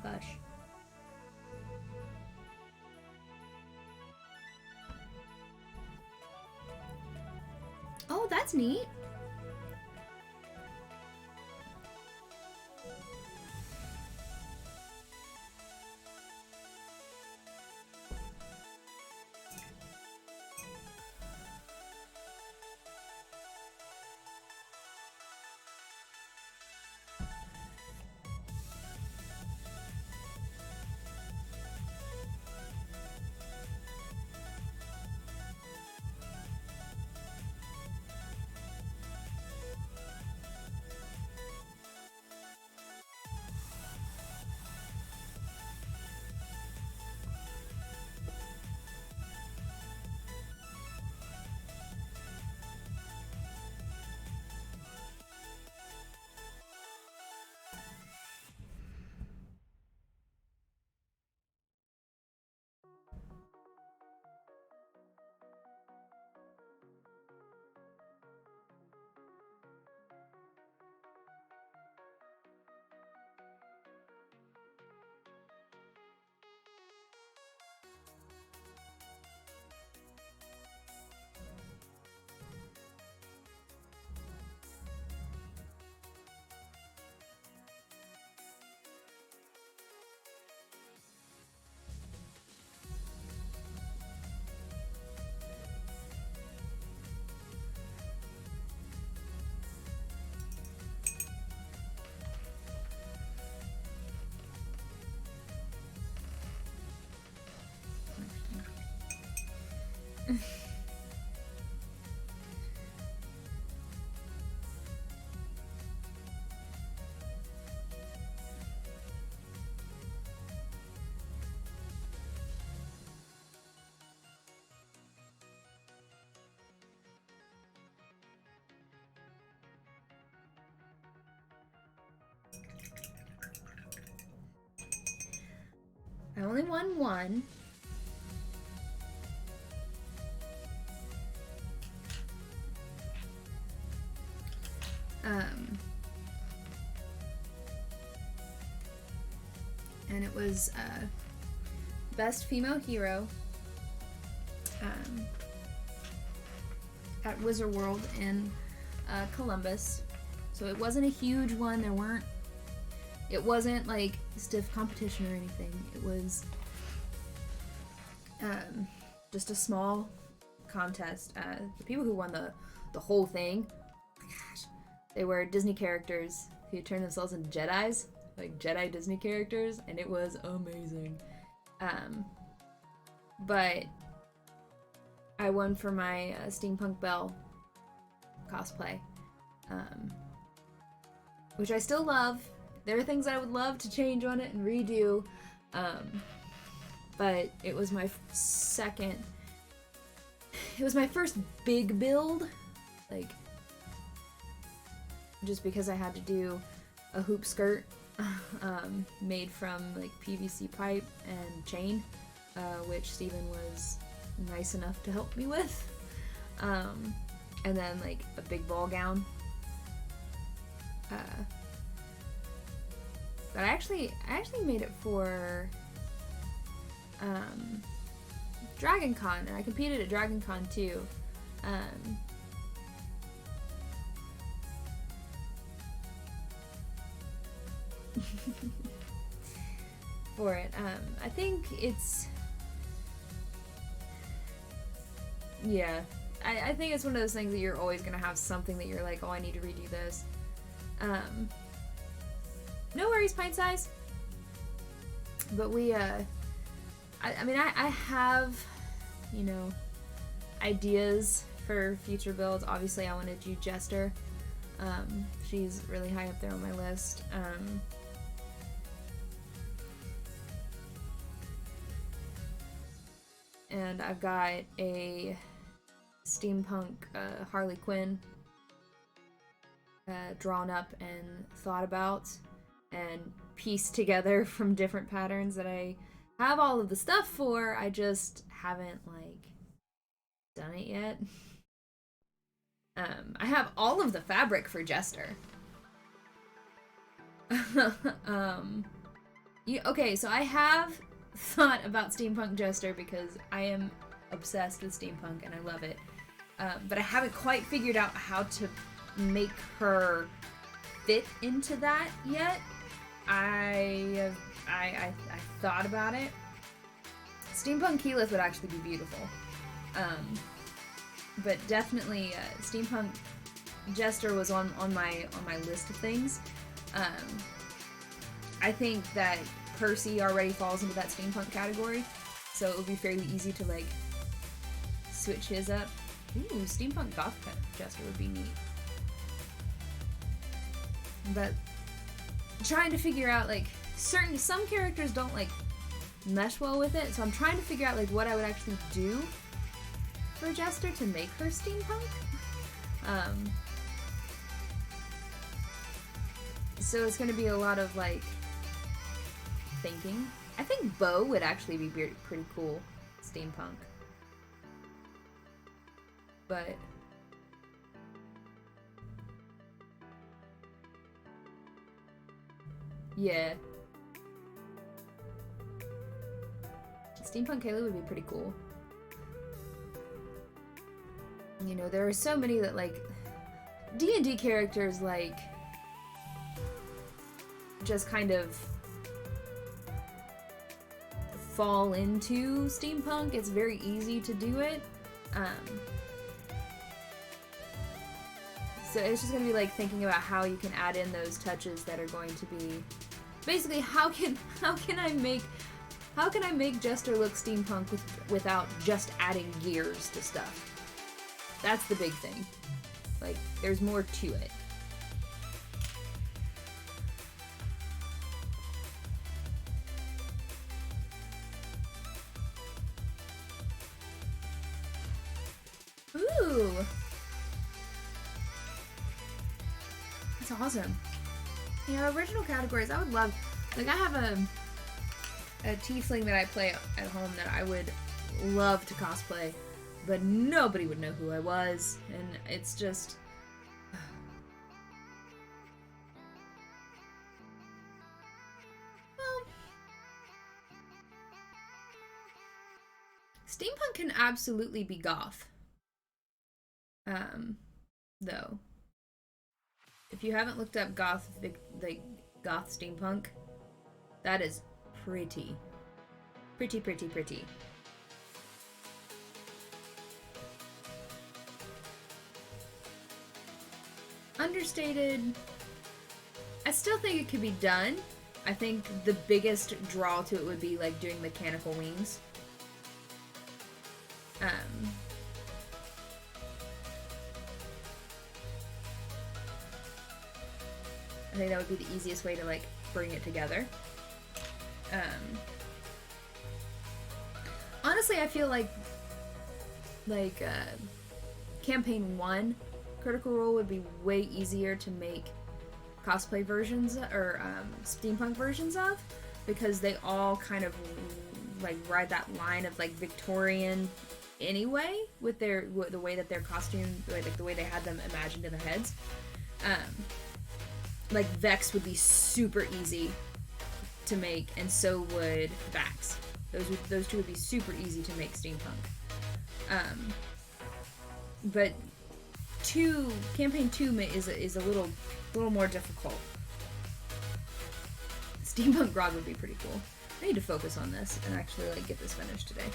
Hush. Oh, that's neat. I only won one. And it was Best Female Hero at Wizard World in Columbus. So it wasn't a huge one. It wasn't like stiff competition or anything. It was just a small contest. The people who won the whole thing, oh my gosh, they were Disney characters who turned themselves into Jedis, like Jedi Disney characters, and it was amazing. But I won for my Steampunk Belle cosplay, which I still love. There are things I would love to change on it and redo, but it was my first big build, like, just because I had to do a hoop skirt made from like PVC pipe and chain, which Steven was nice enough to help me with, and then like a big ball gown. But I actually made it for Dragon Con, and I competed at Dragon Con too. For it. I think it's, yeah, I think it's one of those things that you're always gonna have something that you're like, oh, I need to redo this. No worries, Pint Size. But we, I mean, I have, you know, ideas for future builds. Obviously, I want to do Jester. She's really high up there on my list. And I've got a steampunk Harley Quinn drawn up and thought about and pieced together from different patterns that I have all of the stuff for. I just haven't like done it yet. I have all of the fabric for Jester. Okay, so I have thought about steampunk Jester because I am obsessed with steampunk and I love it. But I haven't quite figured out how to make her fit into that yet. I thought about it. Steampunk Keyleth would actually be beautiful. But definitely steampunk Jester was on my list of things. I think that Percy already falls into that steampunk category, so it would be fairly easy to like switch his up. Ooh, steampunk goth Jester would be neat. But trying to figure out like some characters don't like mesh well with it, so I'm trying to figure out like what I would actually do for Jester to make her steampunk. So it's gonna be a lot of like thinking. I think Bo would actually be pretty cool steampunk, but yeah, steampunk Kayla would be pretty cool. You know, there are so many that like D&D characters like just kind of fall into steampunk. It's very easy to do it. So it's just gonna be like thinking about how you can add in those touches that are going to be basically how can I make How can I make Jester look steampunk without just adding gears to stuff? That's the big thing. Like, there's more to it. Ooh! That's awesome. Yeah, original categories, I would love... Like, I have a tiefling that I play at home that I would love to cosplay, but nobody would know who I was, and it's just... Well... Steampunk can absolutely be goth. Though. If you haven't looked up goth steampunk, that is pretty. Pretty. Understated. I still think it could be done. I think the biggest draw to it would be like doing mechanical wings. I think that would be the easiest way to like bring it together. Honestly, I feel like campaign 1 Critical Role would be way easier to make cosplay versions or steampunk versions of, because they all kind of like ride that line of like Victorian anyway with the way that their costume, like the way they had them imagined in their heads. Like Vex would be super easy to make, and so would Vax. Those two would be super easy to make steampunk. But campaign 2 is a little more difficult. Steampunk Grog would be pretty cool. I need to focus on this and actually like get this finished today.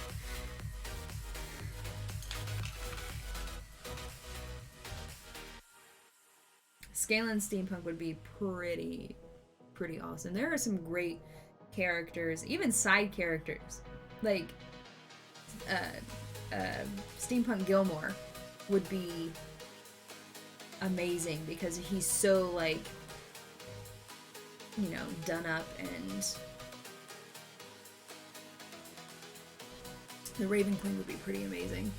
Scaling steampunk would be pretty awesome. There are some great characters, even side characters, like Steampunk Gilmore would be amazing because he's so like, you know, done up, and the Raven Queen would be pretty amazing.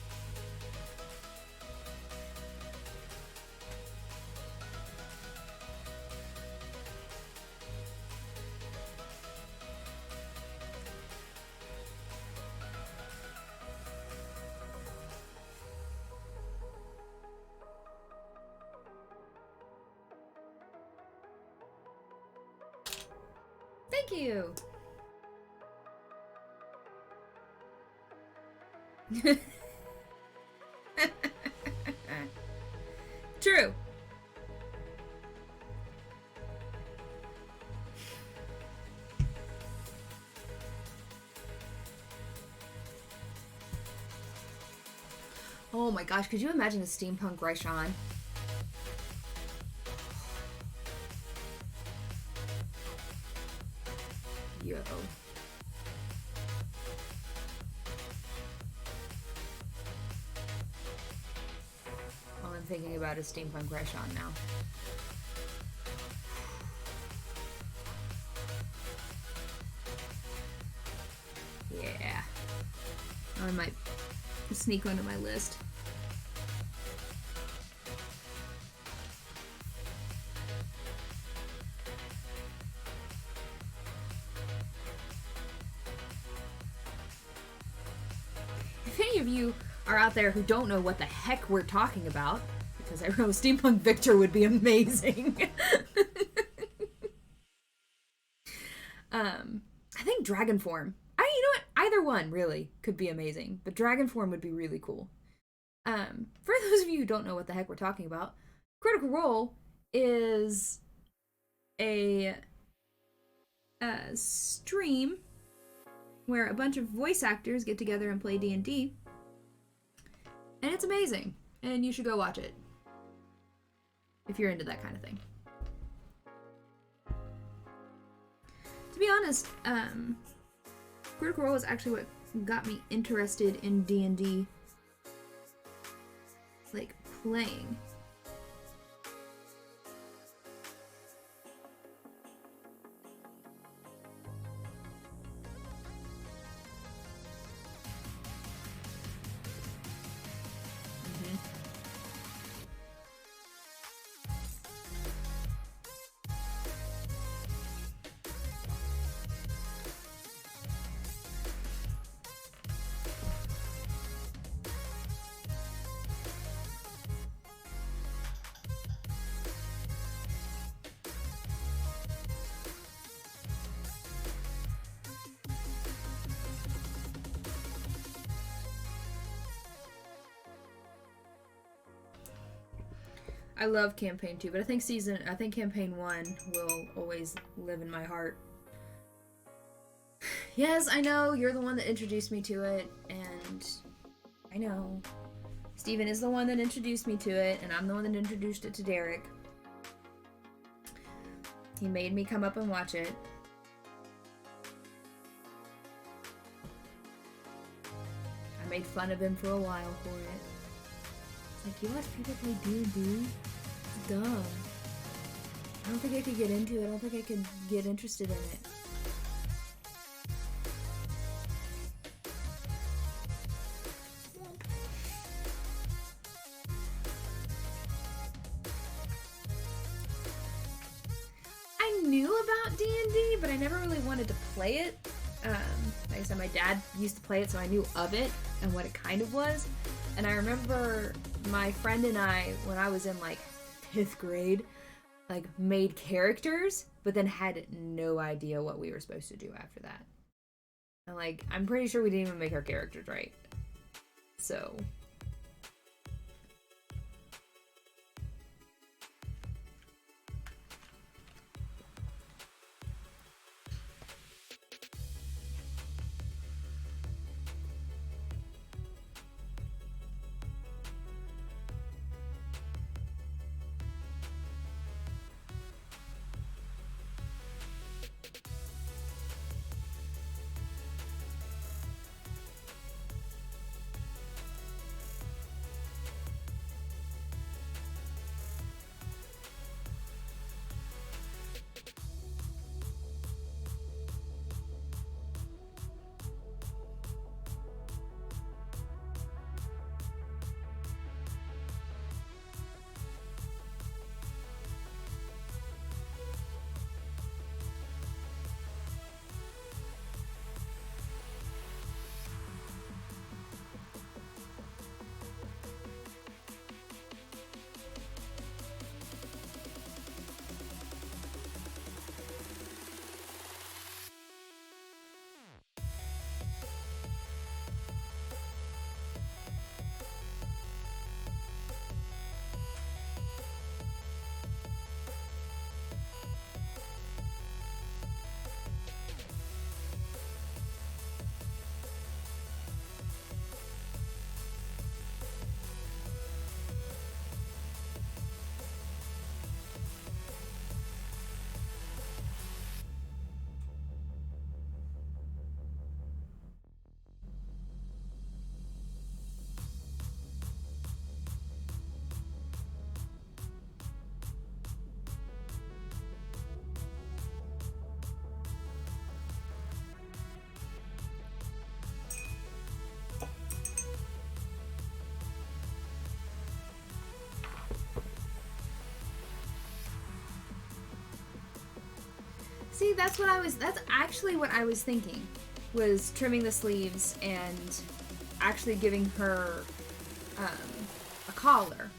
Thank you! True. Oh my gosh, could you imagine a steampunk Raishan? Yo. All I'm thinking about is steampunk Raishan now. Yeah. I might sneak onto my list. If any of you are out there who don't know what the heck we're talking about, because I know Steampunk Victor would be amazing. I think Dragon Form. You know what? Either one really could be amazing, but Dragon Form would be really cool. For those of you who don't know what the heck we're talking about, Critical Role is a stream where a bunch of voice actors get together and play D&D, and it's amazing, and you should go watch it if you're into that kind of thing. To be honest, Critical Role is actually what got me interested in D&D, like, playing. I love campaign 2, but I think campaign 1 will always live in my heart. Yes, I know, you're the one that introduced me to it, and I know. Steven is the one that introduced me to it, and I'm the one that introduced it to Derek. He made me come up and watch it. I made fun of him for a while for it. It's like, you watch people play D&D? It's dumb. I don't think I could get into it. I don't think I could get interested in it. I knew about D&D, but I never really wanted to play it. Like I said, my dad used to play it, so I knew of it and what it kind of was. And I remember my friend and I, when I was in like 5th grade, like made characters, but then had no idea what we were supposed to do after that. And like, I'm pretty sure we didn't even make our characters right. So... See, that's actually what I was thinking, was trimming the sleeves and actually giving her a collar.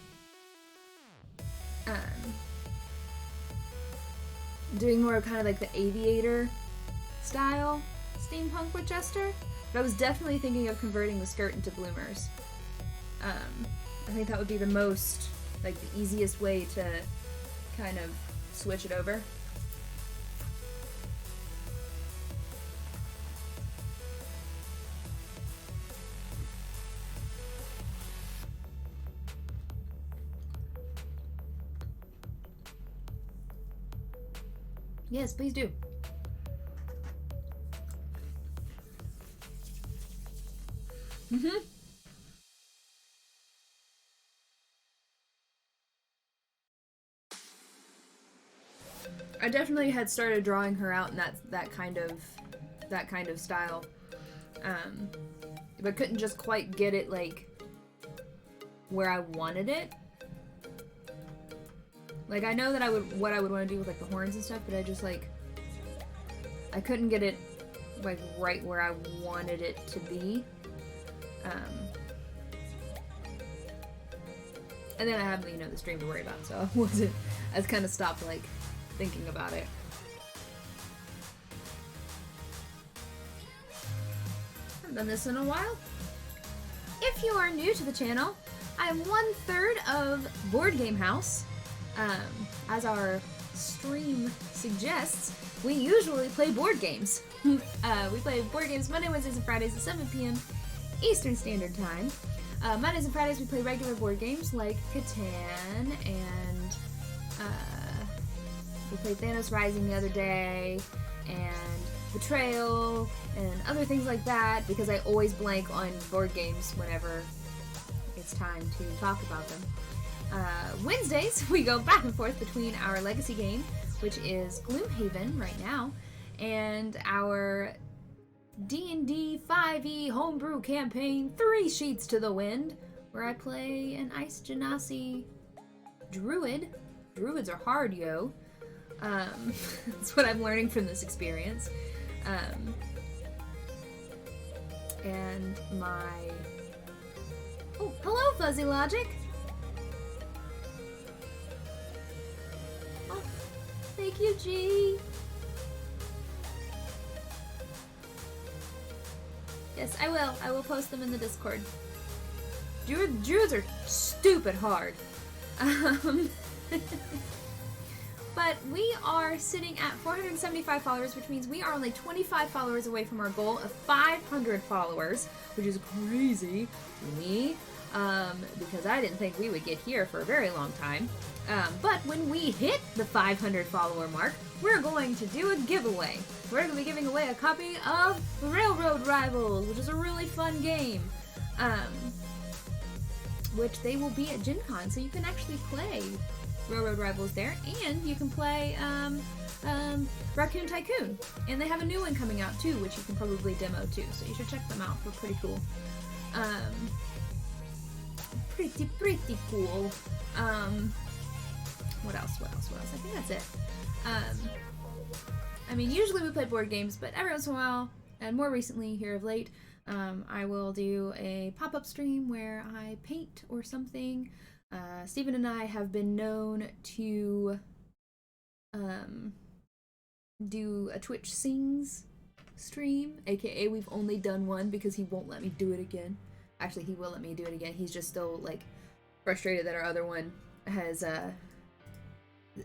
Doing more of kind of like the aviator style steampunk with Jester. But I was definitely thinking of converting the skirt into bloomers. I think that would be the most, like, the easiest way to kind of switch it over. Yes, please do. Mm-hmm. I definitely had started drawing her out in that kind of style, but couldn't just quite get it like where I wanted it. Like I know that what I would want to do with like the horns and stuff, but I couldn't get it like right where I wanted it to be. And then I have the stream to worry about, so I kind of stopped like thinking about it. I haven't done this in a while. If you are new to the channel, I am 1/3 of Board Game House. As our stream suggests, we usually play board games. We play board games Monday, Wednesdays, and Fridays at 7 p.m. Eastern Standard Time. Mondays and Fridays we play regular board games like Catan, and we played Thanos Rising the other day, and Betrayal, and other things like that, because I always blank on board games whenever it's time to talk about them. Wednesdays, we go back and forth between our legacy game, which is Gloomhaven right now, and our D&D 5e homebrew campaign, 3 Sheets to the Wind, where I play an Ice Genasi druid. Druids are hard, yo. That's what I'm learning from this experience. And my... Oh, hello, Fuzzy Logic! Oh, thank you, G! Yes, I will. I will post them in the Discord. Druids are stupid hard. But we are sitting at 475 followers, which means we are only 25 followers away from our goal of 500 followers, which is crazy to me, because I didn't think we would get here for a very long time. But when we hit the 500 follower mark, we're going to do a giveaway. We're going to be giving away a copy of Railroad Rivals, which is a really fun game. Which they will be at Gen Con, so you can actually play Railroad Rivals there, and you can play Raccoon Tycoon. And they have a new one coming out too, which you can probably demo too, so you should check them out. They're pretty cool. Pretty cool. What else? I think that's it. I mean, usually we play board games, but every once in a while, and more recently here of late, I will do a pop-up stream where I paint or something. Steven and I have been known to do a Twitch Sings stream, aka we've only done one because he won't let me do it again. Actually, he will let me do it again. He's just still like frustrated that our other one has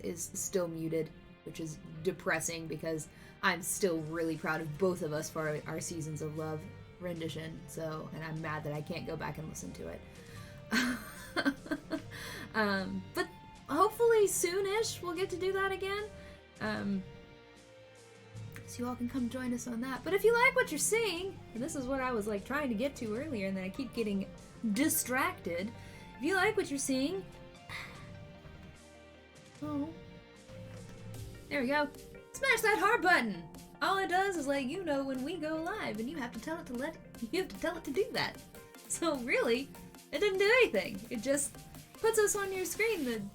is still muted, which is depressing because I'm still really proud of both of us for our Seasons of Love rendition. So, and I'm mad that I can't go back and listen to it. But hopefully soonish we'll get to do that again. So you all can come join us on that. But if you like what you're seeing, and this is what I was like trying to get to earlier, and then I keep getting distracted. If you like what you're seeing, oh, there we go. Smash that heart button. All it does is let you know when we go live, and you have to tell it to do that. So really, it didn't do anything. It just puts us on your screen.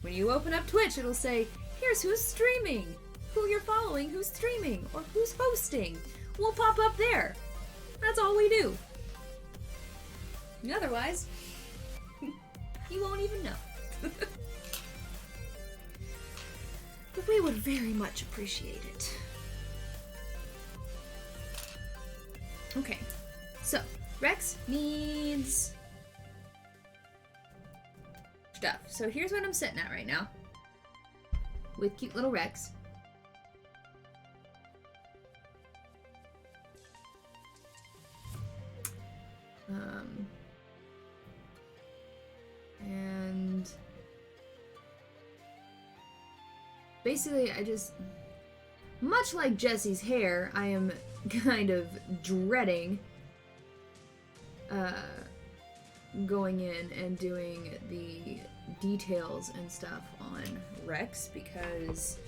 When you open up Twitch, it'll say, here's who's streaming, who you're following, who's streaming, or who's hosting. We'll pop up there. That's all we do. And otherwise, you won't even know. But we would very much appreciate it. Okay, so Rex needs stuff. So here's what I'm sitting at right now with cute little Rex. And basically I just, much like Jesse's hair, I am kind of dreading going in and doing the details and stuff on Rex because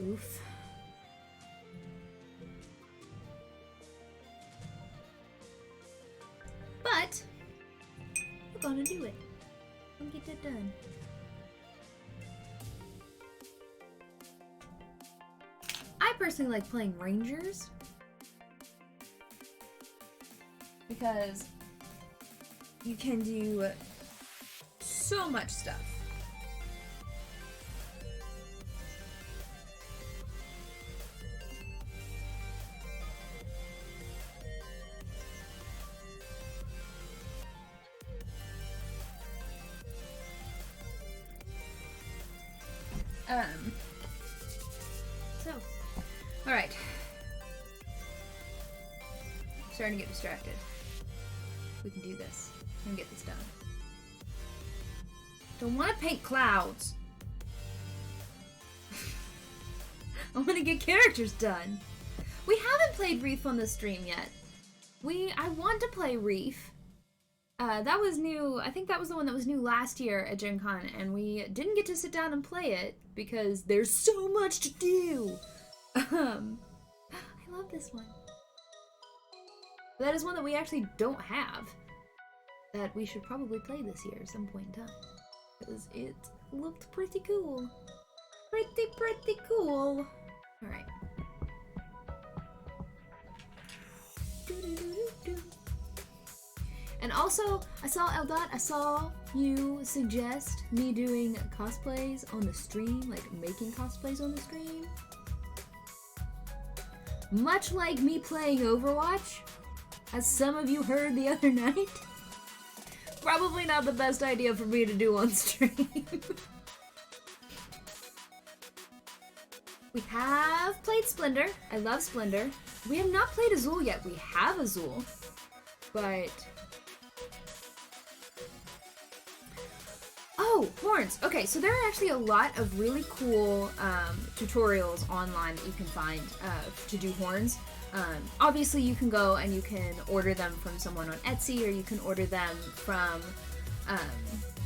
oof. But we're gonna do it. We'll get that done. I personally like playing Rangers because you can do so much stuff. So, alright. I'm starting to get distracted. We can do this. We can get this done. Don't want to paint clouds. I want to get characters done. We haven't played Reef on the stream yet. I want to play Reef. That was new. I think that was the one that was new last year at Gen Con, and we didn't get to sit down and play it because there's so much to do. I love this one. That is one that we actually don't have that we should probably play this year at some point in time because it looked pretty cool. Pretty cool. All right. And also, I saw Eldot, I saw you suggest me doing cosplays on the stream, like making cosplays on the stream. Much like me playing Overwatch, as some of you heard the other night. Probably not the best idea for me to do on stream. We have played Splendor. I love Splendor. We have not played Azul yet. We have Azul, but... Oh, horns. Okay, so there are actually a lot of really cool tutorials online that you can find to do horns. Obviously, you can go and you can order them from someone on Etsy, or you can order them from,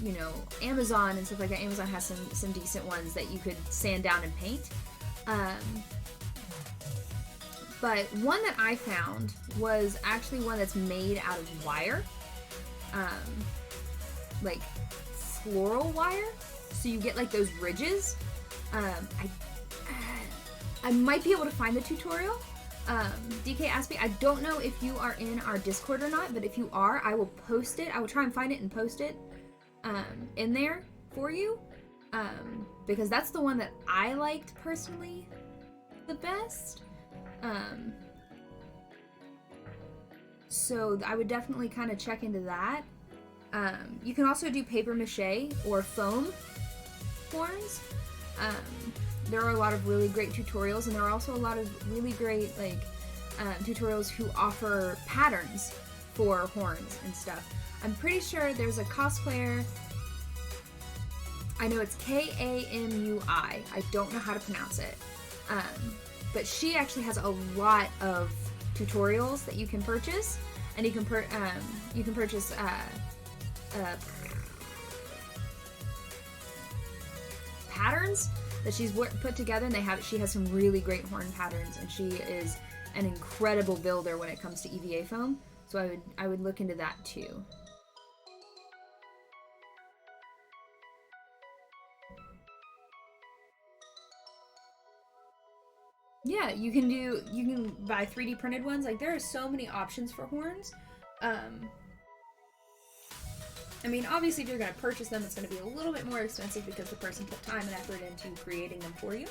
you know, Amazon and stuff like that. Amazon has some decent ones that you could sand down and paint. But one that I found was actually one that's made out of wire, like floral wire, so you get like those ridges. I might be able to find the tutorial. DK asked me, I don't know if you are in our Discord or not, but if you are, I will post it. I will try and find it and post it in there for you, because that's the one that I liked personally the best. So I would definitely kind of check into that. You can also do paper mache or foam horns. There are a lot of really great tutorials, and there are also a lot of really great like tutorials who offer patterns for horns and stuff. I'm pretty sure there's a cosplayer. I know it's Kamui. I don't know how to pronounce it. But she actually has a lot of tutorials that you can purchase, and you can purchase patterns that she's put together, and she has some really great horn patterns, and she is an incredible builder when it comes to EVA foam. So I would look into that too. Yeah, you can buy 3D printed ones. Like, there are so many options for horns. I mean, obviously, if you're going to purchase them, it's going to be a little bit more expensive because the person put time and effort into creating them for you.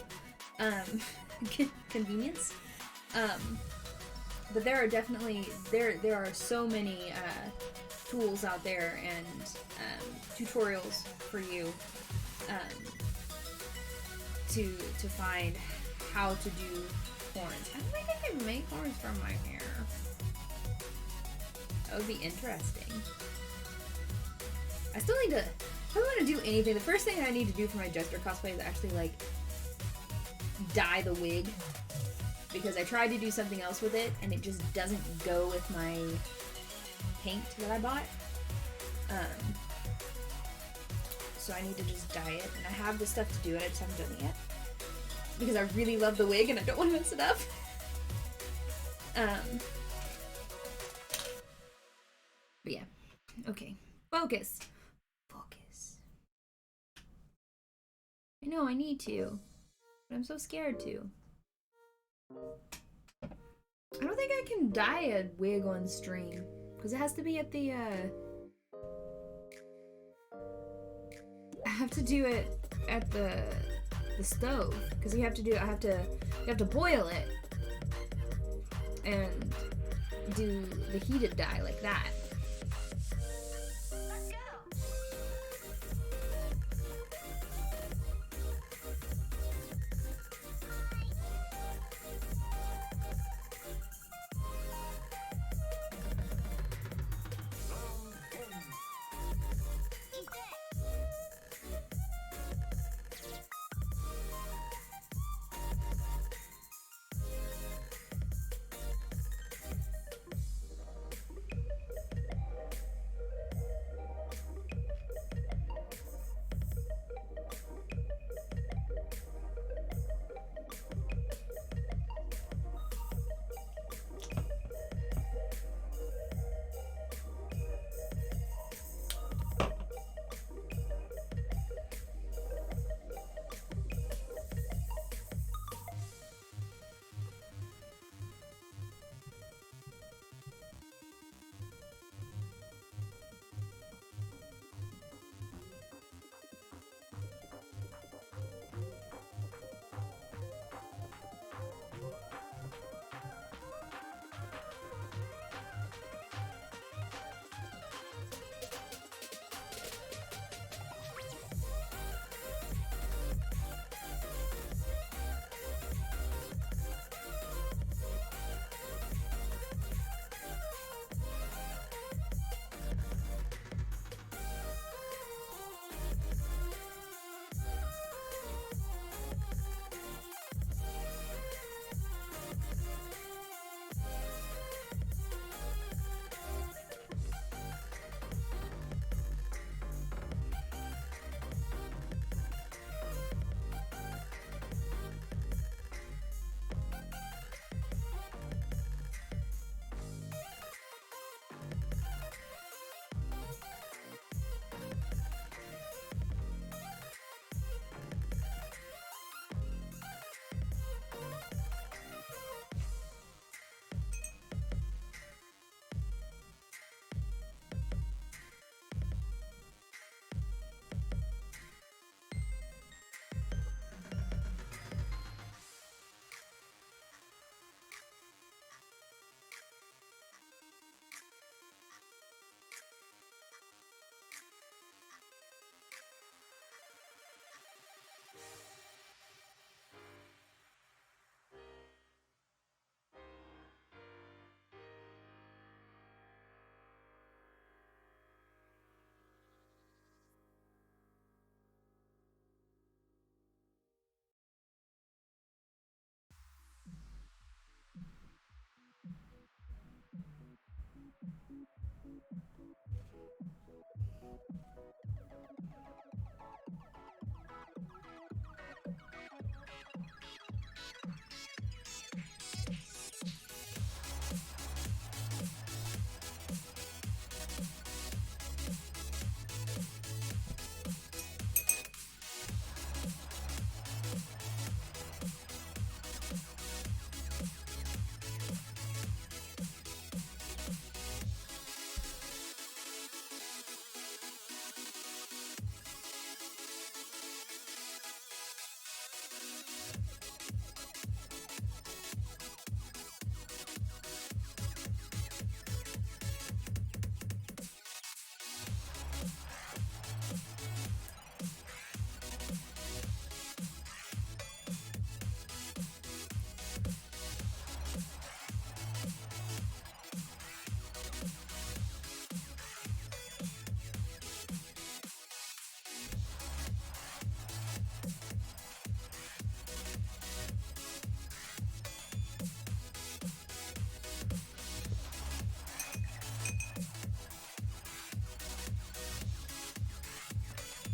Convenience. But there are definitely, there are so many tools out there and tutorials for you to find how to do horns. How do I think I make horns from my hair? That would be interesting. I still need to, if I want to do anything, the first thing I need to do for my Jester cosplay is actually, like, dye the wig. Because I tried to do something else with it, and it just doesn't go with my paint that I bought. So I need to just dye it, and I have the stuff to do it, I just haven't done it yet. Because I really love the wig and I don't want to mess it up. But yeah, okay. Focus. Focus. I know I need to, but I'm so scared to. I don't think I can dye a wig on stream, because it has to be at the, I have to do it at the stove, because you have to boil it and do the heated dye like that.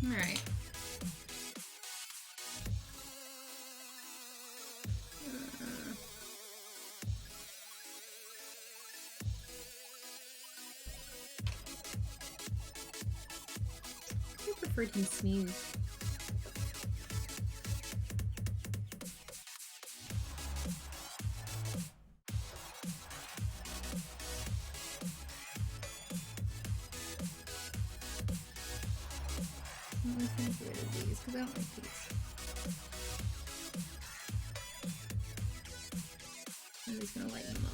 Alright. I prefer to smooth. I'm just gonna get rid of these because I don't like these. I'm just gonna lighten them up.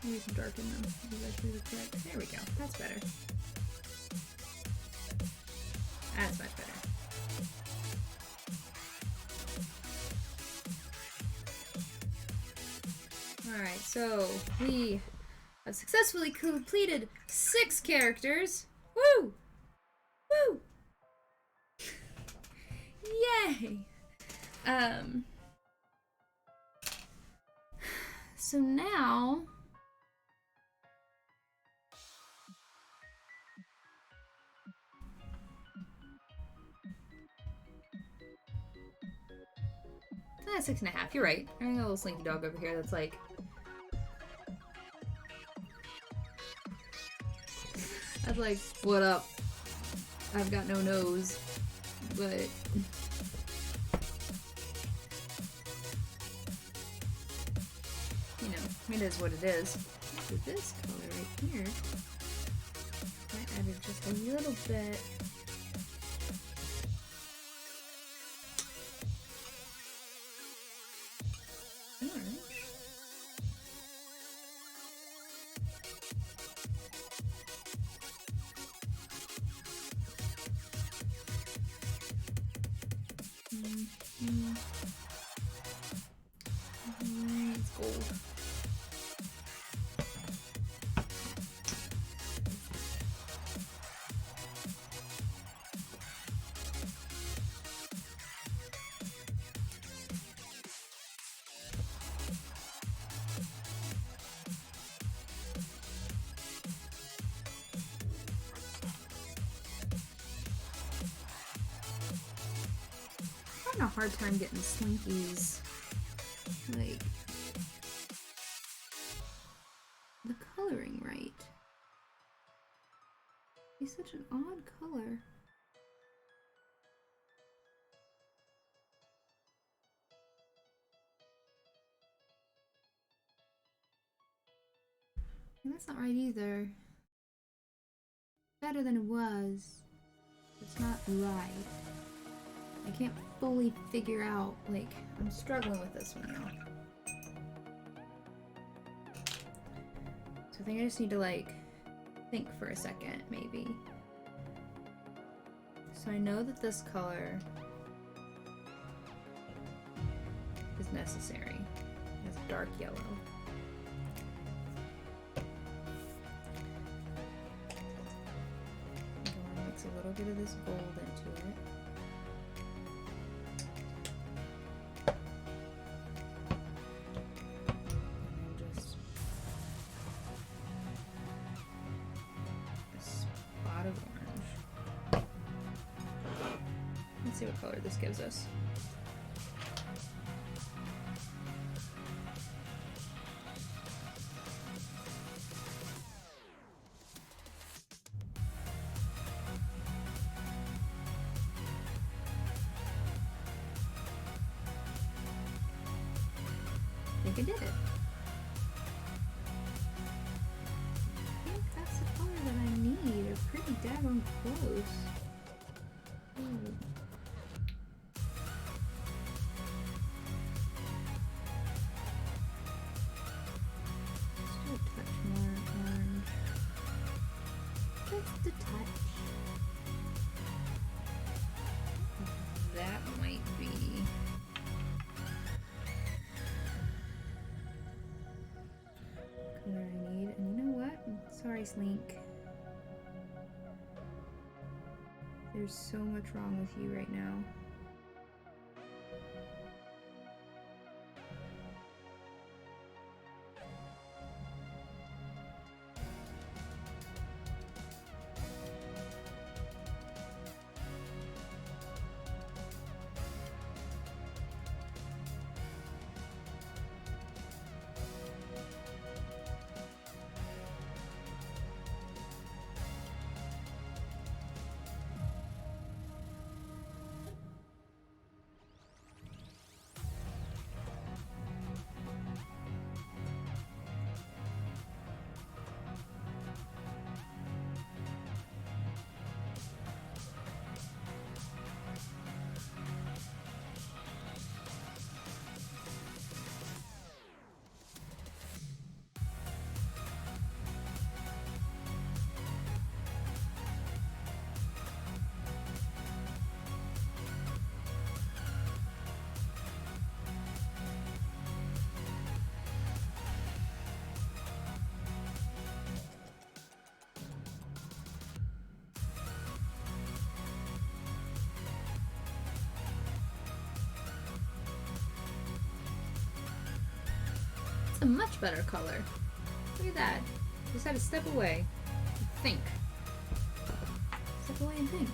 Maybe we can darken them. Is actually the correct. There we go. That's better. That's much better. Alright, so we have successfully completed 6 characters. Woo! Woo! Yay! So now that's 6.5. You're right. I got a little slinky dog over here that's like what up? I've got no nose, but you know, it is what it is. With this color right here, I added just a little bit. It's gold. I'm having a hard time getting Slinky's, like, the coloring right. He's such an odd color. And that's not right either. Better than it was. It's not right. I can't fully figure out, like, I'm struggling with this one now. So I think I just need to, like, think for a second, maybe. So I know that this color is necessary. It's dark yellow. I'm gonna mix a little bit of this gold into it. Let's see what color this gives us. I think I did it. I think that's the color that I need. They're pretty daggone close. Ooh. Just a touch. That might be color I need. And you know what? Sorry, Slink. There's so much wrong with you right now. That's a much better color. Look at that. Just had to step away. Think. Step away and think.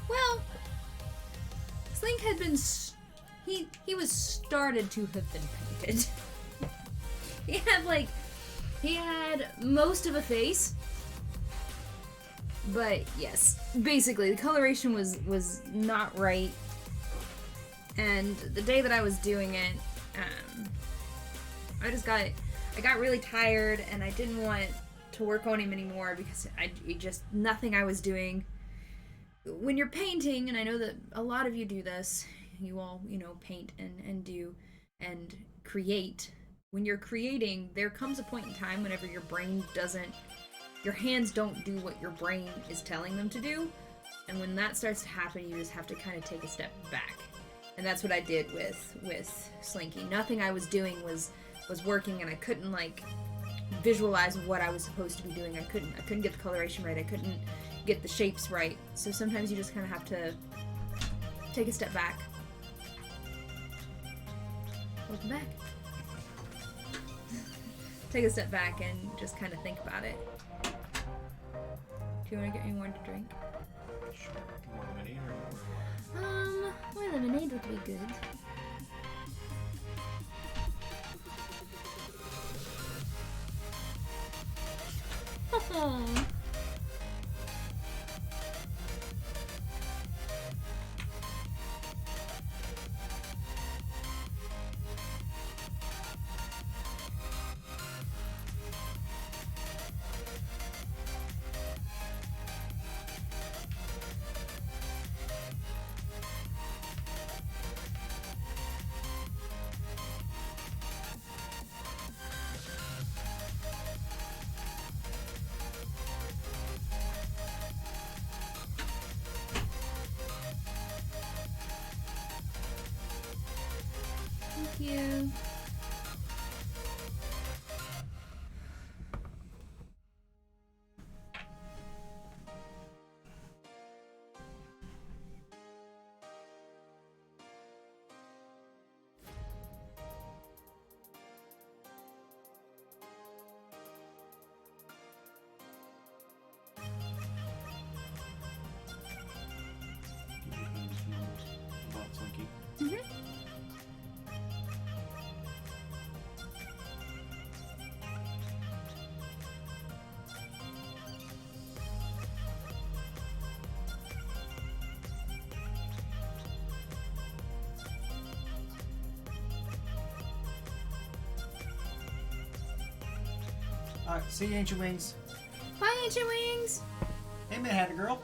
Well, Slink had been he was started to have been painted. he had most of a face, but yes, basically the coloration was not right. And the day that I was doing it, I got really tired, and I didn't want to work on him anymore because nothing I was doing. When you're painting, and I know that a lot of you do this, you all, paint and do and create. When you're creating, there comes a point in time whenever your hands don't do what your brain is telling them to do. And when that starts to happen, you just have to kind of take a step back. And that's what I did with Slinky. Nothing I was doing was working, and I couldn't visualize what I was supposed to be doing. I couldn't get the coloration right. I couldn't get the shapes right. So sometimes you just kind of have to take a step back. Welcome back. Take a step back and just kind of think about it. Do you want to get me more to drink? Sure. More lemonade or more? More lemonade would be good. you. Alright, see you, Ancient Wings. Bye, Ancient Wings. Hey, Mad Hatter Girl.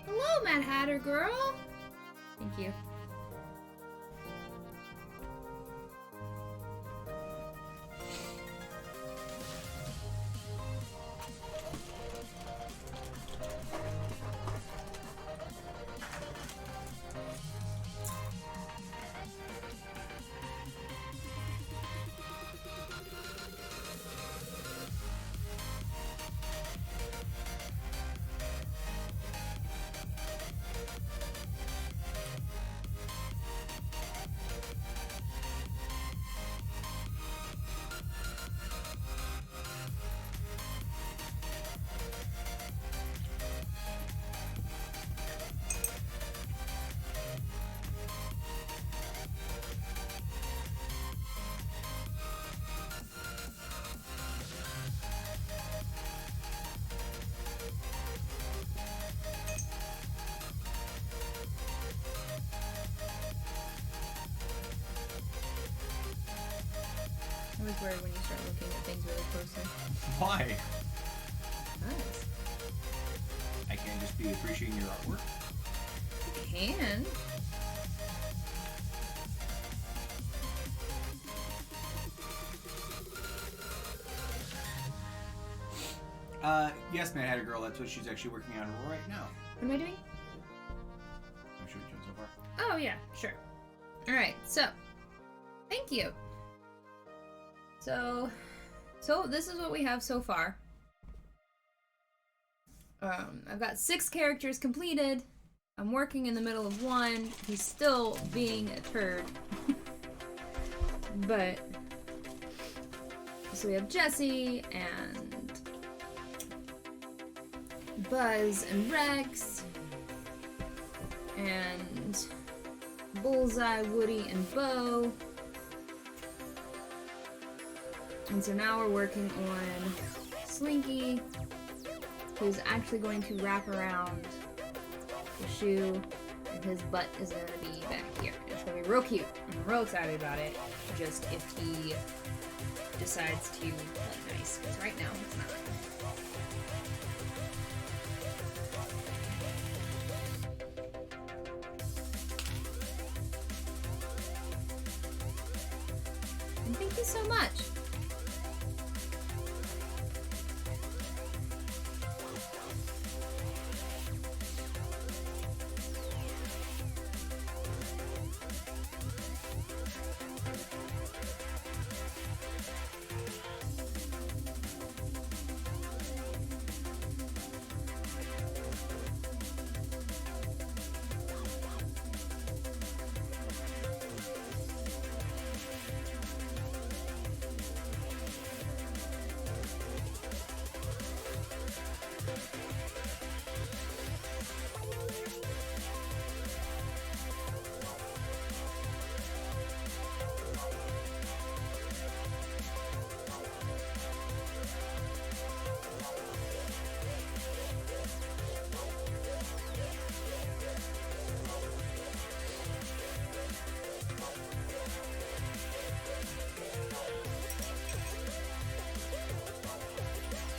Hello, Mad Hatter girl. Thank you. I was worried when you start looking at things really closely. Why? Nice. I can't just be appreciating your artwork. You can. Yes, Mad Hatter Girl, that's what she's actually working on right now. What am I doing? I'm sure you're doing so far. Oh, yeah, sure. Alright, so. Thank you. So this is what we have so far. I've got 6 characters completed. I'm working in the middle of one. He's still being a turd. But so we have Jesse and Buzz and Rex and Bullseye, Woody, and Bo. And so now we're working on Slinky, who's actually going to wrap around the shoe, and his butt is going to be back here. It's going to be real cute. I'm real excited about it, just if he decides to play nice, because right now he's not. And thank you so much.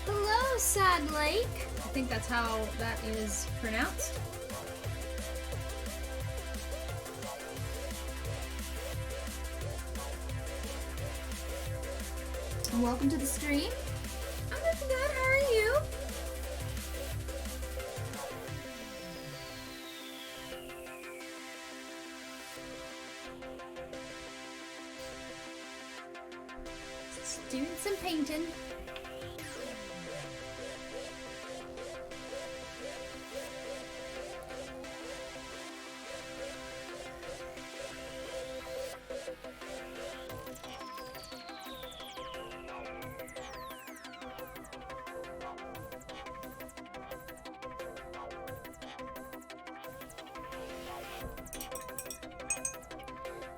Hello, Sad Lake. I think that's how that is pronounced. And welcome to the stream. I'm doing good. How are you? doing some painting.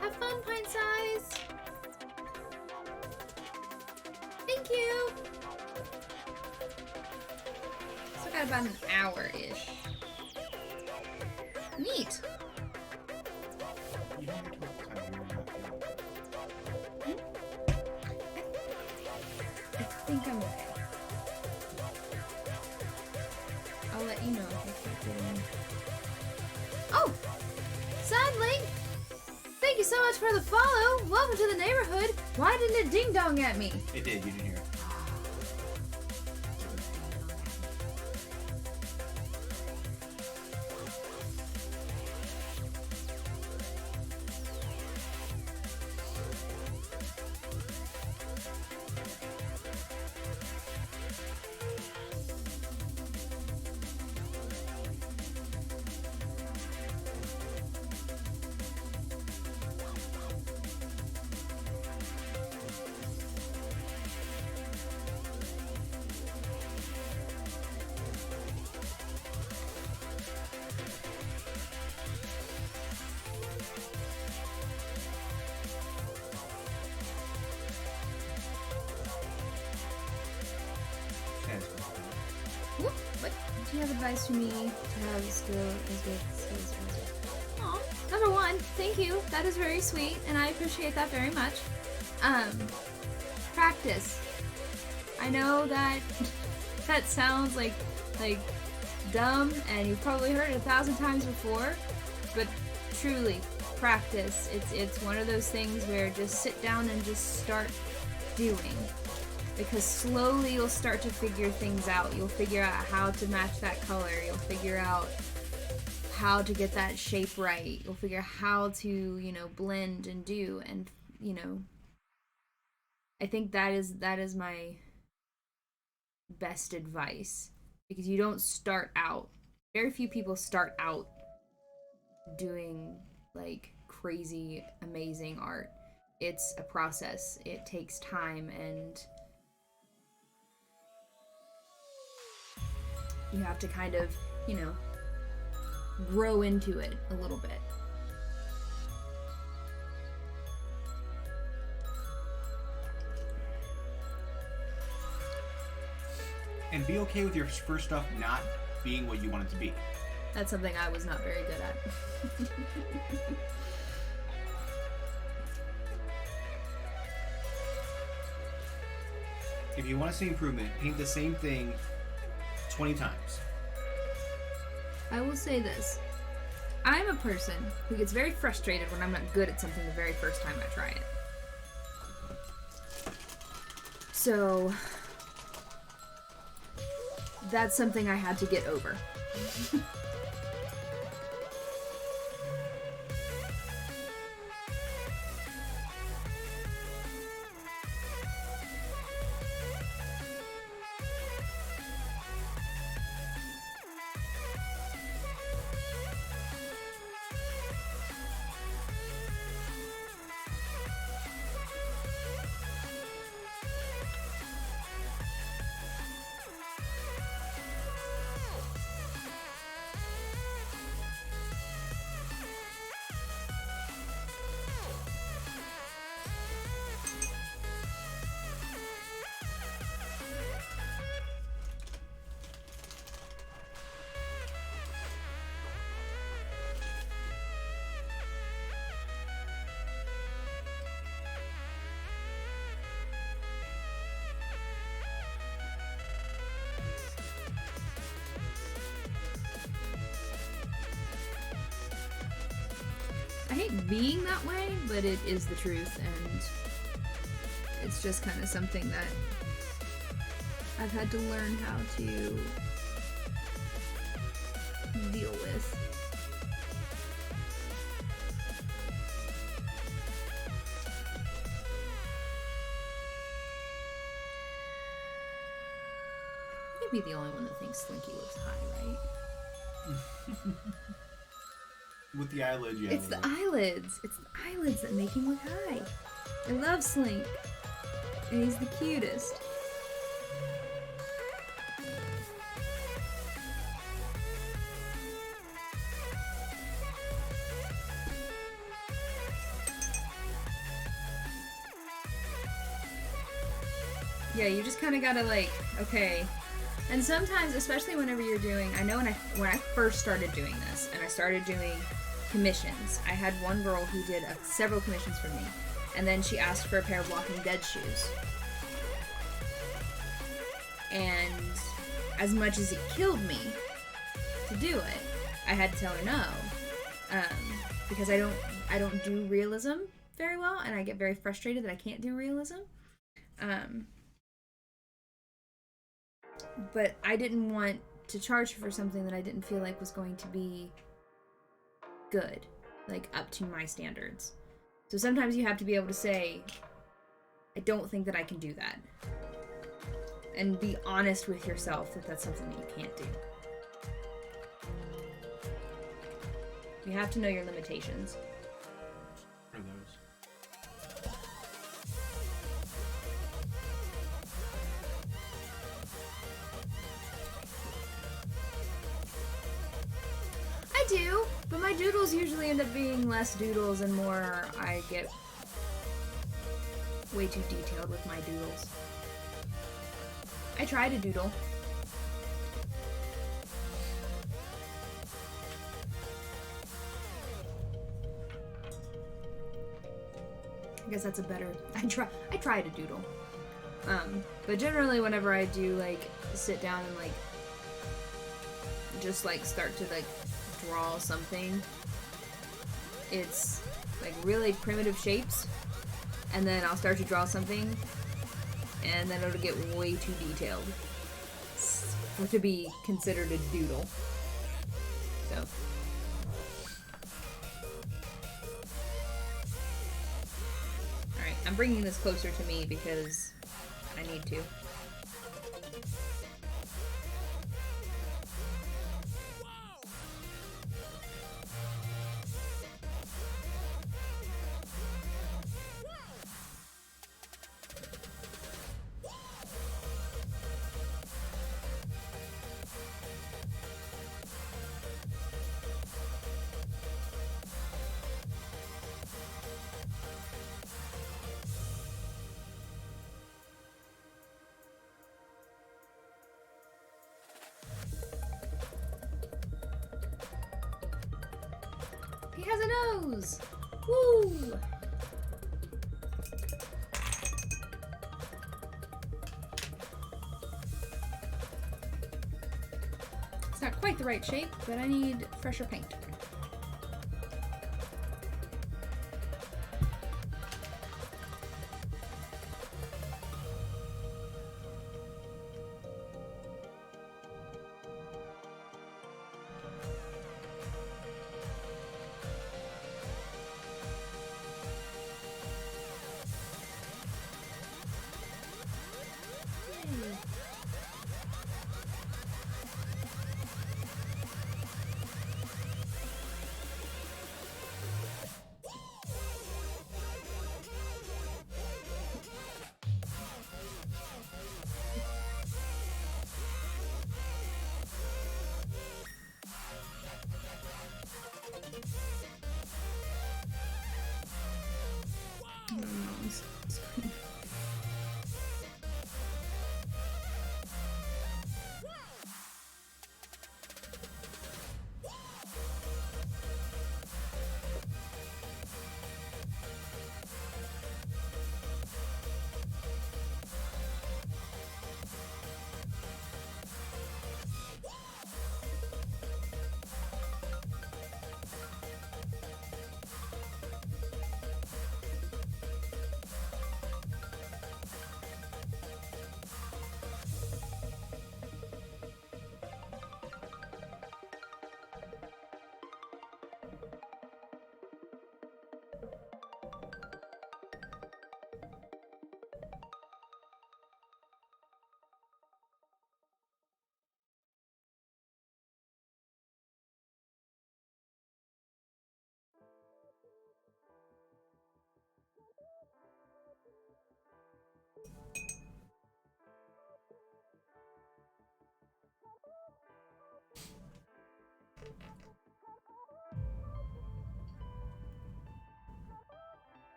Have fun, Pint Size. Thank you. Still got about an hour-ish. Neat. You don't have to make the time here. I think I'm okay. I'll let you know if I keep getting... Oh! Sadly! Thank you so much for the follow! Welcome to the neighborhood! Why didn't it ding-dong at me? It did, you didn't hear it. Whoop, what? Do you have advice for me to have skill as good skills as well? Aw, number one, thank you. That is very sweet, and I appreciate that very much. Practice. I know that that sounds like dumb, and you've probably heard it 1,000 times before, but truly, practice. It's one of those things where just sit down and just start doing. Because slowly you'll start to figure things out. You'll figure out how to match that color. You'll figure out how to get that shape right. You'll figure out how to, blend and do. And, I think that is my best advice. Because you don't start out. Very few people start out doing, crazy, amazing art. It's a process. It takes time, and you have to kind of, grow into it a little bit. And be okay with your first stuff not being what you want it to be. That's something I was not very good at. If you want to see improvement, paint the same thing 20 times. I will say this. I'm a person who gets very frustrated when I'm not good at something the very first time I try it. So that's something I had to get over. I hate being that way, but it is the truth, and it's just kind of something that I've had to learn how to deal with. can't be the only one that thinks Slinky looks high, right? With the eyelids, yeah. It's the eyelids. It's the eyelids that make him look high. I love Slink. And he's the cutest. Yeah, you just kind of gotta like, okay. And sometimes, especially whenever you're doing, I know when I first started doing this, and I started doing commissions, I had one girl who did several commissions for me, and then she asked for a pair of Walking Dead shoes. And as much as it killed me to do it, I had to tell her no, because I don't do realism very well, and I get very frustrated that I can't do realism. But I didn't want to charge her for something that I didn't feel like was going to be good, like up to my standards. So sometimes you have to be able to say, I don't think that I can do that. And be honest with yourself that that's something that you can't do. You have to know your limitations. For those. I do, but my doodles usually end up being less doodles and more I get way too detailed with my doodles. I try to doodle. I guess that's a better, I try to doodle. But generally whenever I do like sit down and like just like start to like draw something, it's like really primitive shapes, and then I'll start to draw something and then it'll get way too detailed for to be considered a doodle. So alright, I'm bringing this closer to me because I need to. He has a nose! Woo! It's not quite the right shape, but I need fresher paint.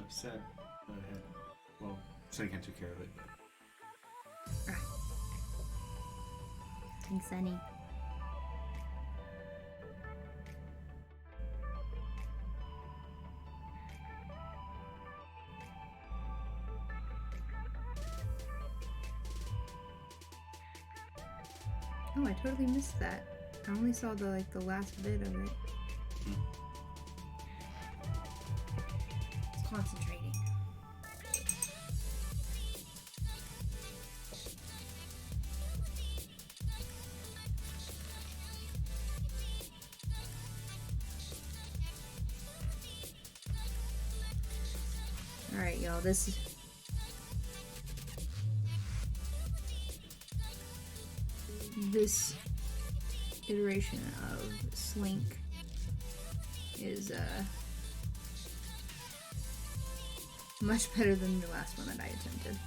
Seb had, well, Sunny took care of it. But Thanks, Sunny. Oh, I totally missed that. I only saw the last bit of it. It's concentrating. Alright, y'all, this iteration of Slink is much better than the last one that I attempted.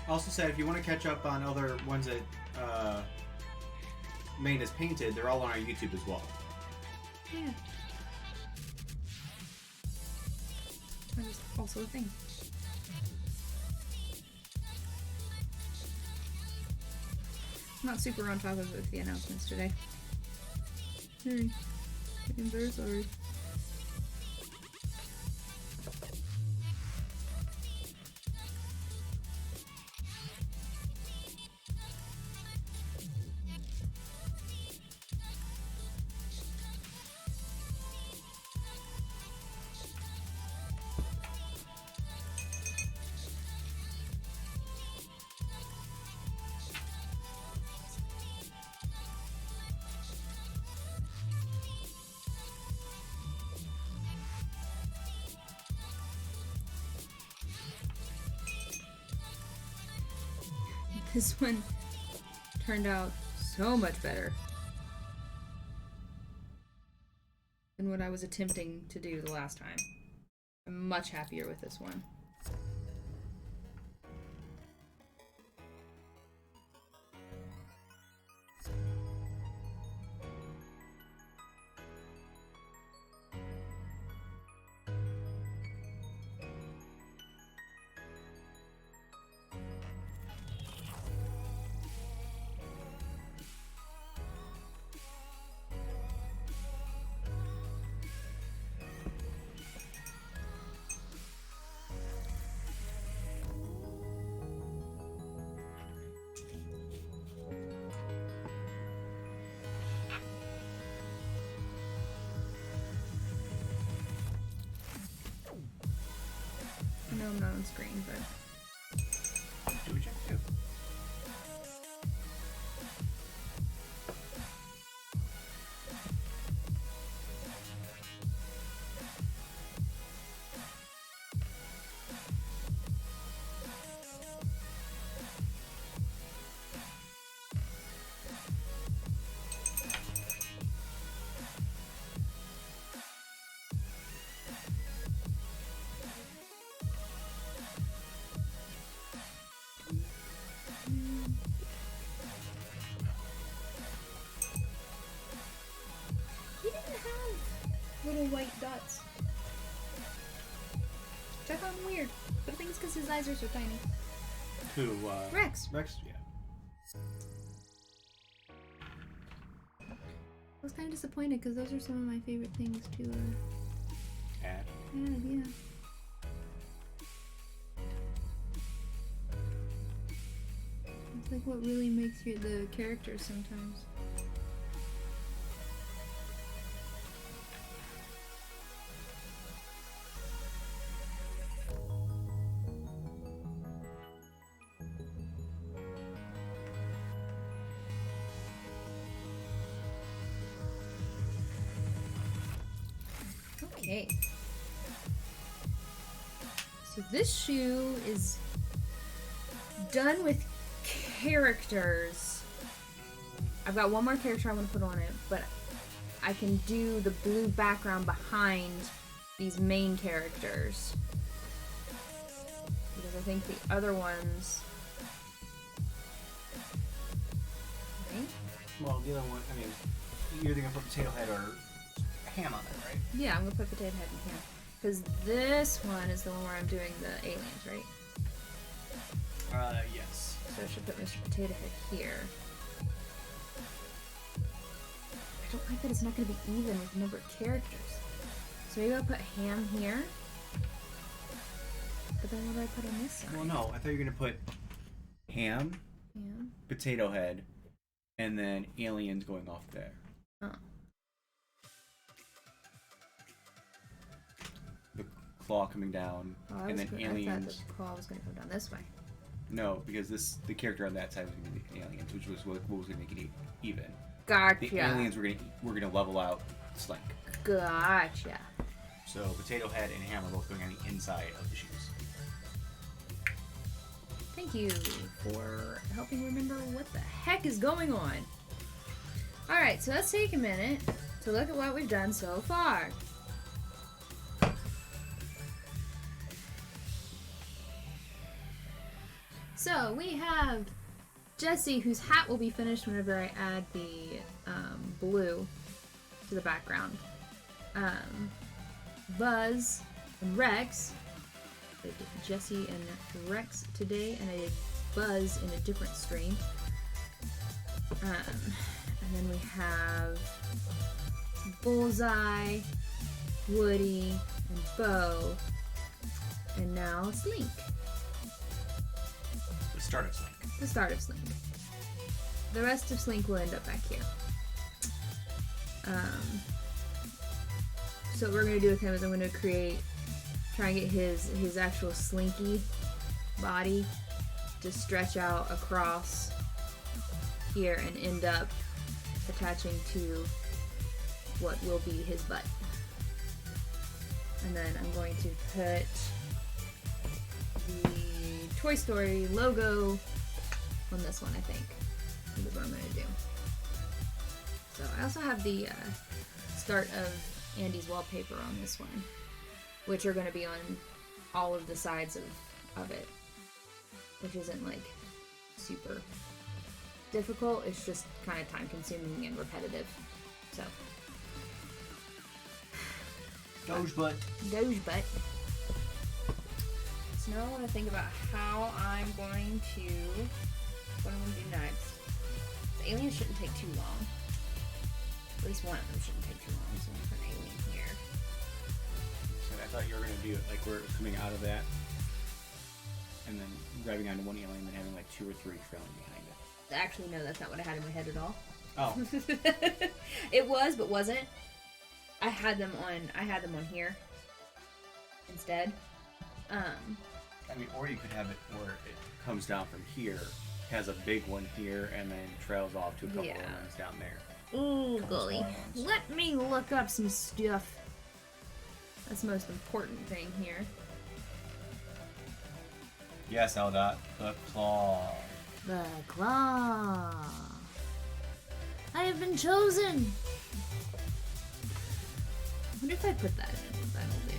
also said if you want to catch up on other ones that Maine has painted, they're all on our YouTube as well. Yeah. That was also a thing. I'm not super on top of it with the announcements today. I'm very sorry. This one turned out so much better than what I was attempting to do the last time. I'm much happier with this one. I know I'm not on screen, but Do what you have to do. he didn't have little white dots. Which I found weird, but I think it's because his eyes are so tiny. Who, Rex. Rex? Yeah. I was kind of disappointed because those are some of my favorite things to Add. add, yeah. It's like what really makes you the character sometimes. Okay. So this shoe is done with characters. I've got one more character I want to put on it, but I can do the blue background behind these main characters. Because I think the other ones... Right? Well, the other one, I mean, you're either gonna put Potato Head or Ham on it, right? Yeah, I'm gonna put Potato Head in here. Because this one is the one where I'm doing the aliens, right? Yes. So I should put Mr. Potato Head here. I don't like that it's not gonna be even with the number of characters. So maybe I'll put Ham here. But then what do I put on this side? Well, no, I thought you were gonna put Ham, Ham. Potato Head, and then aliens going off there. Oh. The claw coming down, and then I thought aliens. the claw was gonna come down this way. No, because the character on that side was gonna be the aliens, which was what was gonna make it even. Gotcha. The aliens were gonna level out Slink. Gotcha. So Potato Head and Ham are both going on the inside of the shoes. Thank you for helping remember what the heck is going on. Alright, so let's take a minute to look at what we've done so far. So we have Jesse, whose hat will be finished whenever I add the blue to the background. Buzz and Rex. I did Jesse and Rex today, and I did Buzz in a different stream. And then we have Bullseye, Woody, and Bo, and now Slink. The start of Slink. The start of Slink. The rest of Slink will end up back here. So what we're going to do with him is I'm going to try and get his actual slinky body to stretch out across here and end up attaching to what will be his butt. And then I'm going to put the Toy Story logo on this one, I think. Is what I'm going to do. So I also have the start of Andy's wallpaper on this one, which are going to be on all of the sides of it, which isn't like super difficult. It's just kind of time consuming and repetitive. So Doge butt. Doge butt. So now I want to think about how I'm going to what I'm going to do next. The aliens shouldn't take too long. At least one of them shouldn't take too long. So I'm going to put an alien here. So I thought you were gonna do it like where it was coming out of that, and then grabbing onto one alien and then having like 2 or 3 trailing behind it. Actually, no, that's not what I had in my head at all. Oh. It was, but wasn't. I had them on here instead. I mean, or you could have it where it comes down from here, has a big one here, and then trails off to a couple Yeah. of ones down there. Ooh, Couple golly. small ones. Let me look up some stuff. That's the most important thing here. Yes, Eldot. The claw. The claw. I have been chosen. I wonder if I put that in, what that'll do.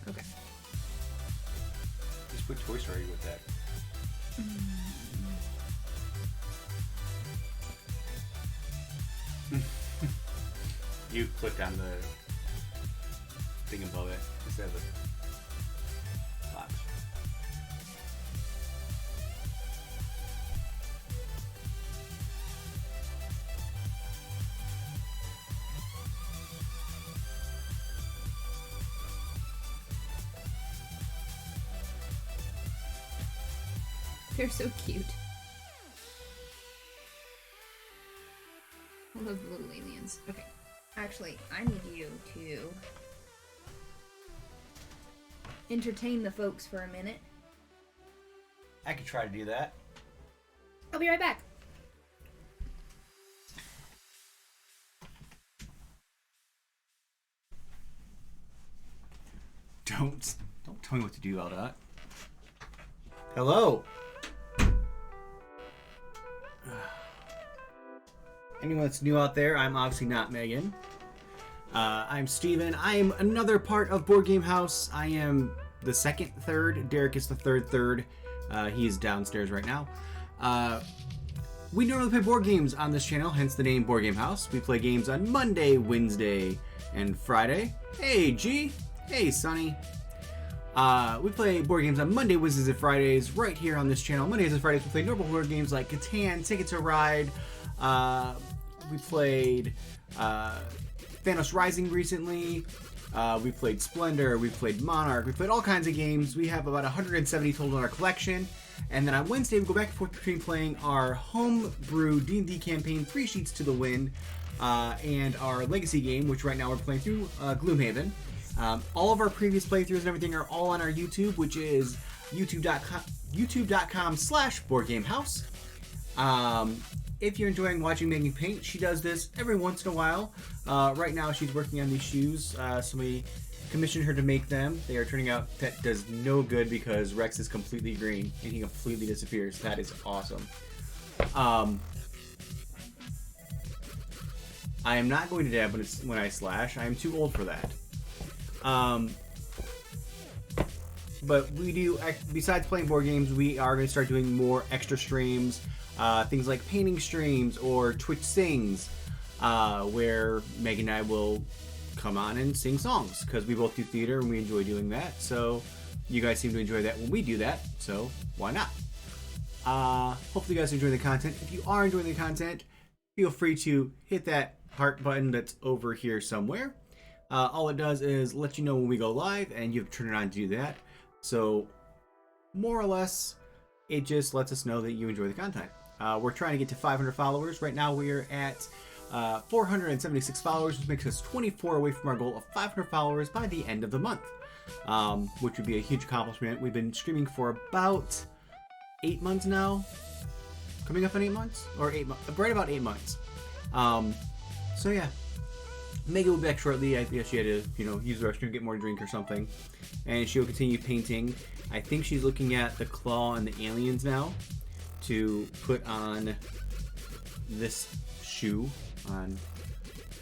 Okay. Just put Toy Story with that. You click on the thing above it instead of the box. They're so cute. I love little aliens. Okay. Actually, I need you to entertain the folks for a minute. I could try to do that. I'll be right back. Don't tell me what to do, Aldot. Hello. Anyone that's new out there, I'm obviously not Megan. I'm Steven. I am another part of Board Game House. I am the second third. Derek is the third. He is downstairs right now. We normally play board games on this channel, hence the name Board Game House. We play games on Monday, Wednesday, and Friday. Hey, G. Hey, Sonny. We play board games on Monday, Wednesdays, and Fridays right here on this channel. Mondays and Fridays we play normal board games like Catan, Ticket to Ride. We played Thanos Rising recently. We played Splendor. We played Monarch. We played all kinds of games. We have about 170 total in our collection. And then on Wednesday we go back and forth between playing our homebrew D&D campaign, 3 Sheets to the Wind, and our legacy game, which right now we're playing through Gloomhaven. All of our previous playthroughs and everything are all on our YouTube, which is youtube.com/boardgamehouse. If you're enjoying watching Megan paint, she does this every once in a while. Right now she's working on these shoes. Somebody commissioned her to make them. They are turning out that does no good because Rex is completely green and he completely disappears. That is awesome. I am not going to dab when I slash. I am too old for that. But we do, besides playing board games, we are going to start doing more extra streams, things like painting streams or Twitch Sings, where Meg and I will come on and sing songs, because we both do theater and we enjoy doing that, so you guys seem to enjoy that when we do that, so why not? Hopefully you guys enjoy the content. If you are enjoying the content, feel free to hit that heart button that's over here somewhere. All it does is let you know when we go live, and you have to turn it on to do that. So, more or less, it just lets us know that you enjoy the content. We're trying to get to 500 followers. Right now, we're at 476 followers, which makes us 24 away from our goal of 500 followers by the end of the month, which would be a huge accomplishment. We've been streaming for about 8 months now. Coming up on 8 months? Or 8 months. Right about 8 months. So, yeah. Megan will be back shortly. I guess she had to, use the restroom, get more drink or something. And she'll continue painting. I think she's looking at the claw and the aliens now to put on this shoe on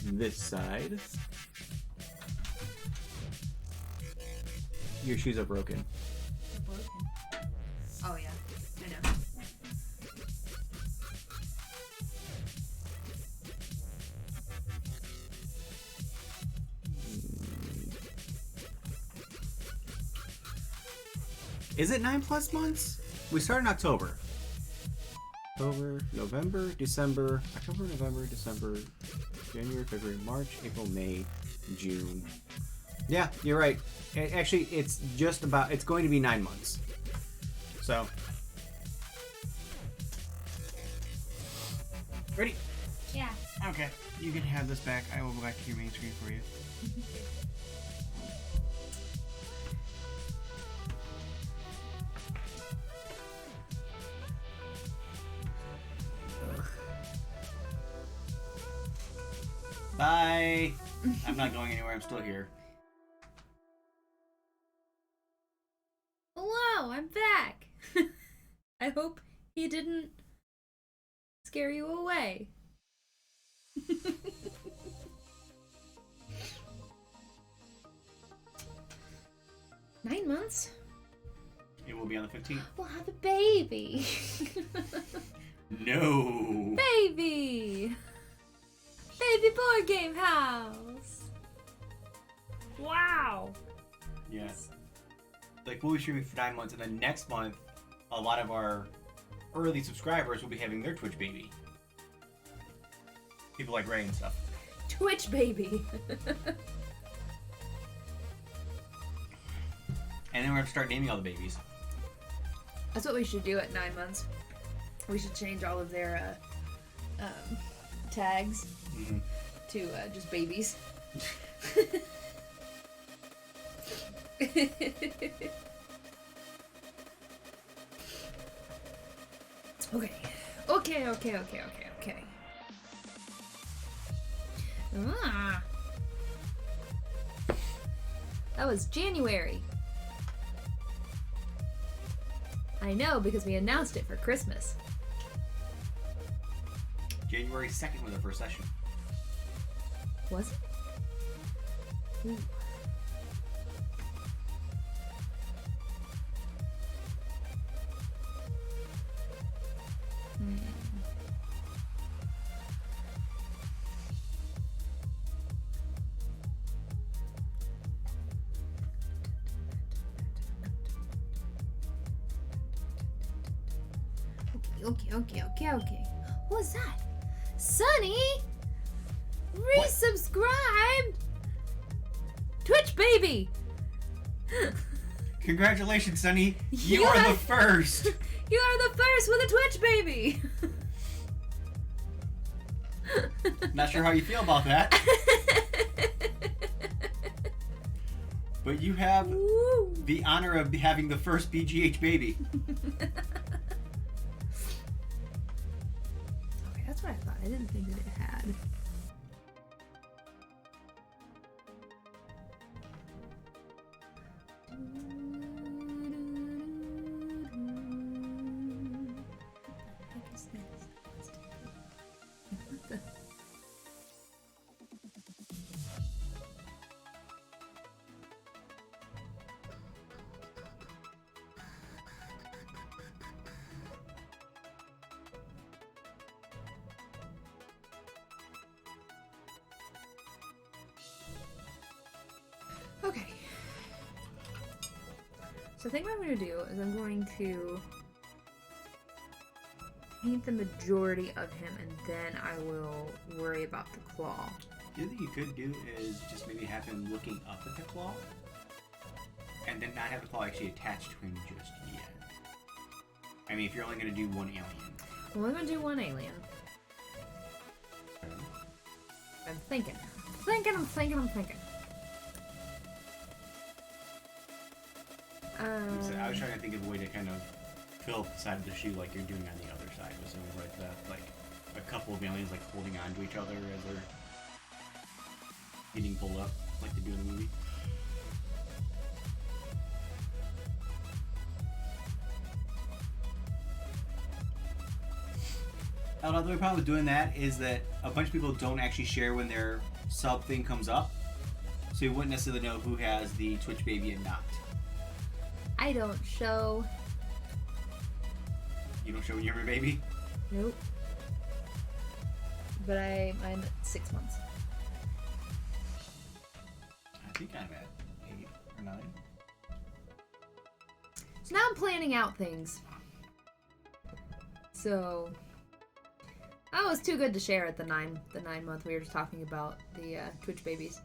this side. Your shoes are broken. They're broken. Oh yeah, I know. Is it 9+ months? We start in October. October, November, December, October, November, December, January, February, March, April, May, June. Yeah, you're right. Actually, it's going to be 9 months. So. Ready? Yeah. Okay. You can have this back. I will go back to your main screen for you. Bye. I'm not going anywhere. I'm still here. Hello, I'm back. I hope he didn't scare you away. 9 months? It will be on the 15th. We'll have a baby. No. Baby. Baby board game house. Wow. Yes. Like, we'll be streaming for 9 months, and then next month, a lot of our early subscribers will be having their Twitch baby. People like Ray and stuff. Twitch baby. And then we're going to start naming all the babies. That's what we should do at 9 months. We should change all of their tags to just babies. Okay. Ah. That was January. I know, because we announced it for Christmas. January 2nd was our first session. Was it? Ooh. Okay. What was that? Sunny! Resubscribed! Twitch baby! Congratulations, Sunny. You You are are- the first. You are the first with a Twitch baby! Not sure how you feel about that, but you have Woo. the honor of having the first BGH baby. Okay, that's what I thought. I didn't think that it had. What the heck is this? What the? Okay. So I think what I'm going to do is I'm going to paint the majority of him, and then I will worry about the claw. The other thing you could do is just maybe have him looking up at the claw, and then not have the claw actually attached to him just yet. I mean, if you're only going to do one alien. Well, I'm going to do one alien. I'm thinking. So I was trying to think of a way to kind of fill up the side of the shoe like you're doing on the other side, with something like that, like a couple of aliens like holding on to each other as they're getting pulled up, like they do in the movie. Another problem with doing that is that a bunch of people don't actually share when their sub thing comes up, so you wouldn't necessarily know who has the Twitch baby and not. I don't show. You don't show when you're a baby? Nope. But I'm at 6 months. I think I'm at 8 or 9. So now I'm planning out things. So that was too good to share at the 9 month. We were just talking about the Twitch babies.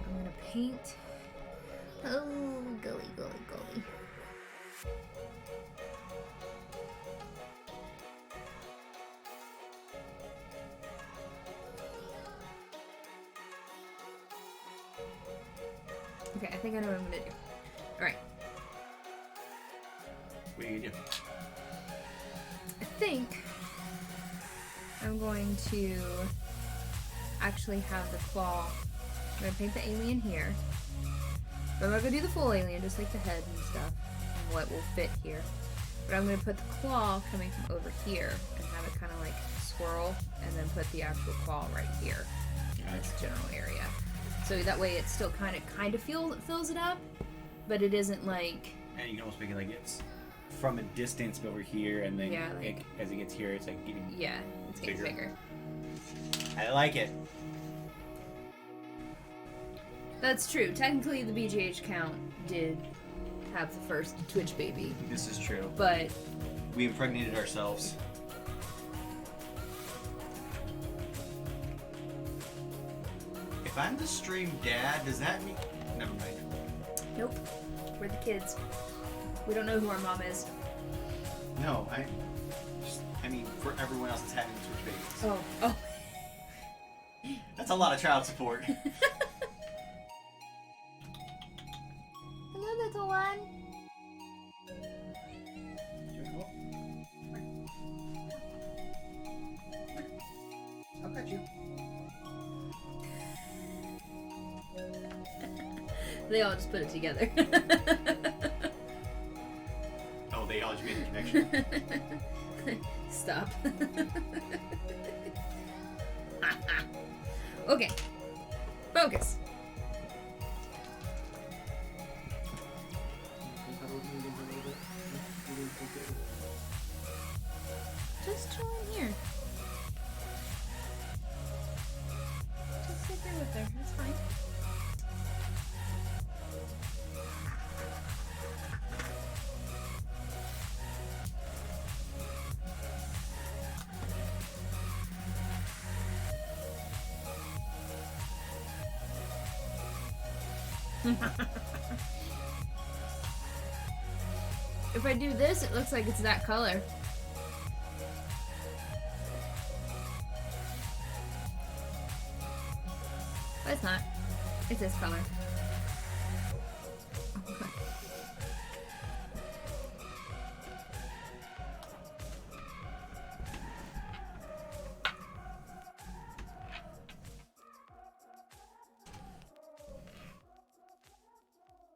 I'm gonna paint. Oh, golly. Okay, I think I know what I'm gonna do. Alright. What are you gonna do? I think I'm going to actually have the claw. I'm gonna paint the alien here. But I'm not gonna do the full alien, just like the head and stuff, and what will fit here. But I'm going to put the claw coming from over here and have it kind of like swirl, and then put the actual claw right here in this general area. So that way it still kind of fills it up, but it isn't like... And you can almost make it like it's from a distance over here, and then as it gets here, it's like getting it's getting bigger. I like it. That's true. Technically, the BGH count did have the first Twitch baby. This is true. But we impregnated ourselves. If I'm the stream dad, does that mean... Never mind. Nope. We're the kids. We don't know who our mom is. No, I mean, for everyone else that's having Twitch babies. Oh. That's a lot of child support. Hello, little one. I'll pet you. They all just put it together. Oh, they all just made the connection. Stop. Okay. Focus. Just chill in here. Just sit there with her. That's fine. If I do this, it looks like it's that color. But it's not. It's this color.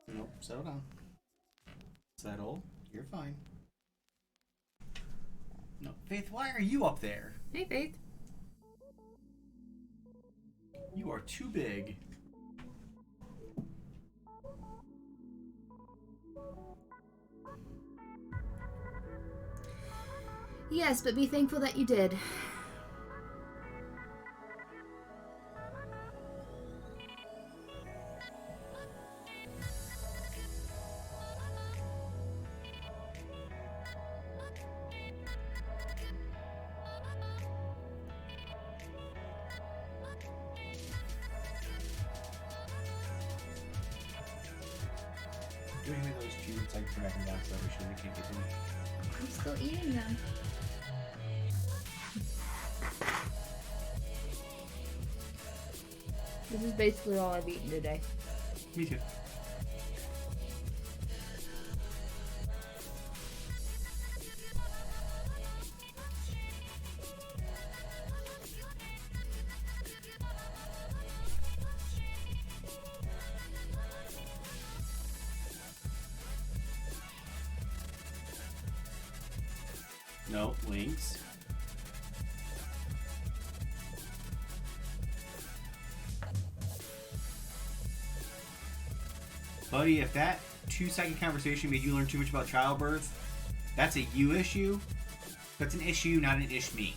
Nope, settle down. Settle. You're fine. No, Faith, why are you up there? Hey, Faith. You are too big. Yes, but be thankful that you did. Do any of those cubes I can turn back and down so we should we can't get them? I'm still eating them. This is basically all I've eaten today. Me too. No, wings. Buddy, if that 2-second conversation made you learn too much about childbirth, that's a you issue. That's an issue, not an ish me.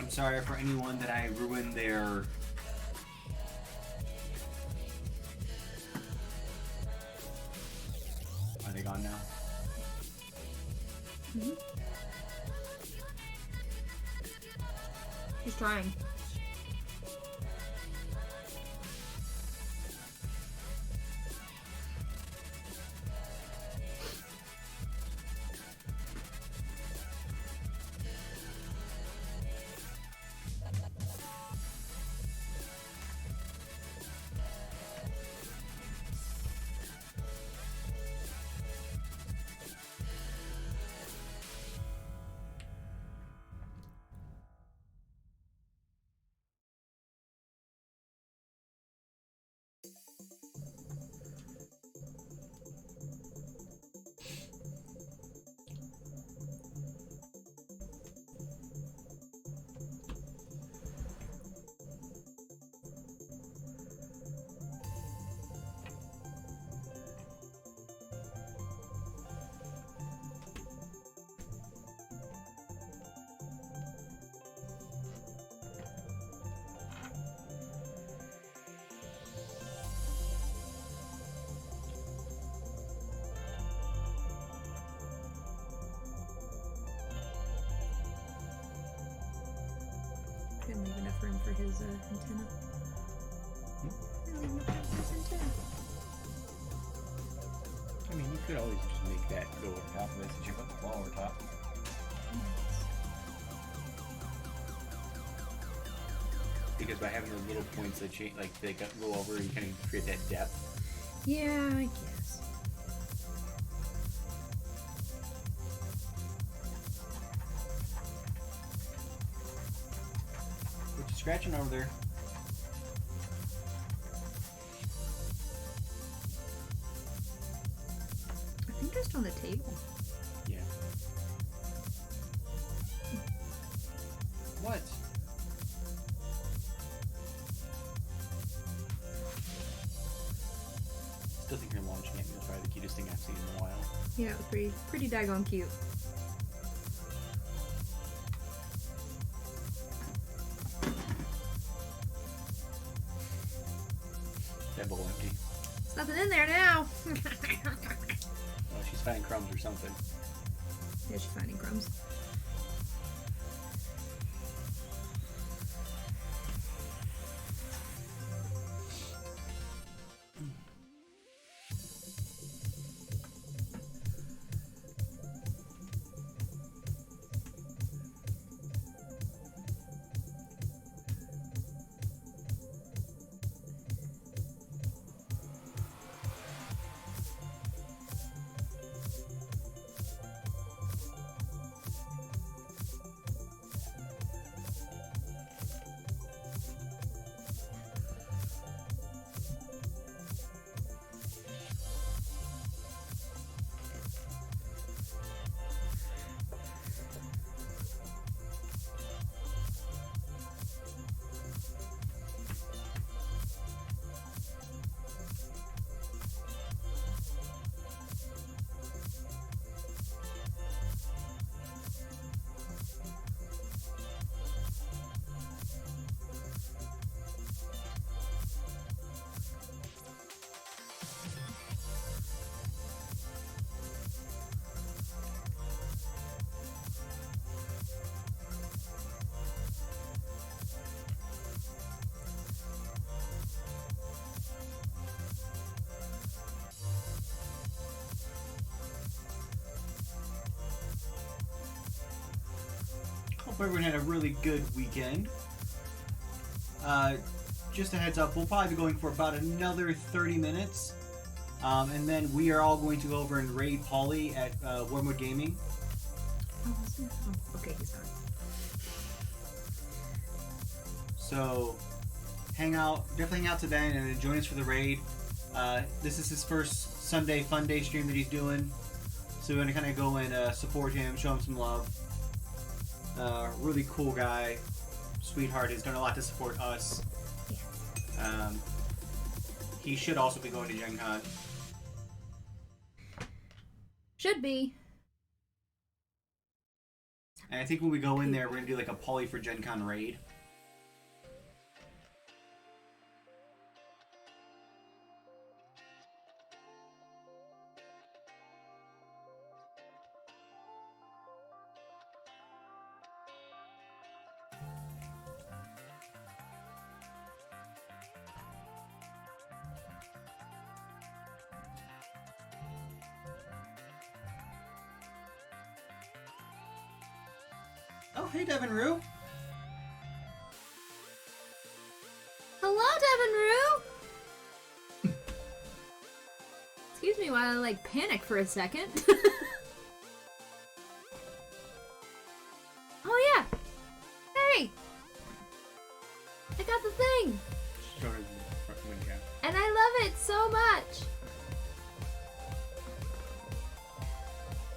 I'm sorry for anyone that I ruined their... Are they gone now? Mm-hmm. He's trying. didn't leave enough room for his antenna. I didn't leave enough room for his antenna. I mean, you could always just make that go over top of it since you put the claw over top. Because by having those little points that change, like they go over, you kind of create that depth. Yeah, I guess. What you scratching over there? I think just on the table. Yeah. What? Still think your launch champion is probably the cutest thing I've seen in a while. Yeah, it was pretty daggone cute. That bowl empty. There's nothing in there now. Oh, she's finding crumbs or something. Yeah, she's finding crumbs. Hope everyone had a really good weekend. Just a heads up, we'll probably be going for about another 30 minutes. And then we are all going to go over and raid Polly at Wormwood Gaming. Okay, he's gone. So definitely hang out to then and then join us for the raid. This is his first Sunday Fun Day stream that he's doing. So we're going to kind of go and support him, show him some love. Really cool guy, sweetheart, has done a lot to support us. He should also be going to Gen Con. Should be. And I think when we go in there, we're going to do like a Polly for Gen Con raid. Oh, hey, Devin Rue. Hello, Devin Rue. Excuse me while I like panic for a second. Oh yeah. Hey. I got the thing. Show her the front window. And I love it so much.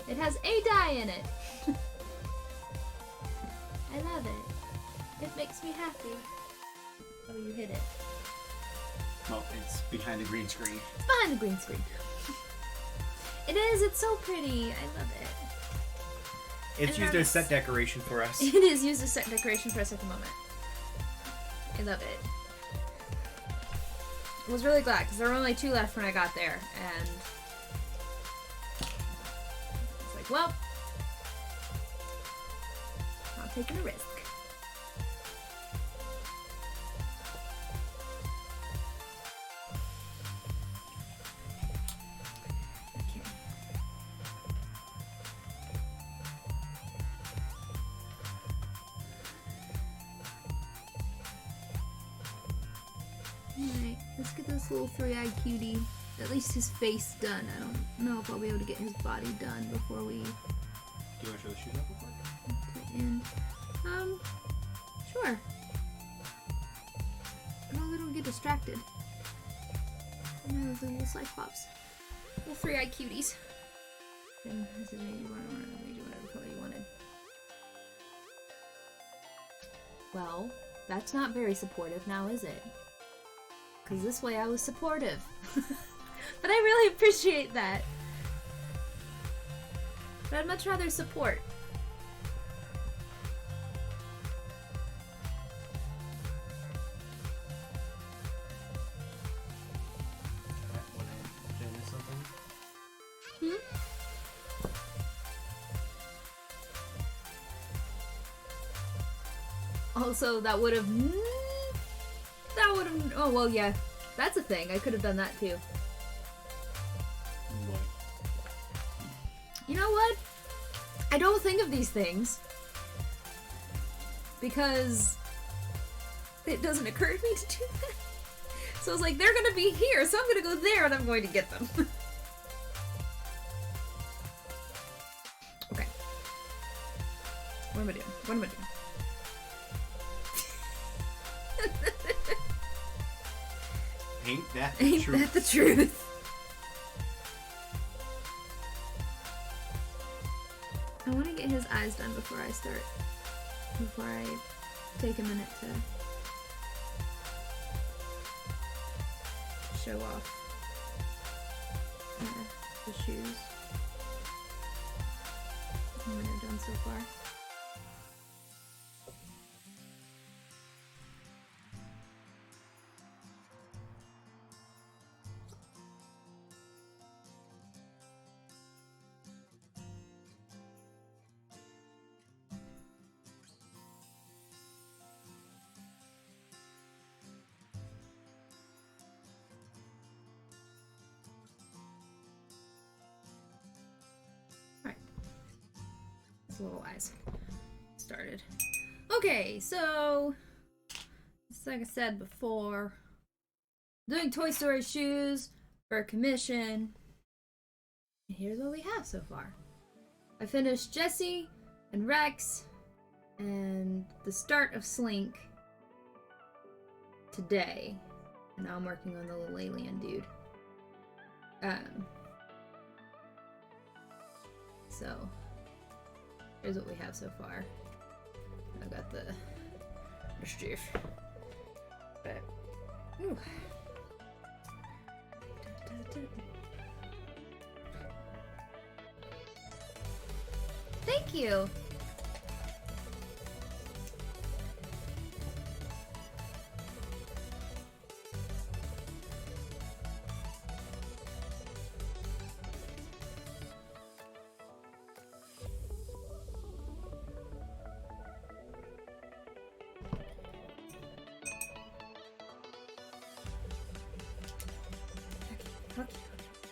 It has a die in it. I love it. It makes me happy. Oh, you hit it. Well, it's behind the green screen. It's behind the green screen. It is. It's so pretty. I love it. It's And used then as set decoration for us. It is used as set decoration for us at the moment. I love it. I was really glad because there were only 2 left when I got there, and it's like, well, I'm taking a risk. Let's get this little three-eyed cutie, at least his face done. I don't know if I'll be able to get his body done before we Do you want to show the shoes up real quick? end. Sure. I don't get distracted. No, the little Cyclops. Little three-eyed cuties. And this is what you whatever color you wanted. Well, that's not very supportive now, is it? Because this way I was supportive. But I really appreciate that. But I'd much rather support. Did I miss something? Also, that would have. Oh, well, yeah. That's a thing. I could have done that too. What? You know what? I don't think of these things. Because it doesn't occur to me to do that. So I was like, they're gonna be here, so I'm gonna go there and I'm going to get them. Okay. What am I doing? What am I doing? Ain't that the Ain't truth? that the truth? I want to get his eyes done before I take a minute to show off the shoes. What I've done so far. Little eyes started. Okay, so just like I said before, doing Toy Story shoes for a commission. And here's what we have so far. I finished Jessie and Rex and the start of Slink today. And now I'm working on the little alien dude. So here's what we have so far. I've got the mischief. But, ooh. Thank you.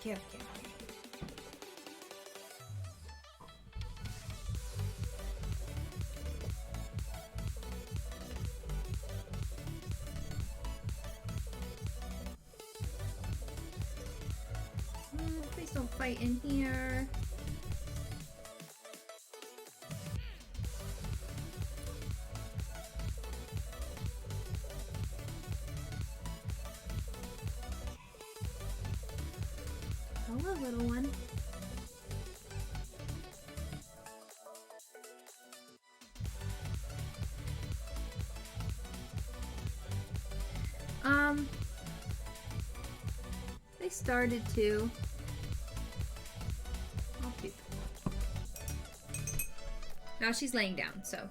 Okay. Please don't fight in here. Hello, little one. They started to. I'll poop. Now she's laying down, so.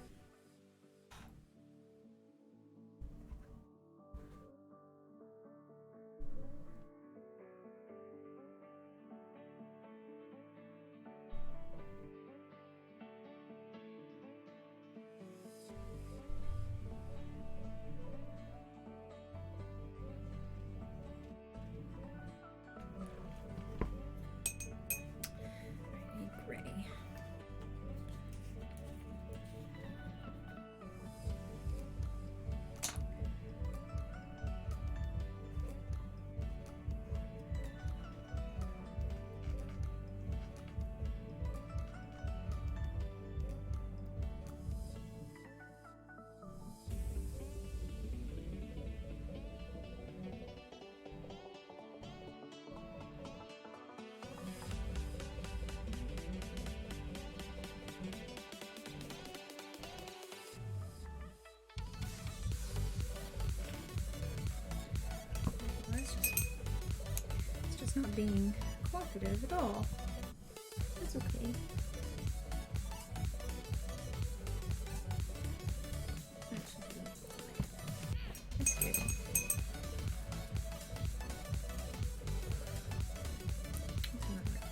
Gray. not being cooperative at all. That's okay. That should be fine. That's good. That's not right.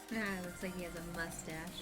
Ah, looks like he has a mustache.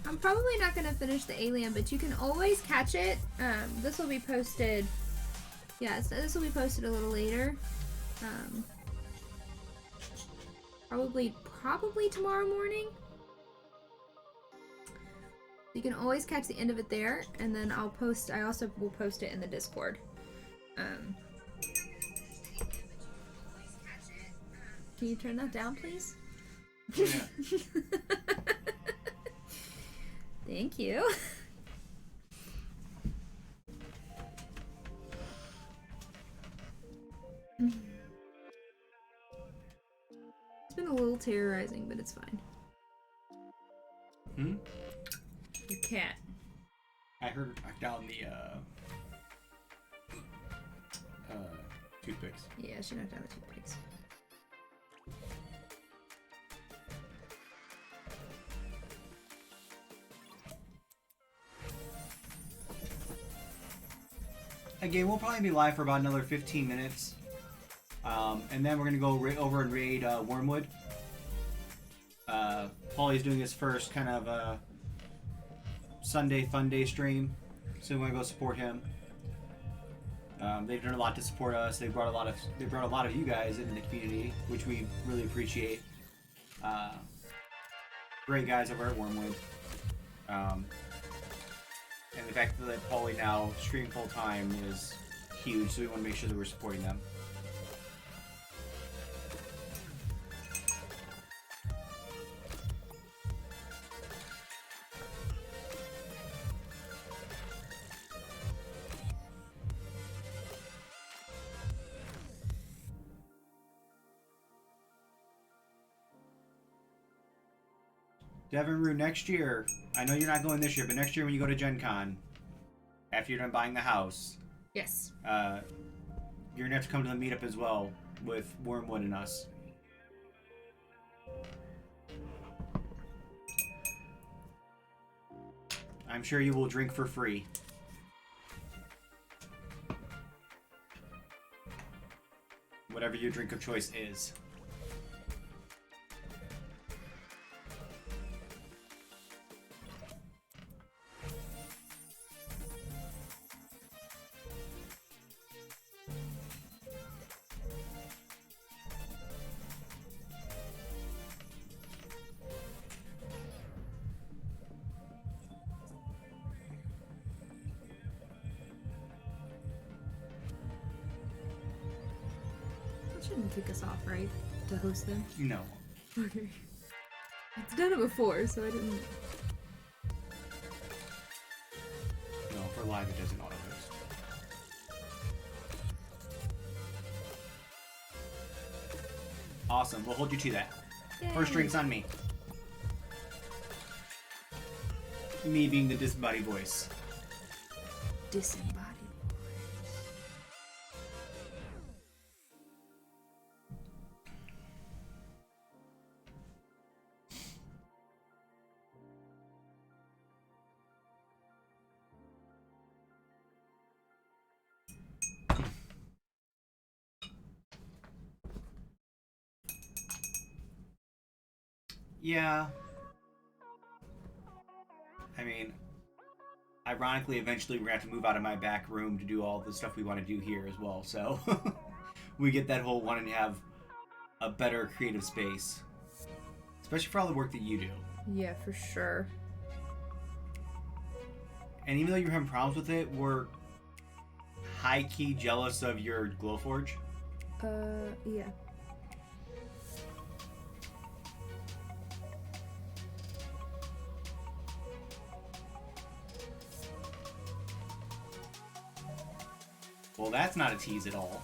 I'm probably not gonna finish the alien, but you can always catch it. This will be posted. Yeah, so this will be posted a little later. Probably tomorrow morning. You can always catch the end of it there, and then I'll post. I also will post it in the Discord. Can you turn that down, please? Yeah. Thank you. It's been a little terrorizing, but it's fine. Hmm? Your cat. I heard her knock down the toothpicks. Yeah, she knocked down the toothpicks. again, we'll probably be live for about another 15 minutes. And then we're going to go over and raid Wormwood. Paulie's doing his first kind of Sunday fun day stream, so we want to go support him. They've done a lot to support us. They brought a lot of you guys into the community, which we really appreciate. Great guys over at Wormwood. And the fact that Paulie now stream full time is huge, so we want to make sure that we're supporting them. Devin Rue, next year, I know you're not going this year, but next year when you go to Gen Con, after you're done buying the house, Yes. you're going to have to come to the meetup as well with Wormwood and us. I'm sure you will drink for free. Whatever your drink of choice is. That shouldn't kick us off, right? To host them? No. Okay. It's done it before, so I didn't... No, for live it doesn't auto host. Awesome, we'll hold you to that. First Yay. drink's on me. Me being the disembodied voice. Disembodied. Yeah. I mean, ironically, eventually we're going to have to move out of my back room to do all the stuff we want to do here as well, so we get that whole wanting to have a better creative space. Especially for all the work that you do. Yeah, for sure. And even though you're having problems with it, we're high-key jealous of your Glowforge. Yeah. Well, that's not a tease at all.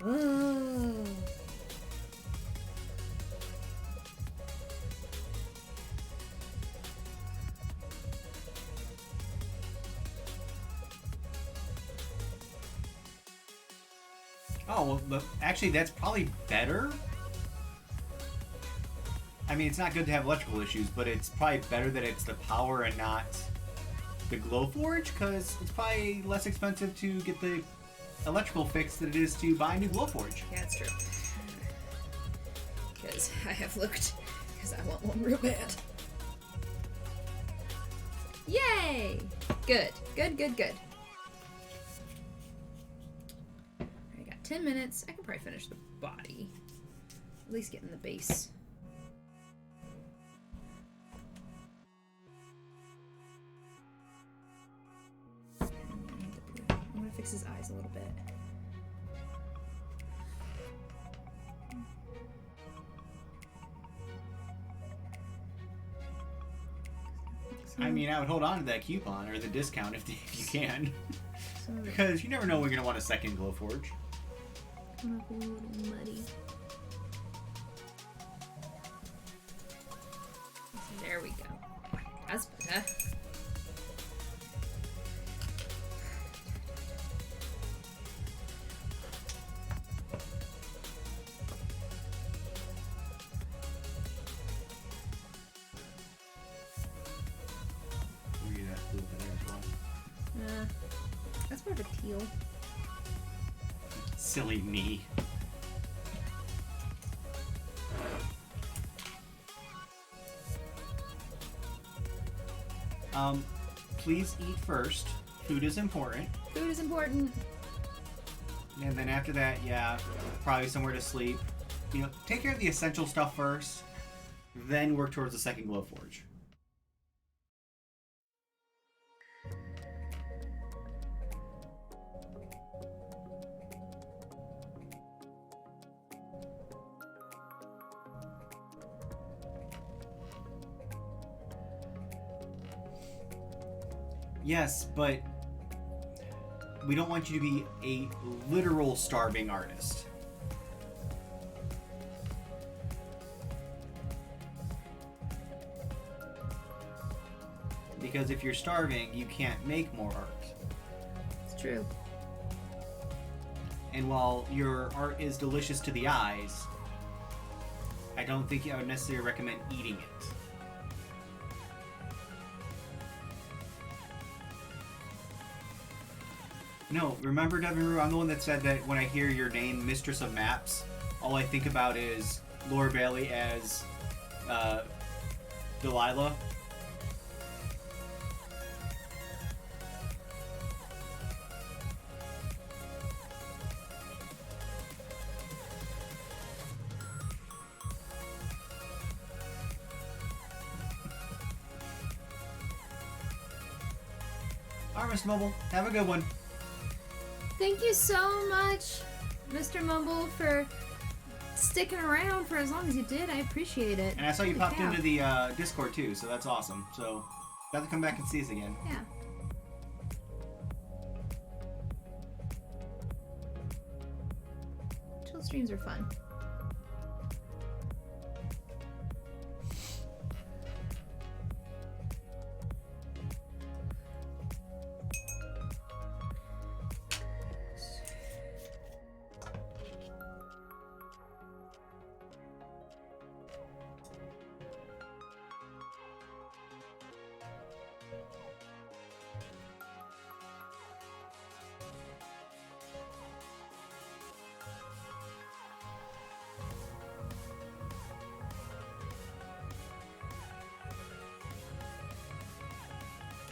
Oh. Oh, well, but actually, that's probably better. I mean, it's not good to have electrical issues, but it's probably better that it's the power and not the Glowforge, because it's probably less expensive to get the electrical fix than it is to buy a new Glowforge. Yeah, that's true. Because I have looked, because I want one real bad. Yay! Good, good, good, good. I got 10 minutes. I can probably finish the body. At least get in the base. I'm gonna fix his eyes a little bit. I mean, I would hold on to that coupon or the discount if you can. Some of it Because you never know when you're going to want a second Glowforge. come up a little muddy. There we go. That's better. That's Sort of teal. Silly me. Please eat first. Food is important. Food is important. And then after that, yeah, probably somewhere to sleep. You know, take care of the essential stuff first, then work towards the second glow forge. Yes, but we don't want you to be a literal starving artist. Because if you're starving, you can't make more art. It's true. And while your art is delicious to the eyes, I don't think I would necessarily recommend eating it. No, remember, Devinru, I'm the one that said that when I hear your name, Mistress of Maps, all I think about is Laura Bailey as Delilah. Alright, Mr. Mumble, have a good one. Thank you so much, Mr. Mumble, for sticking around for as long as you did. I appreciate it. And I saw you Holy popped cow. into the Discord too, so that's awesome. So, got to come back and see us again. Yeah. Chill streams are fun.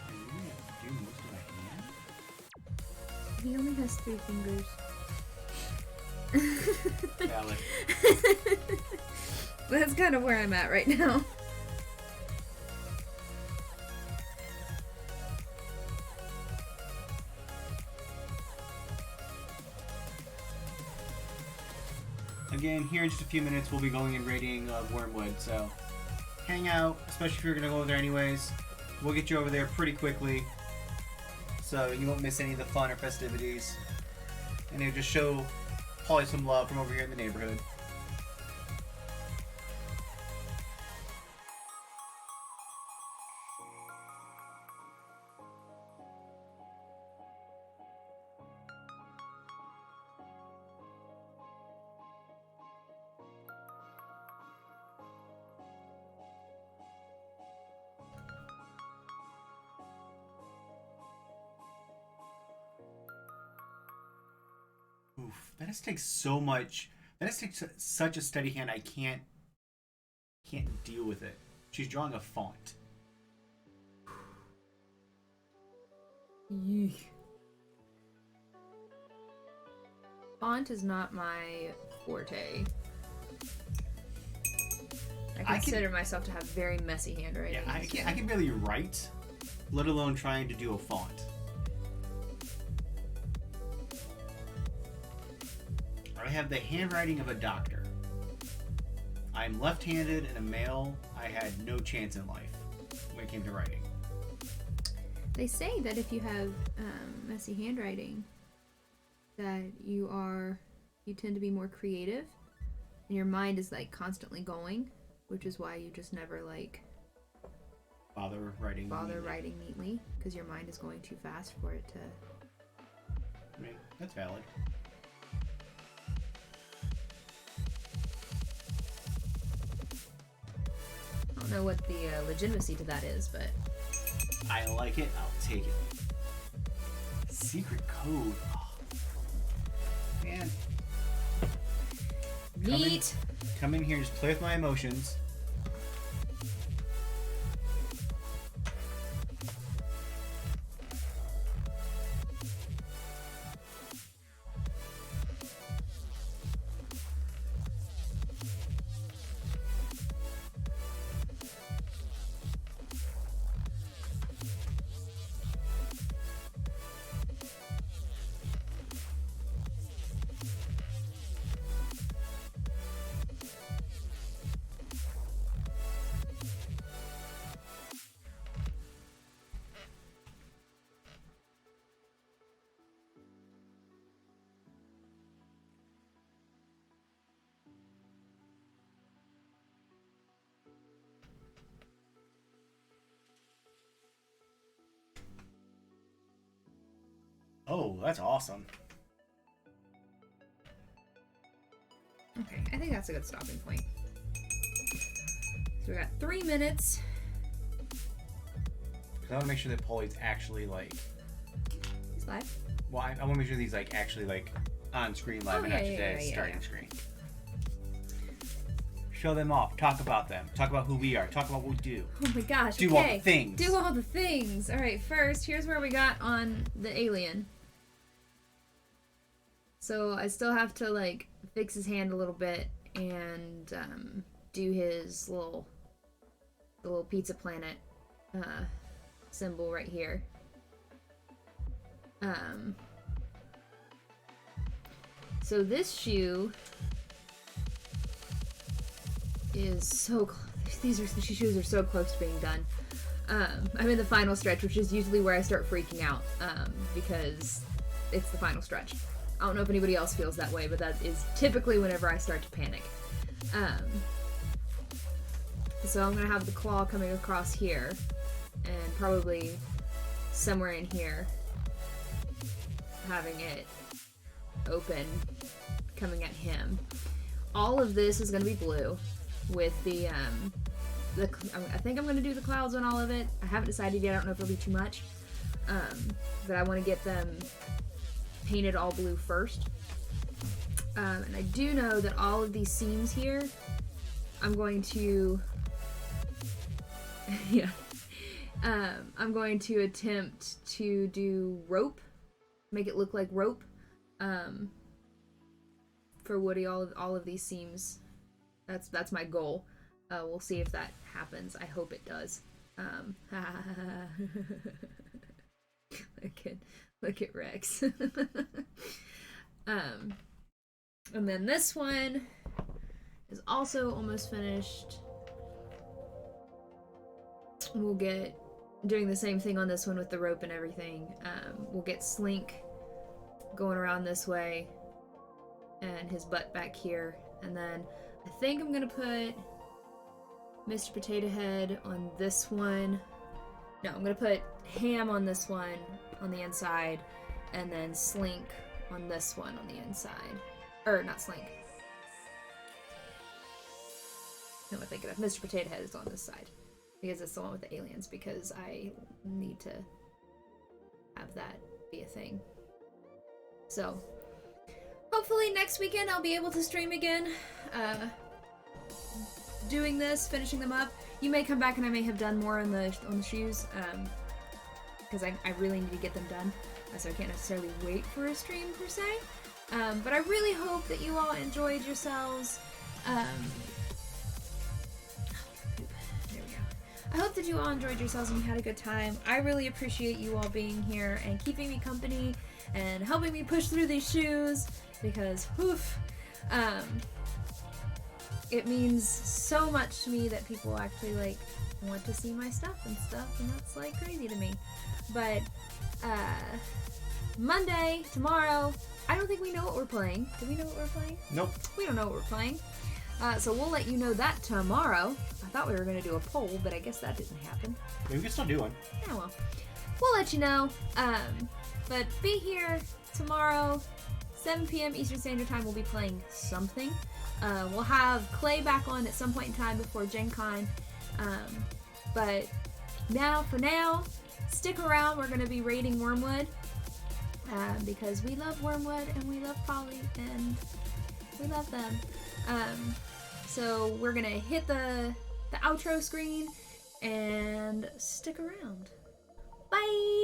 I really have to do most of my hand? He only has 3 fingers. Valid. That's kind of where I'm at right now. Again, here in just a few minutes, we'll be going and raiding Wormwood, so hang out, especially if you're going to go over there anyways. We'll get you over there pretty quickly, so you won't miss any of the fun or festivities. And it'll just show Polly some love from over here in the neighborhood. Oof, that just takes so much. That just takes such a steady hand. I can't deal with it. She's drawing a font. Yeesh. Font is not my forte. I consider myself to have very messy handwriting. Yeah, I can barely write, let alone trying to do a font. I have the handwriting of a doctor. I'm left-handed and a male. I had no chance in life when it came to writing. They say that if you have messy handwriting, that you tend to be more creative, and your mind is like constantly going, which is why you just never like Bother writing neatly, because your mind is going too fast for it to. I mean, that's valid. I don't know what the legitimacy to that is, but I like it. I'll take it. Secret code. Oh. Man. Neat. Come in here and just play with my emotions. Oh, that's awesome. Okay, I think that's a good stopping point. So we got 3 minutes. Because I want to make sure that Polly's actually like. He's live. Well, I want to make sure that he's like actually like on screen live and not just at starting screen. Show them off. Talk about them. Talk about who we are. Talk about what we do. Oh my gosh. Do all the things. Do all the things. All right, first, here's where we got on the alien. So I still have to like fix his hand a little bit and do his the little Pizza Planet symbol right here. So this shoe is so these shoes are so close to being done. I'm in the final stretch, which is usually where I start freaking out because it's the final stretch. I don't know if anybody else feels that way, but that is typically whenever I start to panic. So I'm gonna have the claw coming across here and probably somewhere in here having it open coming at him. All of this is gonna be blue with the I think I'm gonna do the clouds on all of it. I haven't decided yet. I don't know if it'll be too much, but I want to get them painted all blue first. And I do know that all of these seams here, I'm going to, yeah, I'm going to attempt to do rope, make it look like rope, for Woody. All of these seams. That's my goal. We'll see if that happens. I hope it does. Look at Rex. And then this one is also almost finished. We'll get doing the same thing on this one with the rope and everything. We'll get Slink going around this way and his butt back here. And then I think I'm gonna put Mr. Potato Head on this one. No, I'm gonna put Ham on this one on the inside, and then Slink on this one on the inside. Or not Slink. No, I'm thinking of Mr. Potato Head is on this side because it's the one with the aliens. Because I need to have that be a thing. So hopefully next weekend I'll be able to stream again. Doing this, finishing them up. You may come back and I may have done more on the shoes, because I really need to get them done, so I can't necessarily wait for a stream per se. But I really hope that you all enjoyed yourselves. There we go. I hope that you all enjoyed yourselves and you had a good time. I really appreciate you all being here and keeping me company and helping me push through these shoes, because woof. It means so much to me that people actually like want to see my stuff, and that's like crazy to me. But Monday, tomorrow, I don't think we know what we're playing. Do we know what we're playing? Nope. We don't know what we're playing. So we'll let you know that tomorrow. I thought we were going to do a poll, but I guess that didn't happen. We can still do one. Yeah, well, we'll let you know. But be here tomorrow, 7 p.m. Eastern Standard Time. We'll be playing something. We'll have Clay back on at some point in time before Gen Con. But for now, stick around. We're going to be raiding Wormwood. because we love Wormwood and we love Polly and we love them. So we're gonna hit the outro screen and stick around. Bye!